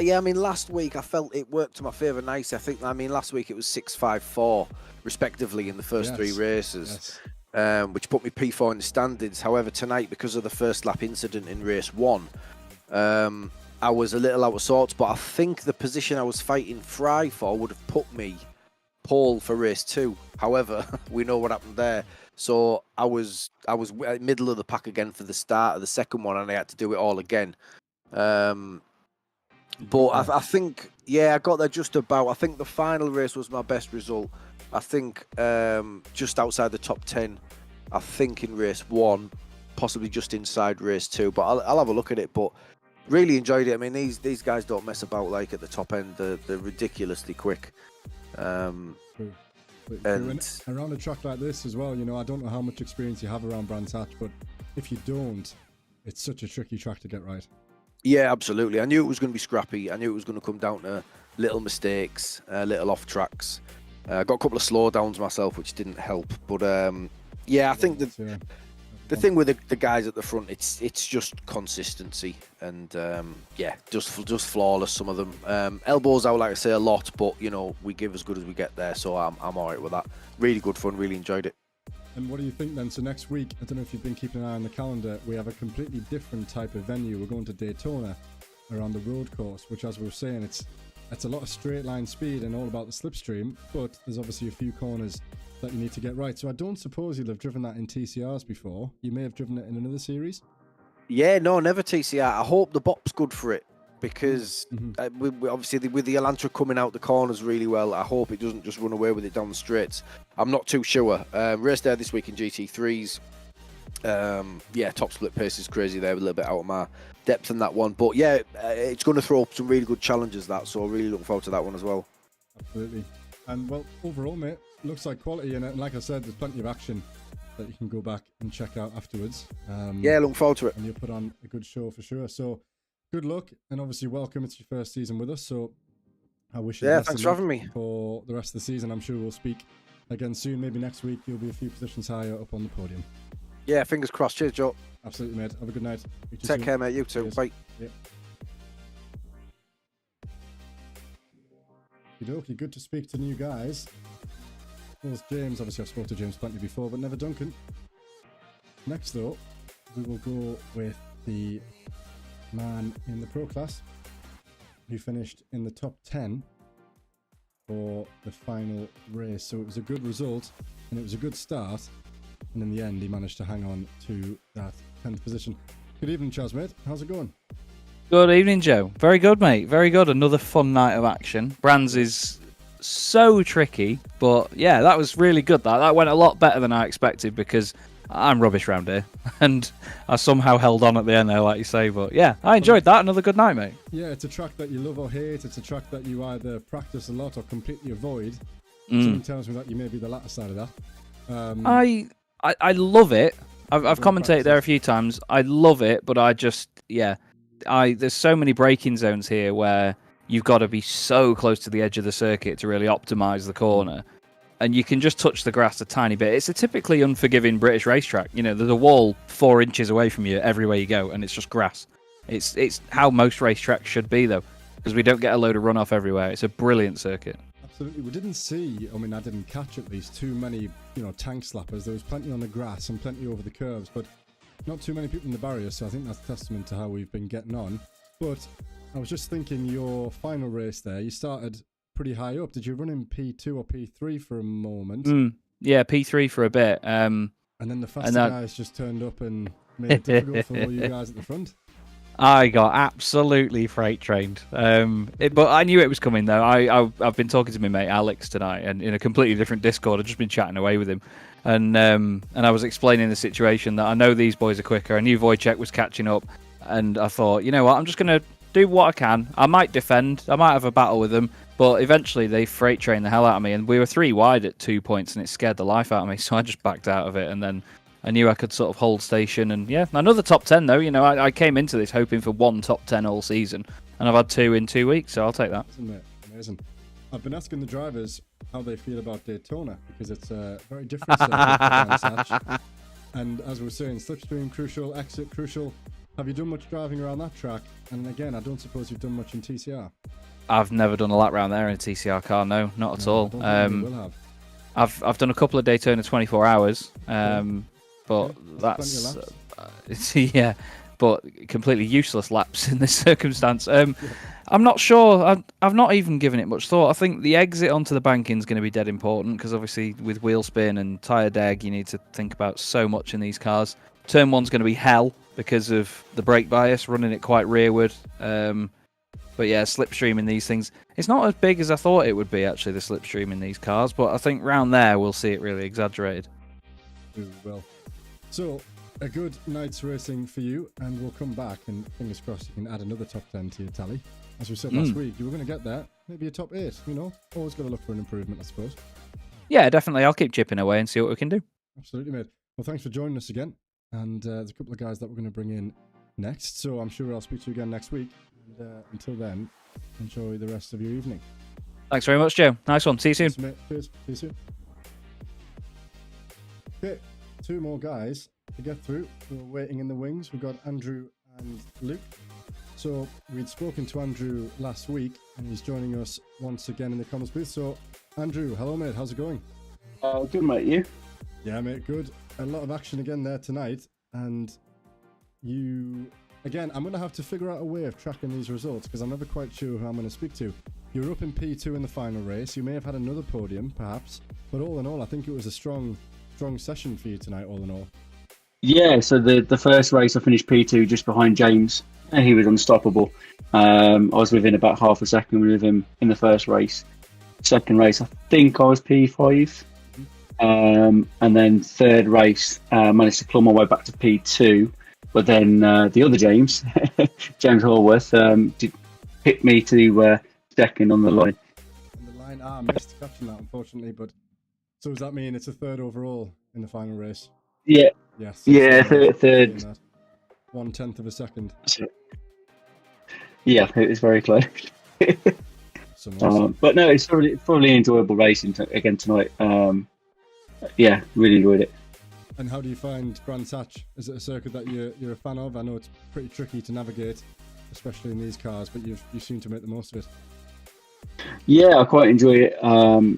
Yeah, last week I felt it worked to my favour nicely. Last week it was 6.54, respectively, in the first 3 races, which put me P4 in the standings. However, tonight, because of the first lap incident in race 1, I was a little out of sorts, but I think the position I was fighting Fry for would have put me pole for race 2. However, we know what happened there. So I was middle of the pack again for the start of the second one, and I had to do it all again. But I think, I got there just about. I think the final race was my best result. I think just outside the top 10. I think in race 1, possibly just inside race 2. But I'll have a look at it. But really enjoyed it. These guys don't mess about like at the top end. They're ridiculously quick. And around a track like this as well, I don't know how much experience you have around Brands Hatch, but if you don't, it's such a tricky track to get right. Yeah, absolutely. I knew it was going to be scrappy. I knew it was going to come down to little mistakes, little off tracks. I got a couple of slowdowns myself, which didn't help. But I think the thing with the guys at the front, it's just consistency, and just flawless. Some of them elbows out, like I say, a lot, but we give as good as we get there. So I'm all right with that. Really good fun. Really enjoyed it. And what do you think then? So next week, I don't know if you've been keeping an eye on the calendar, we have a completely different type of venue. We're going to Daytona around the road course, which, as we were saying, it's a lot of straight line speed and all about the slipstream, but there's obviously a few corners that you need to get right. So I don't suppose you'll have driven that in TCRs before. You may have driven it in another series. Yeah, no, never TCR. I hope the bop's good for it, because we obviously with the Elantra coming out the corners really well, I hope it doesn't just run away with it down the straights. I'm not too sure. Race there this week in GT3s. Top split pace is crazy there, a little bit out of my depth in that one. But yeah, it's going to throw up some really good challenges, that. So really looking forward to that one as well. Absolutely. And well, overall, mate, looks like quality. And like I said, there's plenty of action that you can go back and check out afterwards. Looking forward to it. And you'll put on a good show for sure. So good luck, and obviously welcome. It's your first season with us, so I wish you the best thanks for having me for the rest of the season. I'm sure we'll speak again soon. Maybe next week you'll be a few positions higher up on the podium. Yeah, fingers crossed. Cheers, Joe. Absolutely, mate. Have a good night. Take care, mate. You too. Cheers. Bye. Yep. Okey-dokey, good to speak to new guys. There's James. Obviously, I've spoken to James plenty before, but never Duncan. Next, though, we will go with the man in the pro class who finished in the top 10 for the final race. So it was a good result and it was a good start, and in the end he managed to hang on to that 10th position. Good evening, Chaz, mate. How's it going? Good evening, Joe. Very good, mate. Very good. Another fun night of action. Brands is so tricky, but yeah, that was really good. That went a lot better than I expected, because I'm rubbish round here, and I somehow held on at the end there, like you say. But yeah, I enjoyed that. Another good night, mate. Yeah, it's a track that you love or hate. It's a track that you either practice a lot or completely avoid. Something tells me that you may be the latter side of that. I love it. I've commentated there a few times. I love it, but there's so many braking zones here where you've got to be so close to the edge of the circuit to really optimize the corner. And you can just touch the grass a tiny bit. It's a typically unforgiving British racetrack. There's a wall 4 inches away from you everywhere you go, and it's just grass. It's how most racetracks should be, though, because we don't get a load of runoff everywhere. It's a brilliant circuit. Absolutely. We didn't see, I didn't catch at least too many, tank slappers. There was plenty on the grass and plenty over the curves, but not too many people in the barrier, so I think that's a testament to how we've been getting on. But I was just thinking, your final race there, you started pretty high up. Did you run in P2 or P3 for a moment? Yeah, P3 for a bit. And then the faster guys just turned up and made it difficult for all you guys at the front. I got absolutely freight trained. But I knew it was coming, though. I've been talking to my mate Alex tonight, and in a completely different Discord. I've just been chatting away with him. And I was explaining the situation, that I know these boys are quicker. I knew Wojciech was catching up. And I thought, you know what, I'm just going to do what I can. I might defend. I might have a battle with them. But eventually they freight trained the hell out of me, and we were 3 wide at 2 points, and it scared the life out of me. So I just backed out of it, and then I knew I could sort of hold station. And yeah, another top 10 though. I came into this hoping for 1 top 10 all season, and I've had 2 in 2 weeks, so I'll take that. Isn't it amazing? I've been asking the drivers how they feel about Daytona, because it's a very different circuit. And as we were saying, slipstream crucial, exit crucial. Have you done much driving around that track? And again, I don't suppose you've done much in TCR. I've never done a lap round there in a TCR car. No, not at all. I've done a couple of Daytona 24 hours, but that's but completely useless laps in this circumstance. I'm not sure. I've not even given it much thought. I think the exit onto the banking is going to be dead important, because obviously with wheel spin and tyre deg, you need to think about so much in these cars. Turn 1's going to be hell because of the brake bias, running it quite rearward. But yeah, slipstream in these things, it's not as big as I thought it would be, actually, the slipstream in these cars. But I think round there, we'll see it really exaggerated. Well, so a good night's racing for you, and we'll come back, and fingers crossed you can add another top 10 to your tally. As we said last week, you were going to get there, maybe a top 8, Always got to look for an improvement, I suppose. yeah, definitely. I'll keep chipping away and see what we can do. Absolutely, mate. Well, thanks for joining us again. And there's a couple of guys that we're going to bring in next. So I'm sure I'll speak to you again next week. And until then, enjoy the rest of your evening. Thanks very much, Joe. Nice one. See you soon. Thanks, mate. Cheers. See you soon. Okay, 2 more guys to get through. We're waiting in the wings. We've got Andrew and Luke. So we'd spoken to Andrew last week, and he's joining us once again in the comments booth. So, Andrew, hello, mate. How's it going? Good, mate. You? Yeah, mate. Good. A lot of action again there tonight, and you again. I'm going to have to figure out a way of tracking these results because I'm never quite sure who I'm going to speak to. You're up in P2 in the final race. You may have had another podium, perhaps, but all in all, I think it was a strong session for you tonight. All in all. Yeah. So the first race, I finished P2 just behind James, and he was unstoppable. I was within about half a second with him in the first race. Second race, I think I was P5. And then third race, managed to claw my way back to P2. But then the other James, James Horworth, did hit me to second on the line. And the line, I missed catching that, unfortunately. But so does that mean it's a third overall in the final race? Yeah. Yes. Yeah, third. 1/10 of a second. Yeah, it was very close. But no, it's thoroughly enjoyable racing again tonight. Yeah, really enjoyed it. And how do you find Brands Hatch? Is it a circuit that you're a fan of? I know it's pretty tricky to navigate, especially in these cars, but you seem to make the most of it. Yeah, I quite enjoy it.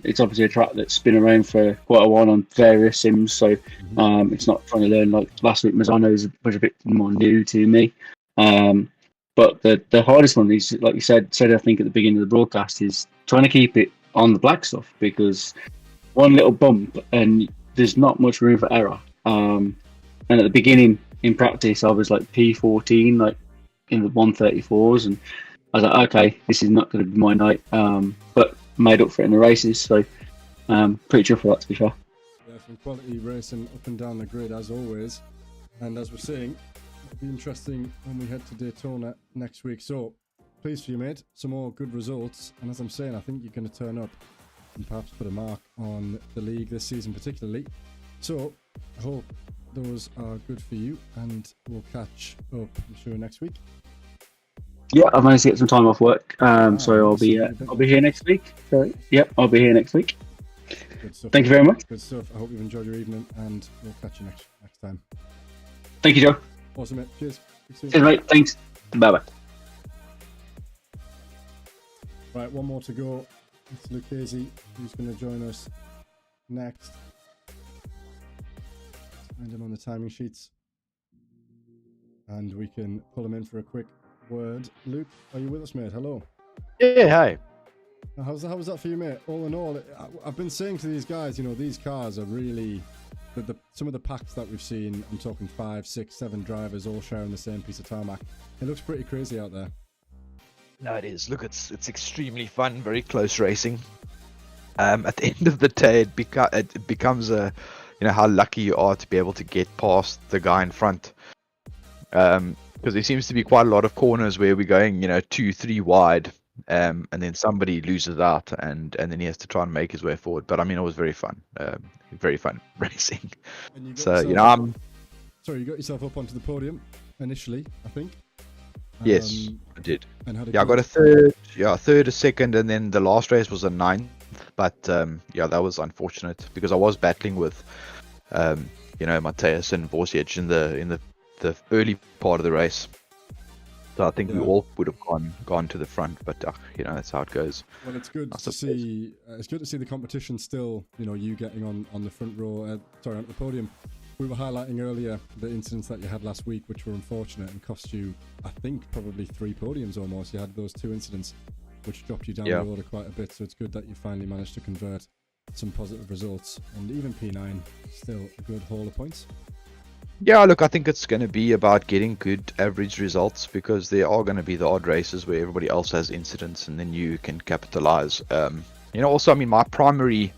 It's obviously a track that's been around for quite a while on various sims, so it's not trying to learn like last week. Mazzano was a bit more new to me. But the hardest one is, like you said I think at the beginning of the broadcast, is trying to keep it on the black stuff, because one little bump and there's not much room for error. And at the beginning in practice, I was like P14, like in the 134s, and I was like, okay, this is not going to be my night. But made up for it in the races, so pretty sure for that, to be fair. Yeah, some quality racing up and down the grid as always. And as we're saying, it'll be interesting when we head to Daytona next week. So pleased for you, mate. Some more good results. And as I'm saying, I think you're going to turn up and perhaps put a mark on the league this season particularly. So I hope those are good for you, and we'll catch up, I'm sure, next week. Yeah, I've managed to get some time off work, so I'll be here next week. So, yep, I'll be here next week. Good stuff. Thank you very much. Good stuff. I hope you've enjoyed your evening, and we'll catch you next time. Thank you, Joe. Awesome, mate. Cheers. Cheers, mate. Thanks. Bye bye. Right, one more to go. It's Lucchese who's going to join us next. Find him on the timing sheets, and we can pull him in for a quick word. Luke, are you with us, mate? Hello. Yeah, hi. How was that for you, mate? All in all, I've been saying to these guys, these cars are really some of the packs that we've seen. I'm talking 5, 6, 7 drivers all sharing the same piece of tarmac. It looks pretty crazy out there. No, it is. Look, it's extremely fun, very close racing. At the end of the day, it becomes how lucky you are to be able to get past the guy in front. Because there seems to be quite a lot of corners where we're going, 2, 3 wide, and then somebody loses out, and then he has to try and make his way forward. But I mean, it was very fun racing. So I'm. Sorry, you got yourself up onto the podium initially, I think. Yes, I did. And how did I got a third, a second, and then the last race was a 9th. But that was unfortunate because I was battling with, Mateus and Vorsic in the early part of the race. So I think we all would have gone to the front, but that's how it goes. Well, it's good to see. It's good to see the competition still. You getting on the front row. On the podium. We were highlighting earlier the incidents that you had last week, which were unfortunate and cost you, I think, probably 3 podiums almost. You had those 2 incidents, which dropped you down the order quite a bit. So it's good that you finally managed to convert some positive results, and even P9 still a good haul of points. Yeah, look, I think it's going to be about getting good average results, because there are going to be the odd races where everybody else has incidents, and then you can capitalize. Also, I mean, my primary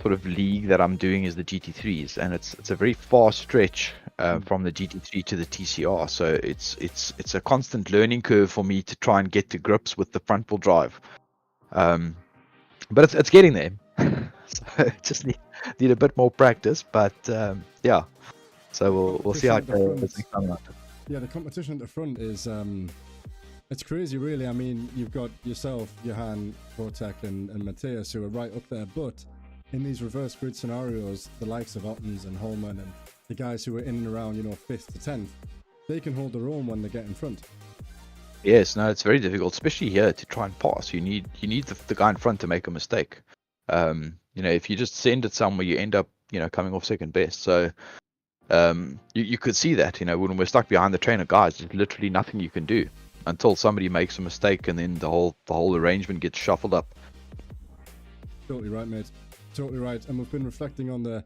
sort of league that I'm doing is the GT3s, and it's a very far stretch from the GT3 to the TCR, so it's a constant learning curve for me to try and get to grips with the front wheel drive. But it's getting there. So just need a bit more practice, but yeah. So we'll see how it goes next time around. Yeah, the competition at the front is it's crazy, really. I mean, you've got yourself, Johan, Kotek, and Mateus, who are right up there, but in these reverse grid scenarios, the likes of Ottens and Holman and the guys who are in and around, 5th to 10th, they can hold their own when they get in front. Yes, no, it's very difficult, especially here to try and pass. You need the guy in front to make a mistake. If you just send it somewhere, you end up, coming off second best. So, you could see that, when we're stuck behind the train of guys, there's literally nothing you can do until somebody makes a mistake, and then the whole arrangement gets shuffled up. Totally right, mate. Totally right. And we've been reflecting on the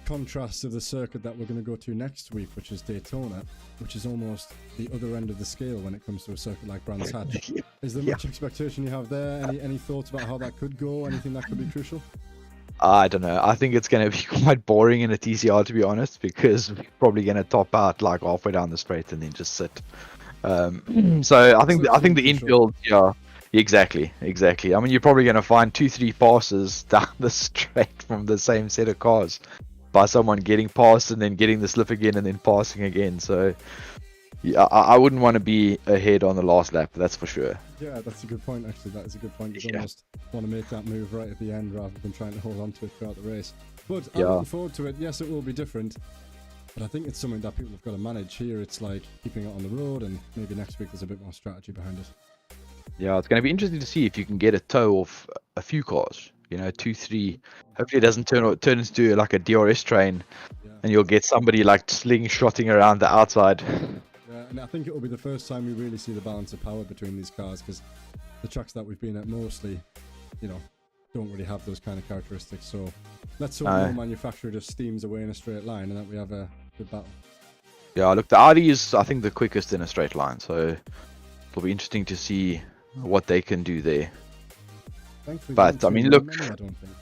contrast of the circuit that we're going to go to next week, which is Daytona, which is almost the other end of the scale when it comes to a circuit like Brands Hatch. Is there much expectation you have there? Any thoughts about how that could go? Anything that could be crucial? I don't know. I think it's going to be quite boring in a TCR, to be honest, because we're probably going to top out like halfway down the straight and then just sit. So I think the infield, yeah, exactly. I mean, you're probably going to find 2-3 passes down the straight from the same set of cars by someone getting past and then getting the slip again and then passing again. So yeah, I wouldn't want to be ahead on the last lap, that's for sure. Yeah, that's a good point, actually. That is a good point. You almost want to make that move right at the end rather than trying to hold on to it throughout the race. But I'm looking forward to it. Yes, it will be different. But I think it's something that people have got to manage. Here it's like keeping it on the road, and maybe next week there's a bit more strategy behind it. Yeah, it's going to be interesting to see if you can get a tow off a few cars. 2-3. Hopefully it doesn't turn into like a DRS train, and you'll get somebody like slingshotting around the outside. Yeah, and I think it will be the first time we really see the balance of power between these cars, because the tracks that we've been at mostly, don't really have those kind of characteristics. So let's hope no manufacturer just steams away in a straight line and that we have a good battle. Yeah, look, the Audi is, I think, the quickest in a straight line, so it'll be interesting to see what they can do there. Thankfully, but I mean, look, I don't think.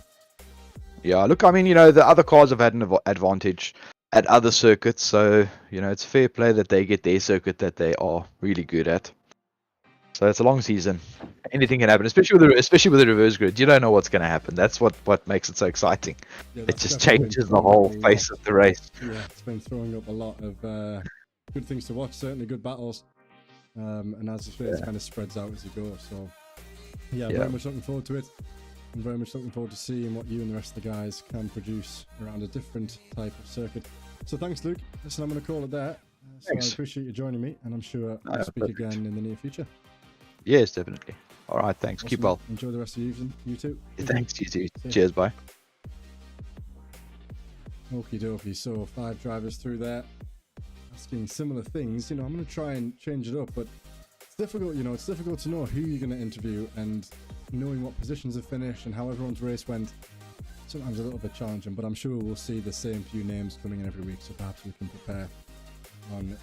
Yeah, look, I mean, the other cars have had an advantage at other circuits, so it's fair play that they get their circuit that they are really good at. So it's a long season. Anything can happen, especially with the reverse grid. You don't know what's going to happen. That's what makes it so exciting. Yeah, it just changes the whole face of the race. Yeah, it's been throwing up a lot of good things to watch. Certainly good battles, and as you say, it kind of spreads out as you go. So yeah, very much looking forward to it. I'm very much looking forward to seeing what you and the rest of the guys can produce around a different type of circuit. So thanks, Luke. Listen, I'm going to call it there. Thanks. I appreciate you joining me, and I'm sure we'll speak again in the near future. Yes, definitely. All right, thanks. Awesome. Keep well. Enjoy the rest of your evening. You too. Thanks, you too. Cheers, bye. Okie dokie. So 5 drivers through there, asking similar things. I'm going to try and change it up, but it's difficult. It's difficult to know who you're going to interview, and knowing what positions have finished and how everyone's race went. Sometimes a little bit challenging, but I'm sure we'll see the same few names coming in every week. So perhaps we can prepare on that.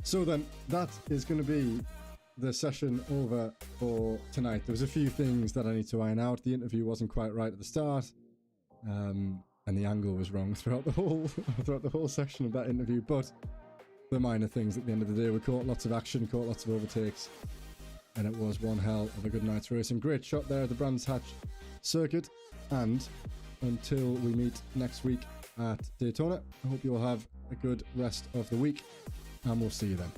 So then, that is going to be the session over for tonight. There was a few things that I need to iron out. The interview wasn't quite right at the start, and the angle was wrong throughout the whole section of that interview. But the minor things at the end of the day, we caught lots of action, caught lots of overtakes, and it was one hell of a good night's racing. Great shot there at the Brands Hatch circuit, and until we meet next week at Daytona, I hope you all have a good rest of the week, and we'll see you then.